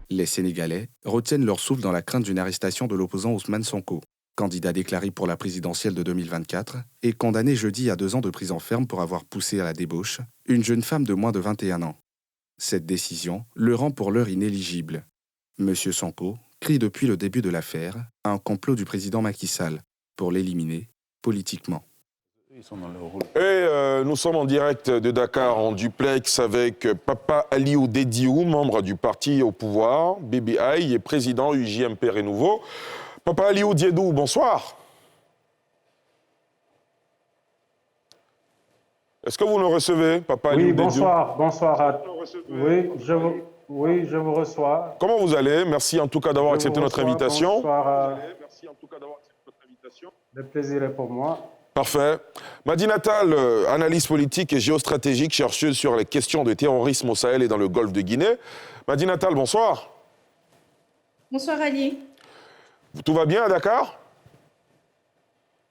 Les Sénégalais retiennent leur souffle dans la crainte d'une arrestation de l'opposant Ousmane Sonko, candidat déclaré pour la présidentielle de 2024 et condamné jeudi à 2 ans de prison ferme pour avoir poussé à la débauche une jeune femme de moins de 21 ans. Cette décision le rend pour l'heure inéligible. Monsieur Sonko crie depuis le début de l'affaire un complot du président Macky Sall pour l'éliminer politiquement. Et nous sommes en direct de Dakar en duplex avec Papa Aliou Dediou, membre du parti au pouvoir, BBI, et président UJMP Renouveau. Papa Aliou Dediou, bonsoir. Est-ce que vous nous recevez, Papa Aliou Dediou? Bonsoir, bonsoir à tous. Oui, je vous reçois. Comment vous allez? Merci en tout cas d'avoir accepté notre invitation. Bonsoir. Merci en tout cas d'avoir accepté notre invitation. Le plaisir est pour moi. Parfait. Madi Natal, analyse politique et géostratégique, chercheuse sur les questions de terrorisme au Sahel et dans le golfe de Guinée. Madi Natal, bonsoir. Bonsoir Ali. Tout va bien à Dakar?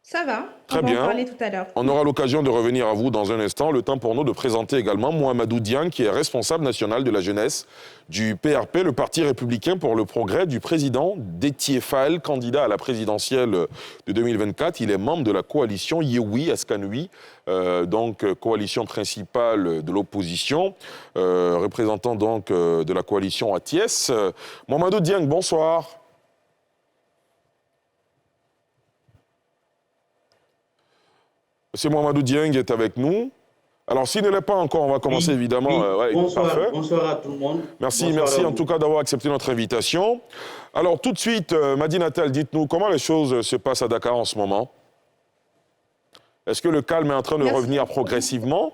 Ça va. Très on va bien. en parler tout à l'heure. On aura l'occasion de revenir à vous dans un instant. Le temps pour nous de présenter également Mohamedou Dieng, qui est responsable national de la jeunesse du PRP, le Parti républicain pour le progrès du président Déthié Fall, candidat à la présidentielle de 2024. Il est membre de la coalition Yewi Askanui, donc coalition principale de l'opposition, représentant donc de la coalition Atiès. Mohamedou Dieng, bonsoir. Monsieur Mohamedou Dieng est avec nous. Alors, s'il ne l'est pas encore, on va commencer évidemment. Bonsoir à tout le monde. Merci en tout cas d'avoir accepté notre invitation. Alors, tout de suite, Madi Natal, dites-nous comment les choses se passent à Dakar en ce moment. Est-ce que le calme est en train de revenir progressivement?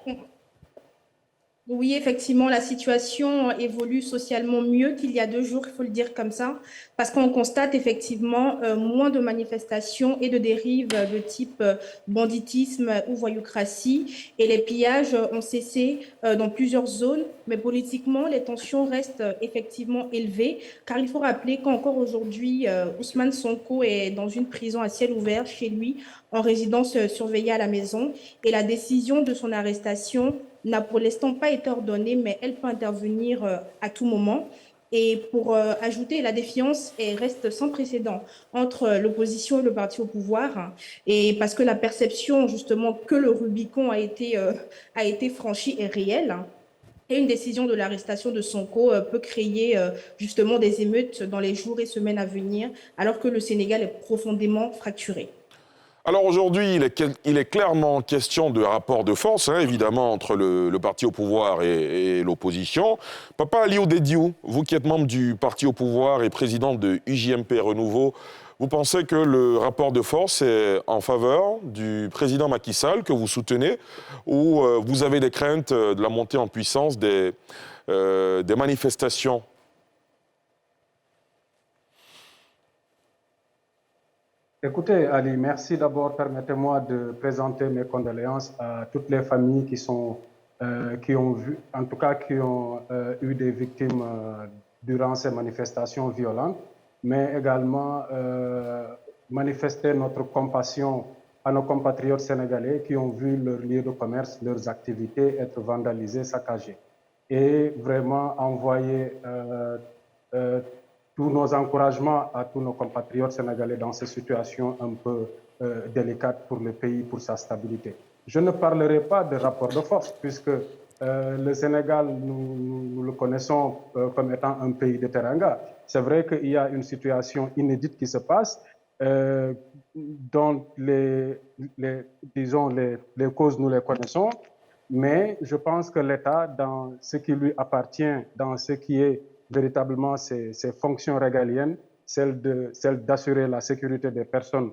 Oui, effectivement, la situation évolue socialement mieux qu'il y a 2 jours, il faut le dire comme ça, parce qu'on constate effectivement moins de manifestations et de dérives de type banditisme ou voyoucratie, et les pillages ont cessé dans plusieurs zones, mais politiquement, les tensions restent effectivement élevées, car il faut rappeler qu'encore aujourd'hui, Ousmane Sonko est dans une prison à ciel ouvert chez lui, en résidence surveillée à la maison, et la décision de son arrestation n'a pour l'instant pas été ordonnée, mais elle peut intervenir à tout moment. Et pour ajouter, la défiance reste sans précédent entre l'opposition et le parti au pouvoir, et parce que la perception justement que le Rubicon a été franchi est réelle. Et une décision de l'arrestation de Sonko peut créer justement des émeutes dans les jours et semaines à venir, alors que le Sénégal est profondément fracturé. Alors aujourd'hui, il est clairement question de rapport de force, évidemment, entre le parti au pouvoir et l'opposition. Papa Aliou Dediou, vous qui êtes membre du parti au pouvoir et président de UJMP Renouveau, vous pensez que le rapport de force est en faveur du président Macky Sall, que vous soutenez, ou vous avez des craintes de la montée en puissance des manifestations ? Écoutez, Ali, merci d'abord. Permettez-moi de présenter mes condoléances à toutes les familles qui ont eu des victimes durant ces manifestations violentes, mais également manifester notre compassion à nos compatriotes sénégalais qui ont vu leurs lieux de commerce, leurs activités être vandalisés, saccagés. Et vraiment envoyer tous nos encouragements à tous nos compatriotes sénégalais dans ces situations un peu délicates pour le pays, pour sa stabilité. Je ne parlerai pas de rapport de force, puisque le Sénégal, nous le connaissons comme étant un pays de teranga. C'est vrai qu'il y a une situation inédite qui se passe, dont les causes, nous les connaissons, mais je pense que l'État, dans ce qui lui appartient, dans ce qui est véritablement ses fonctions régaliennes, celle d'assurer la sécurité des personnes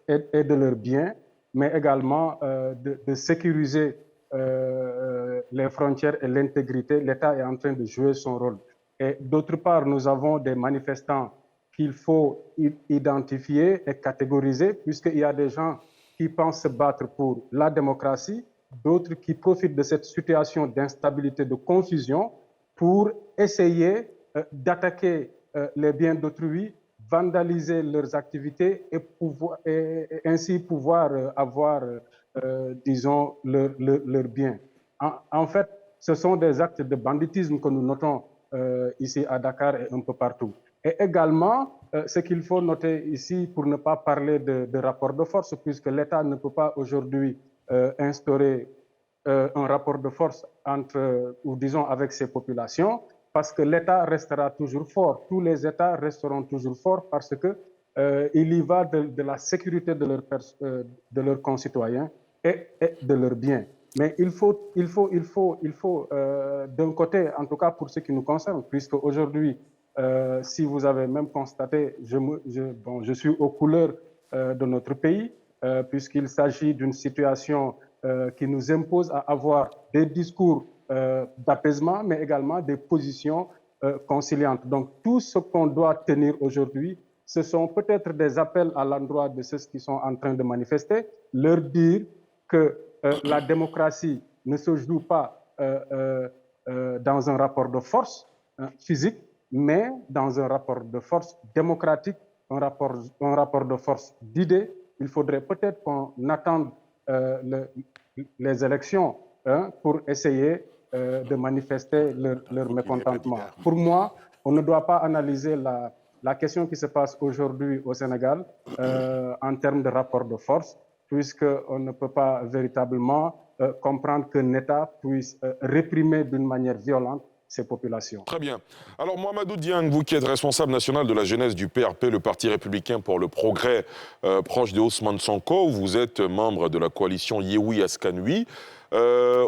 et de leurs biens, mais également de sécuriser les frontières et l'intégrité. L'État est en train de jouer son rôle. Et d'autre part, nous avons des manifestants qu'il faut identifier et catégoriser, puisqu'il y a des gens qui pensent se battre pour la démocratie, d'autres qui profitent de cette situation d'instabilité, de confusion, pour essayer d'attaquer les biens d'autrui, vandaliser leurs activités et ainsi pouvoir avoir, disons, leurs biens. En fait, ce sont des actes de banditisme que nous notons ici à Dakar et un peu partout. Et également, ce qu'il faut noter ici, pour ne pas parler de rapport de force, puisque l'État ne peut pas aujourd'hui instaurer un rapport de force avec ces populations, parce que l'État restera toujours fort. Tous les États resteront toujours forts parce que il y va de la sécurité de leurs concitoyens et de leurs biens. Mais il faut d'un côté, en tout cas pour ce qui nous concerne, puisque aujourd'hui, si vous avez même constaté, je suis aux couleurs de notre pays, puisqu'il s'agit d'une situation qui nous impose à avoir des discours d'apaisement, mais également des positions conciliantes. Donc tout ce qu'on doit tenir aujourd'hui, ce sont peut-être des appels à l'endroit de ceux qui sont en train de manifester, leur dire que la démocratie ne se joue pas dans un rapport de force physique, mais dans un rapport de force démocratique, un rapport de force d'idées. Il faudrait peut-être qu'on attende les élections pour essayer de manifester leur mécontentement. Pour moi, on ne doit pas analyser la question qui se passe aujourd'hui au Sénégal en termes de rapport de force, puisqu'on ne peut pas véritablement comprendre qu'un État puisse réprimer d'une manière violente ces populations. Très bien. Alors, Mohamedou Dieng, vous qui êtes responsable national de la jeunesse du PRP, le Parti républicain pour le progrès, proche de Ousmane Sonko, vous êtes membre de la coalition Yewwi Askan-Wi.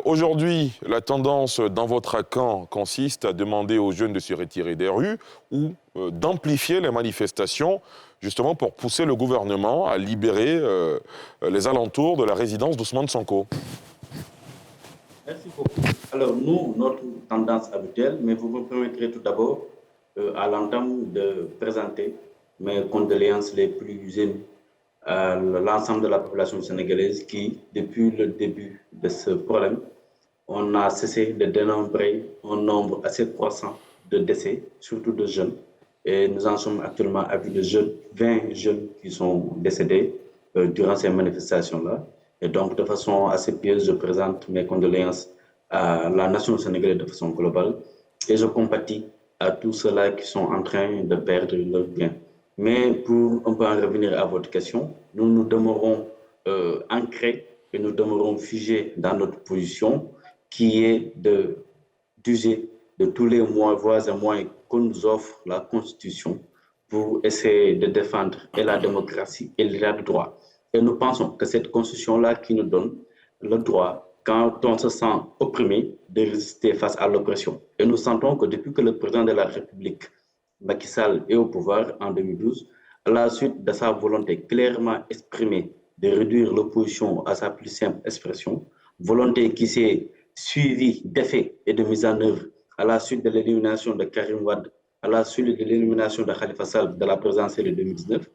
Aujourd'hui, la tendance dans votre camp consiste à demander aux jeunes de se retirer des rues ou d'amplifier les manifestations, justement pour pousser le gouvernement à libérer les alentours de la résidence d'Ousmane Sonko. Merci beaucoup. Alors nous, notre tendance habituelle, mais vous me permettrez tout d'abord, à l'entame de présenter mes condoléances les plus émues à l'ensemble de la population sénégalaise qui, depuis le début de ce problème, on a cessé de dénombrer un nombre assez croissant de décès, surtout de jeunes. Et nous en sommes actuellement à plus de 20 jeunes qui sont décédés durant ces manifestations-là. Et donc, de façon assez pieuse, je présente mes condoléances à la nation sénégalaise de façon globale et je compatis à tous ceux-là qui sont en train de perdre leurs biens. Mais pour un peu en revenir à votre question, nous demeurons ancrés et nous demeurons figés dans notre position qui est d'user de tous les voies et moyens que nous offre la Constitution pour essayer de défendre et la démocratie et l'état de droit. Et nous pensons que cette Constitution-là qui nous donne le droit, quand on se sent opprimé, de résister face à l'oppression. Et nous sentons que depuis que le président de la République, Macky Sall, est au pouvoir en 2012, à la suite de sa volonté clairement exprimée de réduire l'opposition à sa plus simple expression, volonté qui s'est suivie d'effets et de mise en œuvre à la suite de l'élimination de Karim Wade, à la suite de l'élimination de Khalifa Sall de la présidentielle de 2019,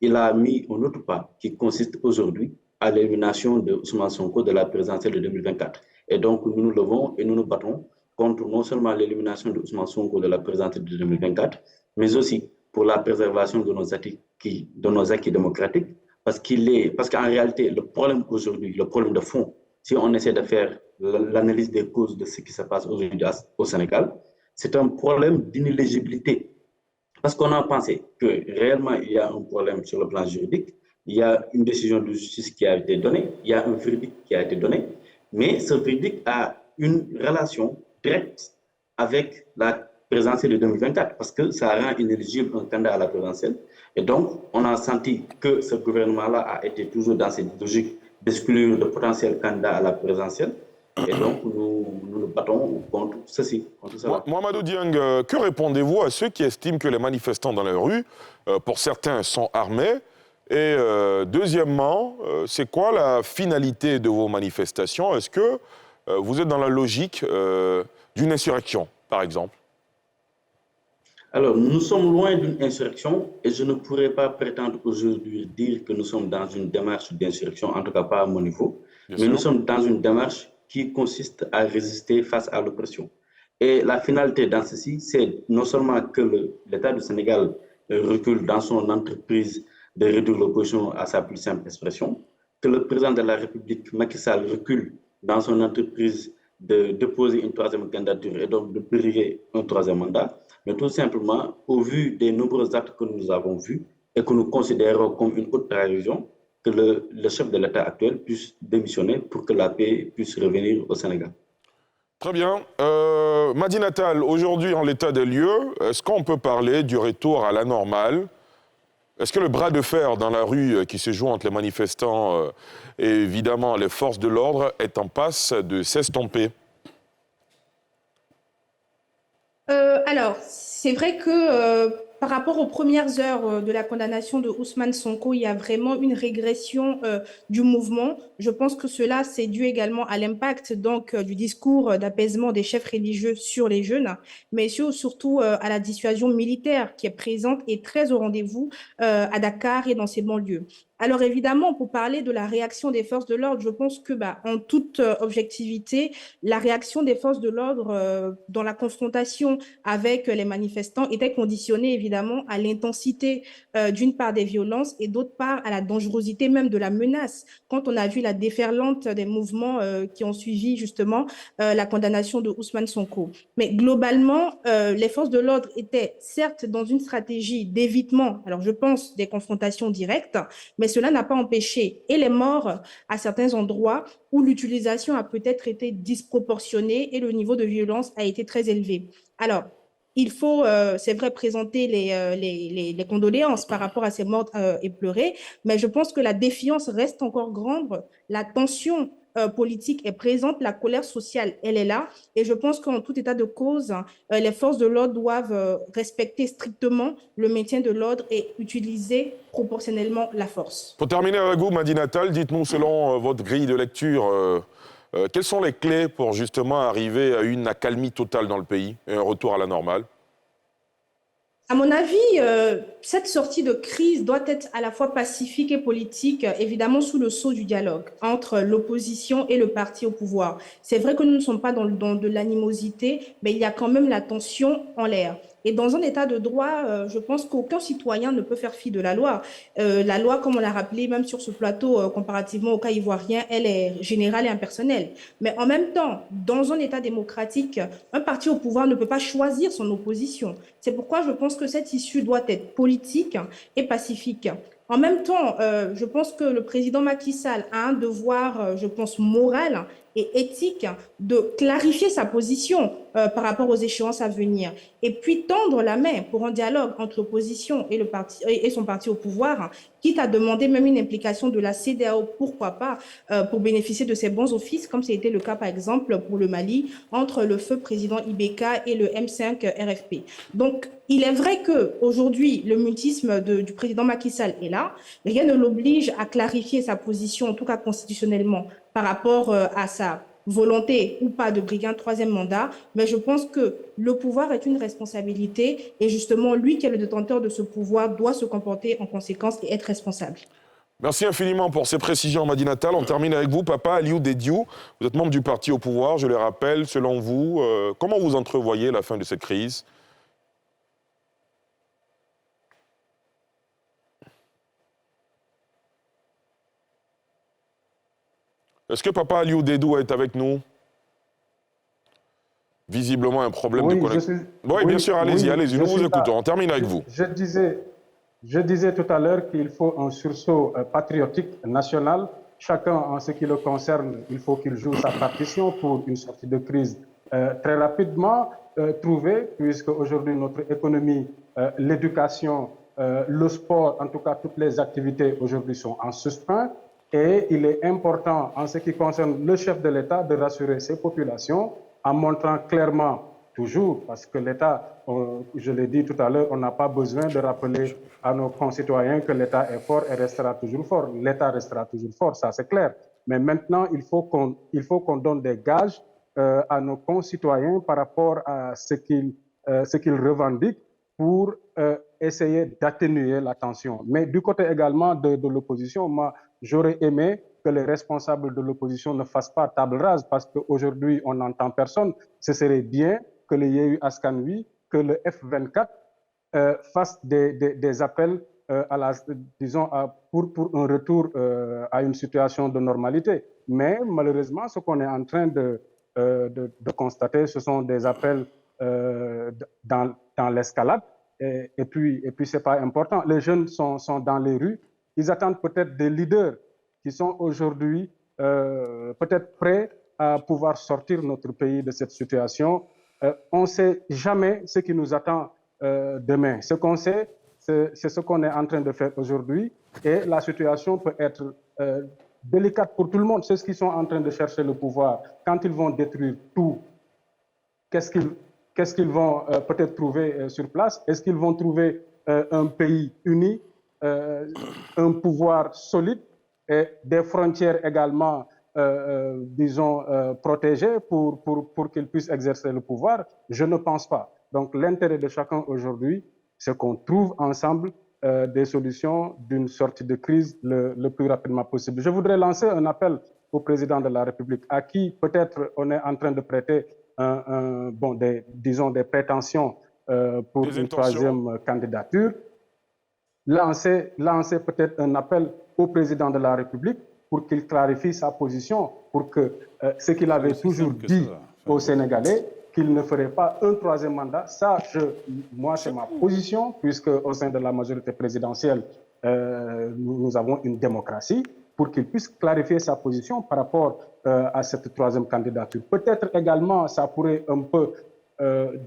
il a mis un autre pas qui consiste aujourd'hui à l'élimination de Ousmane Sonko de la présidentielle de 2024. Et donc, nous nous levons et nous nous battons contre non seulement l'élimination de Ousmane Sonko de la présidentielle de 2024, mais aussi pour la préservation de nos acquis démocratiques, parce qu'en réalité, le problème aujourd'hui, le problème de fond, si on essaie de faire l'analyse des causes de ce qui se passe aujourd'hui au Sénégal, c'est un problème d'inéligibilité. Parce qu'on a pensé que réellement, il y a un problème sur le plan juridique, il y a une décision de justice qui a été donnée, il y a un verdict qui a été donné, mais ce verdict a une relation directe avec la présidentielle de 2024, parce que ça rend inéligible un candidat à la présidentielle. Et donc, on a senti que ce gouvernement-là a été toujours dans cette logique d'exclure de potentiels candidats à la présidentielle. Et donc, nous nous battons contre ceci, contre cela. Mohamedou Dieng, que répondez-vous à ceux qui estiment que les manifestants dans la rue, pour certains, sont armés? Et deuxièmement, c'est quoi la finalité de vos manifestations? Est-ce que vous êtes dans la logique d'une insurrection, par exemple? Alors, nous sommes loin d'une insurrection et je ne pourrais pas prétendre aujourd'hui dire que nous sommes dans une démarche d'insurrection, en tout cas pas à mon niveau. Mais nous sommes dans une démarche qui consiste à résister face à l'oppression. Et la finalité dans ceci, c'est non seulement que l'État du Sénégal recule dans son entreprise de réduire l'opposition à sa plus simple expression, que le président de la République, Macky Sall, recule dans son entreprise de déposer une troisième candidature et donc de briguer un troisième mandat, mais tout simplement, au vu des nombreux actes que nous avons vus et que nous considérons comme une haute trahison, que le chef de l'État actuel puisse démissionner pour que la paix puisse revenir au Sénégal. Très bien. Madi Natal, aujourd'hui, en l'état des lieux, est-ce qu'on peut parler du retour à la normale? Est-ce que le bras de fer dans la rue qui se joue entre les manifestants et évidemment les forces de l'ordre est en passe de s'estomper? Alors, c'est vrai que par rapport aux premières heures de la condamnation de Ousmane Sonko, il y a vraiment une régression du mouvement. Je pense que cela, c'est dû également à l'impact donc du discours d'apaisement des chefs religieux sur les jeunes, mais surtout à la dissuasion militaire qui est présente et très au rendez-vous à Dakar et dans ses banlieues. Alors évidemment, pour parler de la réaction des forces de l'ordre, je pense que, en toute objectivité, la réaction des forces de l'ordre dans la confrontation avec les manifestants était conditionnée évidemment à l'intensité d'une part des violences et d'autre part à la dangerosité même de la menace. Quand on a vu la déferlante des mouvements qui ont suivi justement la condamnation de Ousmane Sonko. Mais globalement, les forces de l'ordre étaient certes dans une stratégie d'évitement, alors je pense des confrontations directes, mais cela n'a pas empêché et les morts à certains endroits où l'utilisation a peut-être été disproportionnée et le niveau de violence a été très élevé. Alors, il faut, c'est vrai, présenter les condoléances par rapport à ces morts éplorés, mais je pense que la défiance reste encore grande, la tension politique est présente, la colère sociale, elle est là, et je pense qu'en tout état de cause, les forces de l'ordre doivent respecter strictement le maintien de l'ordre et utiliser proportionnellement la force. Pour terminer avec vous, Madina Tall, dites-nous, selon votre grille de lecture, quelles sont les clés pour justement arriver à une accalmie totale dans le pays et un retour à la normale? À mon avis, cette sortie de crise doit être à la fois pacifique et politique, évidemment sous le sceau du dialogue entre l'opposition et le parti au pouvoir. C'est vrai que nous ne sommes pas dans de l'animosité, mais il y a quand même la tension en l'air. Et dans un état de droit, je pense qu'aucun citoyen ne peut faire fi de la loi. La loi, comme on l'a rappelé, même sur ce plateau, comparativement au cas ivoirien, elle est générale et impersonnelle. Mais en même temps, dans un état démocratique, un parti au pouvoir ne peut pas choisir son opposition. C'est pourquoi je pense que cette issue doit être politique et pacifique. En même temps, je pense que le président Macky Sall a un devoir, je pense, moral et éthique de clarifier sa position par rapport aux échéances à venir et puis tendre la main pour un dialogue entre l'opposition et son parti au pouvoir, quitte à demander même une implication de la CEDEAO, pourquoi pas, pour bénéficier de ses bons offices, comme c'était le cas par exemple pour le Mali, entre le feu président Ibeka et le M5 RFP. Donc, il est vrai qu'aujourd'hui, le mutisme du président Macky Sall est là. Rien ne l'oblige à clarifier sa position, en tout cas constitutionnellement, par rapport à sa volonté ou pas de briguer un troisième mandat. Mais je pense que le pouvoir est une responsabilité et justement, lui qui est le détenteur de ce pouvoir doit se comporter en conséquence et être responsable. Merci infiniment pour ces précisions, Madina Tall. On termine avec vous, Papa Aliou Dédiou. Vous êtes membre du parti au pouvoir, je le rappelle. Selon vous, comment vous entrevoyez la fin de cette crise ? Est-ce que Papa Aliou Dédiou est avec nous? Visiblement un problème de connexion. Oui, bien sûr, allez-y, nous vous écoutons. On termine avec vous. Je disais tout à l'heure qu'il faut un sursaut patriotique national. Chacun, en ce qui le concerne, il faut qu'il joue sa partition pour une sortie de crise très rapidement trouvée, puisque aujourd'hui notre économie, l'éducation, le sport, en tout cas toutes les activités aujourd'hui sont en suspens. Et il est important, en ce qui concerne le chef de l'État, de rassurer ses populations en montrant clairement, toujours, parce que l'État, je l'ai dit tout à l'heure, on n'a pas besoin de rappeler à nos concitoyens que l'État est fort et restera toujours fort. L'État restera toujours fort, ça c'est clair. Mais maintenant, il faut qu'on donne des gages à nos concitoyens par rapport à ce qu'ils revendiquent pour essayer d'atténuer la tension. Mais du côté également de l'opposition, moi, j'aurais aimé que les responsables de l'opposition ne fassent pas table rase parce qu'aujourd'hui, on n'entend personne. Ce serait bien que le Yehu Askanui, que le F24 fasse des appels pour un retour à une situation de normalité. Mais malheureusement, ce qu'on est en train de constater, ce sont des appels dans l'escalade. Et puis ce n'est pas important. Les jeunes sont dans les rues. Ils attendent peut-être des leaders qui sont aujourd'hui peut-être prêts à pouvoir sortir notre pays de cette situation. On ne sait jamais ce qui nous attend demain. Ce qu'on sait, c'est ce qu'on est en train de faire aujourd'hui. Et la situation peut être délicate pour tout le monde. C'est ce qu'ils sont en train de chercher le pouvoir. Quand ils vont détruire tout, qu'est-ce qu'ils vont peut-être trouver sur place? Est-ce qu'ils vont trouver un pays uni, un pouvoir solide et des frontières également, disons, protégées pour qu'ils puissent exercer le pouvoir? Je ne pense pas. Donc l'intérêt de chacun aujourd'hui, c'est qu'on trouve ensemble des solutions d'une sortie de crise le plus rapidement possible. Je voudrais lancer un appel au président de la République, à qui peut-être on est en train de prêter des prétentions pour une troisième candidature. Lancer peut-être un appel au président de la République pour qu'il clarifie sa position, pour que ce qu'il avait toujours dit aux Sénégalais, qu'il ne ferait pas un troisième mandat. Ça, moi, c'est ma position, puisque au sein de la majorité présidentielle, nous avons une démocratie, pour qu'il puisse clarifier sa position par rapport à cette troisième candidature. Peut-être également, ça pourrait un peu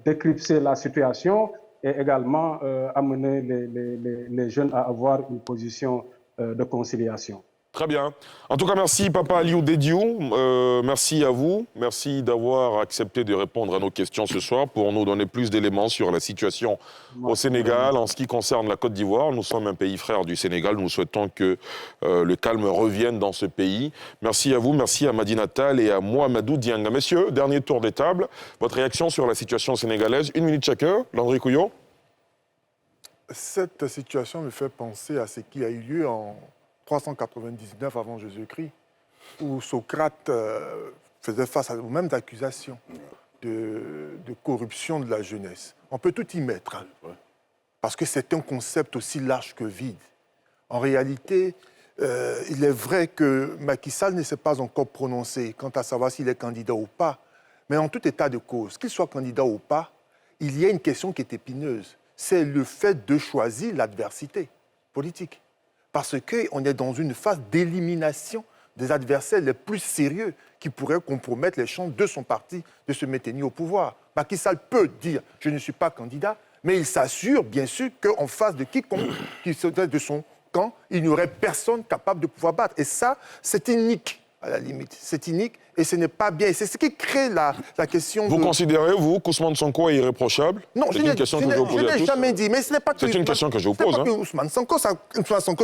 décrypter la situation et également amener les jeunes à avoir une position de conciliation. Très bien. En tout cas, merci Papa Aliou Dédiou. Merci à vous. Merci d'avoir accepté de répondre à nos questions ce soir pour nous donner plus d'éléments sur la situation au Sénégal. En ce qui concerne la Côte d'Ivoire, nous sommes un pays frère du Sénégal. Nous souhaitons que le calme revienne dans ce pays. Merci à vous. Merci à Madina Tall et à Mohamedou Dianga. Messieurs, dernier tour des tables. Votre réaction sur la situation sénégalaise. 1 minute chacun. Landry Couillot. Cette situation me fait penser à ce qui a eu lieu en 399 avant Jésus-Christ, où Socrate faisait face aux mêmes accusations de corruption de la jeunesse. On peut tout y mettre, hein, parce que c'est un concept aussi large que vide. En réalité, il est vrai que Macky Sall ne s'est pas encore prononcé quant à savoir s'il est candidat ou pas, mais en tout état de cause, qu'il soit candidat ou pas, il y a une question qui est épineuse, c'est le fait de choisir l'adversité politique. Parce qu'on est dans une phase d'élimination des adversaires les plus sérieux qui pourraient compromettre les chances de son parti de se maintenir au pouvoir. Macky Sall peut dire « je ne suis pas candidat », mais il s'assure bien sûr qu'en face de quiconque qui serait de son camp, il n'y aurait personne capable de pouvoir battre. Et ça, c'est inique à la limite. C'est inique et ce n'est pas bien. Et c'est ce qui crée la question Vous considérez, vous, qu'Ousmane Sonko est irréprochable? Non, je n'ai jamais dit, mais ce n'est pas que... C'est une question que je vous pose. Pas que Ousmane Sonko,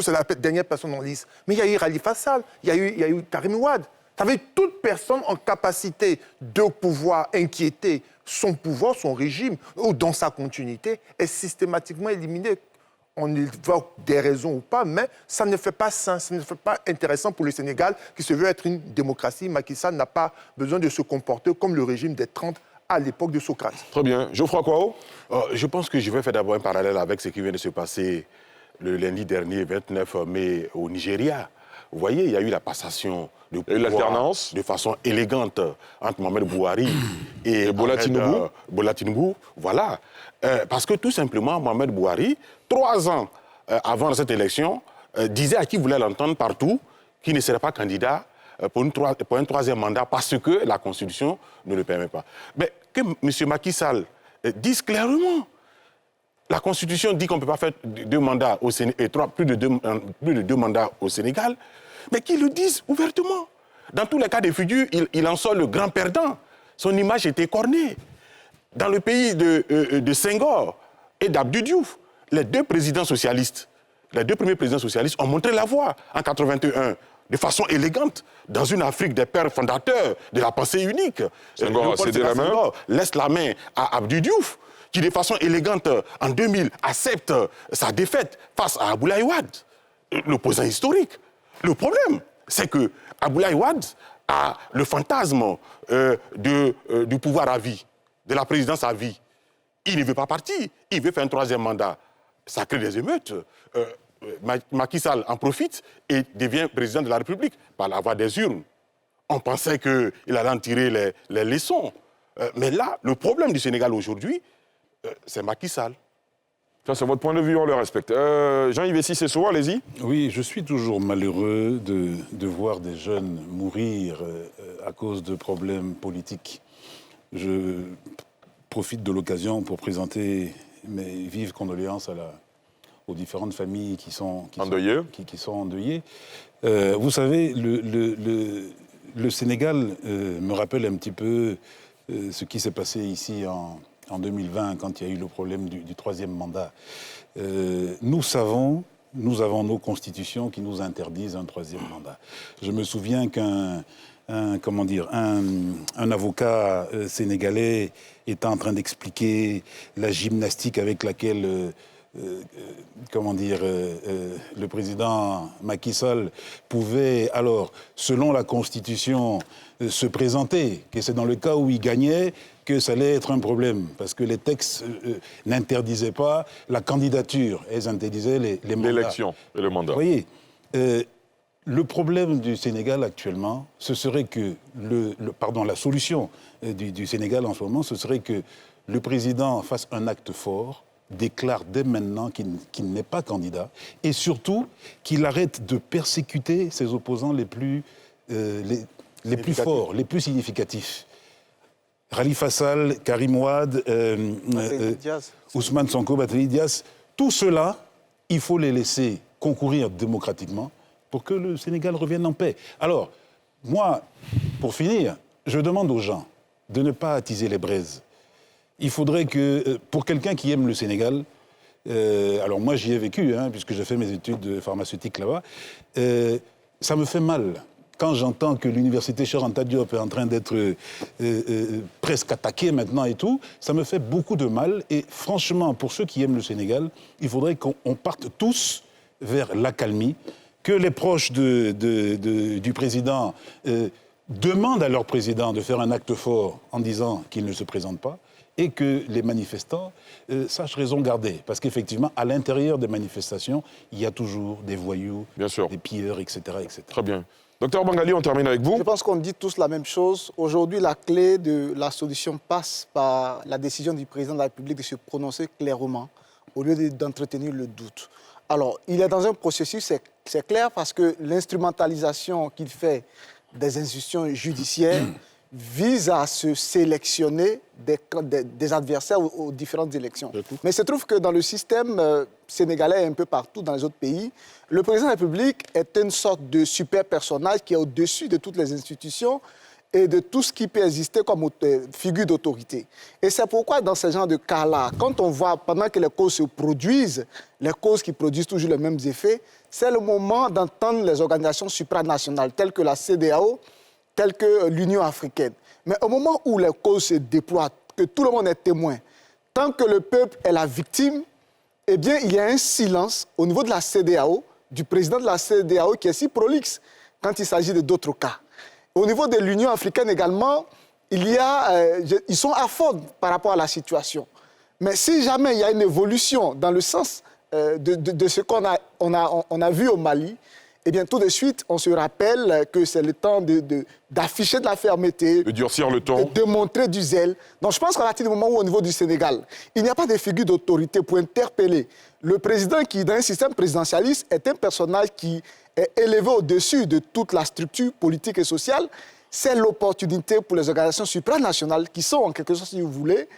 c'est la dernière personne en lice. Mais il y a eu Khalifa Sall, il y a eu Karim Wade. Ça veut dire toute personne en capacité de pouvoir inquiéter son pouvoir, son régime, ou dans sa continuité, est systématiquement éliminée. On évoque des raisons ou pas, mais ça ne fait pas sens, ça ne fait pas intéressant pour le Sénégal, qui se veut être une démocratie. Macky Sall n'a pas besoin de se comporter comme le régime des 30 à l'époque de Socrate. Très bien. Geoffroy Kwao. Je pense que je vais faire d'abord un parallèle avec ce qui vient de se passer le lundi dernier, 29 mai, au Nigeria. Vous voyez, il y a eu la passation de pouvoir de façon élégante entre Mohamed Bouhari et Bola Tinubu. Voilà. Parce que tout simplement, Mohamed Bouhari, 3 ans avant cette élection, disait à qui voulait l'entendre partout qu'il ne serait pas candidat pour un troisième mandat parce que la Constitution ne le permet pas. Mais que M. Macky Sall dise clairement, la Constitution dit qu'on ne peut pas faire 2 mandats au Sénégal, plus de deux mandats au Sénégal, mais qu'il le dise ouvertement. Dans tous les cas de figure, il en sort le grand perdant. Son image est écornée. Dans le pays de Senghor et d'Abdou Diouf, les 2 présidents socialistes, les 2 premiers présidents socialistes ont montré la voie en 81, de façon élégante, dans une Afrique des pères fondateurs de la pensée unique. Senghor a cédé la main. Laisse la main à Abdou Diouf, qui de façon élégante, en 2000, accepte sa défaite face à Abdoulaye Wade, l'opposant historique. Le problème, c'est que Abdoulaye Wade a le fantasme du pouvoir à vie, de la présidence à vie. Il ne veut pas partir, il veut faire un 3e mandat. Ça crée des émeutes. Macky Sall en profite et devient président de la République par la voie des urnes. On pensait qu'il allait en tirer les leçons. Mais là, le problème du Sénégal aujourd'hui, c'est Macky Sall. Ça, c'est votre point de vue, on le respecte. Jean-Yves Sissoko, allez-y. Oui, je suis toujours malheureux de voir des jeunes mourir à cause de problèmes politiques. Je profite de l'occasion pour présenter mes vives condoléances aux différentes familles qui sont endeuillées. Vous savez, le Sénégal me rappelle un petit peu ce qui s'est passé ici en 2020, quand il y a eu le problème du 3e mandat. Nous avons nos constitutions qui nous interdisent un 3e mandat. Je me souviens qu'un avocat sénégalais était en train d'expliquer la gymnastique avec laquelle le président Macky Sall pouvait, alors, selon la Constitution, se présenter, que c'est dans le cas où il gagnait que ça allait être un problème, parce que les textes n'interdisaient pas la candidature, elles interdisaient les mandats. L'élection et le mandat. Vous voyez, le problème du Sénégal actuellement, ce serait que la solution du Sénégal en ce moment, ce serait que le président fasse un acte fort, déclare dès maintenant qu'il n'est pas candidat, et surtout qu'il arrête de persécuter ses opposants les plus forts, les plus significatifs. Khalifa Sall, Karim Wade, Ousmane Sonko, Barthélémy Dias, tout cela, il faut les laisser concourir démocratiquement pour que le Sénégal revienne en paix. Alors, moi, pour finir, je demande aux gens de ne pas attiser les braises. Il faudrait que, pour quelqu'un qui aime le Sénégal, alors moi j'y ai vécu, puisque j'ai fait mes études pharmaceutiques là-bas, ça me fait mal quand j'entends que l'université Cheikh Anta Diop est en train d'être presque attaquée maintenant et tout, ça me fait beaucoup de mal. Et franchement, pour ceux qui aiment le Sénégal, il faudrait qu'on parte tous vers l'accalmie, que les proches du président demandent à leur président de faire un acte fort en disant qu'il ne se présente pas, et que les manifestants sachent raison garder. Parce qu'effectivement, à l'intérieur des manifestations, il y a toujours des voyous, des pilleurs, etc., etc. Très bien. Docteur Bangali, on termine avec vous. Je pense qu'on dit tous la même chose. Aujourd'hui, la clé de la solution passe par la décision du président de la République de se prononcer clairement, au lieu d'entretenir le doute. Alors, il est dans un processus, c'est clair, parce que l'instrumentalisation qu'il fait des institutions judiciaires vise à se sélectionner des adversaires aux différentes élections. Mais il se trouve que dans le système sénégalais et un peu partout dans les autres pays, le président de la République est une sorte de super personnage qui est au-dessus de toutes les institutions et de tout ce qui peut exister comme figure d'autorité. Et c'est pourquoi, dans ce genre de cas-là, quand on voit, pendant que les causes se produisent, les causes qui produisent toujours les mêmes effets, c'est le moment d'entendre les organisations supranationales, telles que la CEDEAO, telles que l'Union africaine. Mais au moment où les causes se déploient, que tout le monde est témoin, tant que le peuple est la victime, eh bien, il y a un silence au niveau de la CEDEAO, du président de la CEDEAO, qui est si prolixe quand il s'agit de d'autres cas. Au niveau de l'Union africaine également, ils sont à fond par rapport à la situation. Mais si jamais il y a une évolution dans le sens de ce qu'on a vu au Mali, eh bien, tout de suite, on se rappelle que c'est le temps d'afficher de la fermeté, de durcir le ton, de démontrer du zèle. Donc, je pense qu'à partir du moment où, au niveau du Sénégal, il n'y a pas de figure d'autorité pour interpeller le président qui, dans un système présidentialiste, est un personnage qui est élevé au-dessus de toute la structure politique et sociale, c'est l'opportunité pour les organisations supranationales qui sont, en quelque sorte, si vous voulez,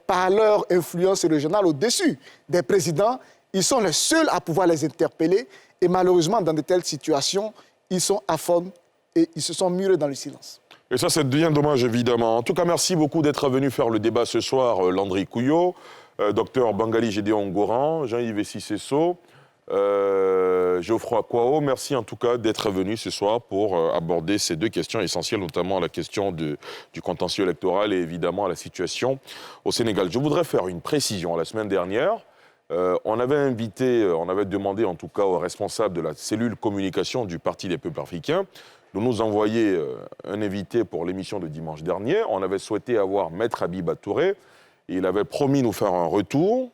par leur influence régionale au-dessus des présidents, ils sont les seuls à pouvoir les interpeller. Et malheureusement, dans de telles situations, ils sont à fond et ils se sont murés dans le silence. Et ça, c'est bien dommage, évidemment. En tout cas, merci beaucoup d'être venu faire le débat ce soir, Landry Couillot, Dr Bangali Gédéon Goran, Jean-Yves Sissesso, Geoffroy Kwao. Merci en tout cas d'être venu ce soir pour aborder ces deux questions essentielles, notamment la question du contentieux électoral et évidemment la situation au Sénégal. Je voudrais faire une précision. La semaine dernière, on avait demandé en tout cas aux responsables de la cellule communication du Parti des peuples africains de nous envoyer un invité pour l'émission de dimanche dernier. On avait souhaité avoir Maître Habiba Touré. Il avait promis nous faire un retour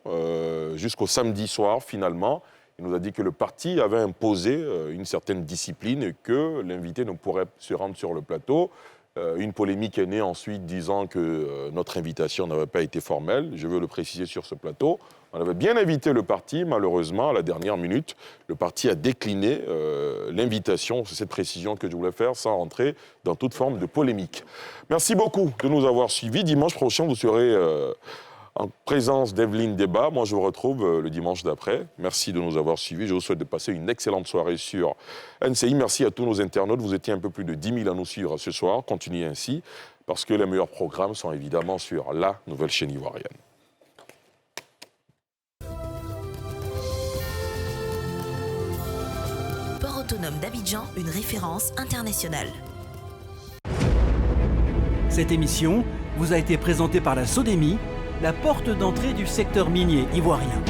jusqu'au samedi soir, finalement. Il nous a dit que le parti avait imposé une certaine discipline et que l'invité ne pourrait se rendre sur le plateau. Une polémique est née ensuite disant que notre invitation n'avait pas été formelle. Je veux le préciser sur ce plateau. On avait bien invité le parti, malheureusement, à la dernière minute, le parti a décliné l'invitation. C'est cette précision que je voulais faire sans entrer dans toute forme de polémique. Merci beaucoup de nous avoir suivis. Dimanche prochain, vous serez en présence d'Evelyne Débat. Moi, je vous retrouve le dimanche d'après. Merci de nous avoir suivis. Je vous souhaite de passer une excellente soirée sur NCI. Merci à tous nos internautes. Vous étiez un peu plus de 10 000 à nous suivre ce soir. Continuez ainsi, parce que les meilleurs programmes sont évidemment sur la nouvelle chaîne ivoirienne. Port autonome d'Abidjan, une référence internationale. Cette émission vous a été présentée par la SODEMI, la porte d'entrée du secteur minier ivoirien.